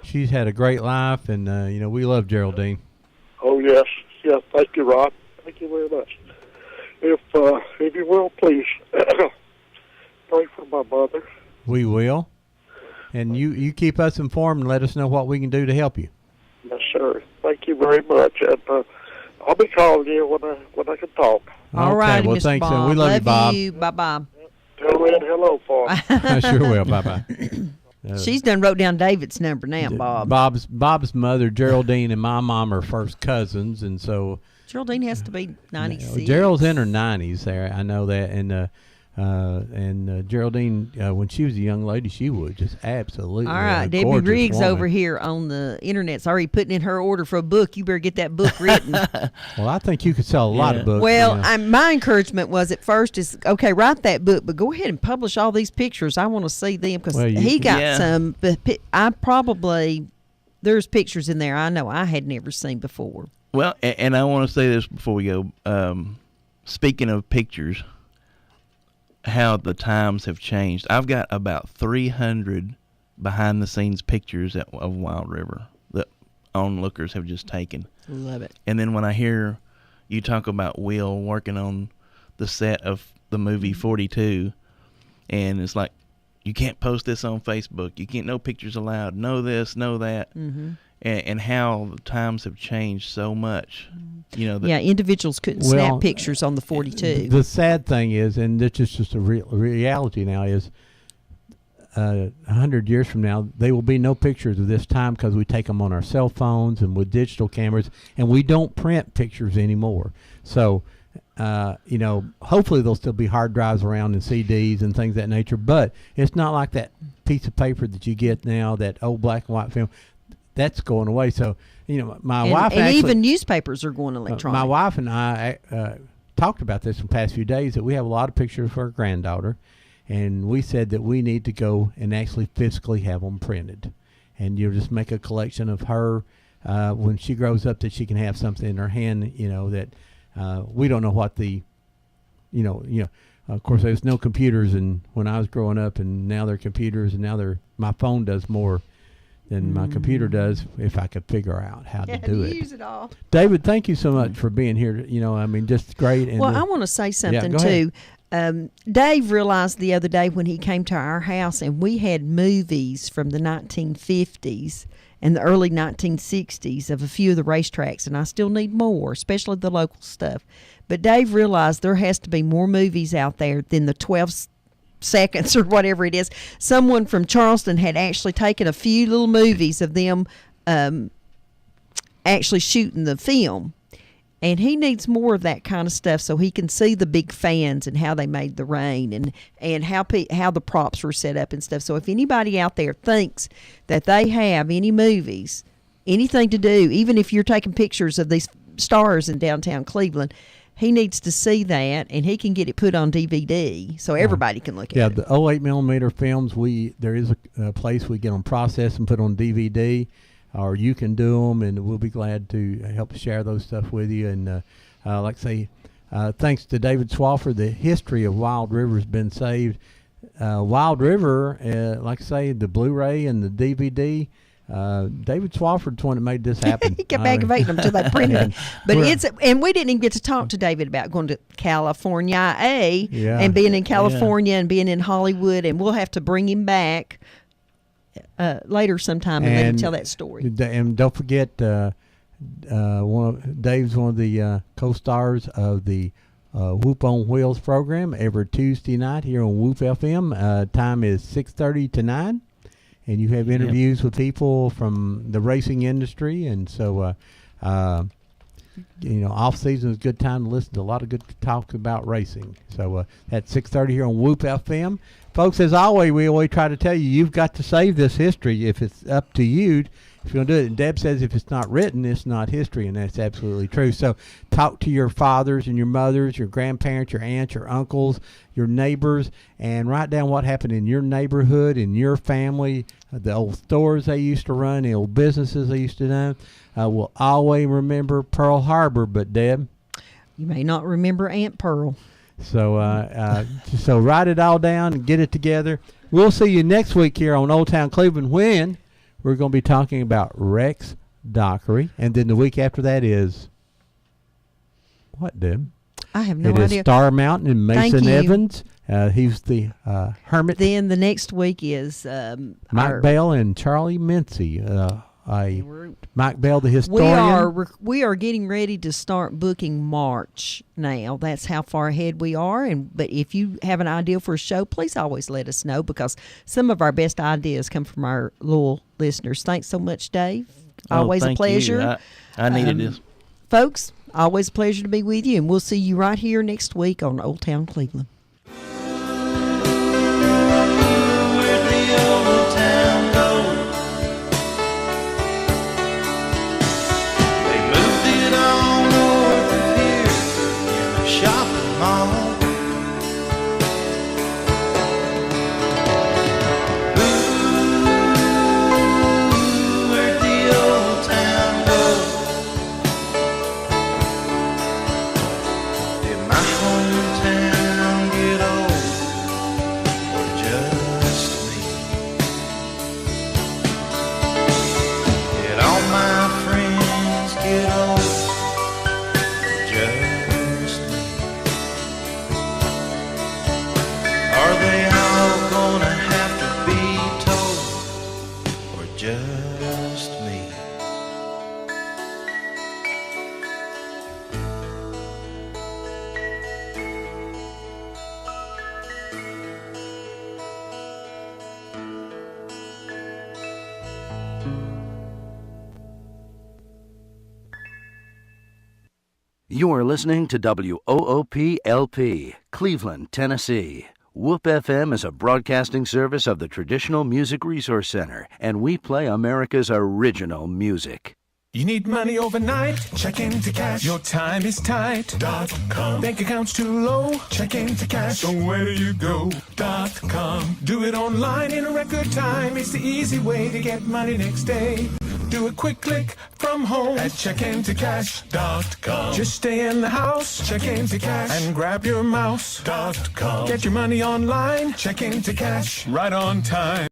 she's had a great life, and, you know, we love Geraldine. Oh, yes. Yes, thank you, Rod. Thank you very much. If you will, please pray for my mother. We will. And you keep us informed and let us know what we can do to help you. Yes, sir. Thank you very much. And I'll be calling you when I can talk. All right, well, Mr. thanks. Bob. We love you, Bob. Bye-bye. Tell Red hello for me. I sure will. Bye-bye. She's done wrote down David's number now, Bob. Bob's mother, Geraldine, and my mom are first cousins, and so Geraldine has to be 96. Gerald's in her 90s there. I know that, and Geraldine, when she was a young lady, she was just absolutely all right. Debbie gorgeous Riggs woman. over here on the internet's already putting in her order for a book. You better get that book written. Well, I think you could sell a lot of books. Well, you know. my encouragement was at first is, okay, write that book, but go ahead and publish all these pictures. I want to see them because he got some. But there's pictures in there I know I had never seen before. Well, and I want to say this before we go. Speaking of pictures, how the times have changed. I've got about 300 behind-the-scenes pictures of Wild River that onlookers have just taken. Love it. And then when I hear you talk about Will working on the set of the movie 42, and it's like, you can't post this on Facebook. You can't, no pictures allowed. No this, no that. Mm-hmm. And how the times have changed so much. You know. Individuals couldn't snap pictures on the 42. The sad thing is, and this is just a reality now, is 100 years from now, there will be no pictures of this time because we take them on our cell phones and with digital cameras, and we don't print pictures anymore. So, you know, hopefully there'll still be hard drives around and CDs and things of that nature, but it's not like that piece of paper that you get now, that old black and white film. That's going away. So, you know, my wife and actually, even newspapers are going electronic. my wife and I talked about this in the past few days, that we have a lot of pictures of our granddaughter, and we said that we need to go and actually physically have them printed, and you just make a collection of her when she grows up, that she can have something in her hand. You know that we don't know what the, you know. Of course, there's no computers, and when I was growing up, and now there are computers, and now my phone does more than my computer does, if I could figure out how to do it. Use it all. David, thank you so much for being here. You know, I mean, just great. And I want to say something go too. ahead. Dave realized the other day when he came to our house, and we had movies from the 1950s and the early 1960s of a few of the racetracks, and I still need more, especially the local stuff. But Dave realized there has to be more movies out there than the 12 seconds or whatever it is. Someone from Charleston had actually taken a few little movies of them actually shooting the film, and he needs more of that kind of stuff so he can see the big fans and how they made the rain and how the props were set up and stuff. So if anybody out there thinks that they have any movies, anything to do, even if you're taking pictures of these stars in downtown Cleveland, he needs to see that, and he can get it put on DVD so everybody can look at it. Yeah, the 08mm films, there is a place we get them processed and put on DVD, or you can do them, and we'll be glad to help share those stuff with you. And like I say, thanks to David Swafford, the history of Wild River has been saved. Wild River, like I say, the Blu-ray and the DVD, David Swafford's one that made this happen. He kept aggravating them until they printed it. But and we didn't even get to talk to David about going to California and being in California and being in Hollywood, and we'll have to bring him back later sometime and let him tell that story. And don't forget, Dave's one of the co-stars of the Whoop on Wheels program every Tuesday night here on Whoop FM. Time is 6:30 to 9. And you have interviews with people from the racing industry, and so you know, off season is a good time to listen to a lot of good talk about racing. So that's 6:30 here on Whoop FM. folks, as always, we always try to tell you, you've got to save this history if it's up to you. If you're going to do it, and Deb says if it's not written, it's not history, and that's absolutely true. So talk to your fathers and your mothers, your grandparents, your aunts, your uncles, your neighbors, and write down what happened in your neighborhood, in your family, the old stores they used to run, the old businesses they used to know. We'll always remember Pearl Harbor, but Deb? You may not remember Aunt Pearl. So so write it all down and get it together. We'll see you next week here on Old Town Cleveland when we're going to be talking about Rex Dockery. And then the week after that is what, Deb? I have no idea. It is Star Mountain and Mason Evans. He's the hermit. Then the next week is Mike Bell and Charlie Mincy. Mike Bell, the historian. We are getting ready to start booking March now. That's how far ahead we are. But if you have an idea for a show, please always let us know, because some of our best ideas come from our loyal listeners. Thanks so much, Dave. Always a pleasure. I needed this. Folks, always a pleasure to be with you, and we'll see you right here next week on Old Town Cleveland. You are listening to WOOP-LP, Cleveland, Tennessee. WOOP FM is a broadcasting service of the Traditional Music Resource Center, and we play America's original music. You need money overnight? Check into cash. Your time is tight. .com. Bank account's too low? Check into cash. So where do you go? .com. Do it online in a record time. It's the easy way to get money next day. Do a quick click from home at checkintocash.com. Just stay in the house, check into cash, and grab your mouse.com. Get your money online, check into cash, right on time.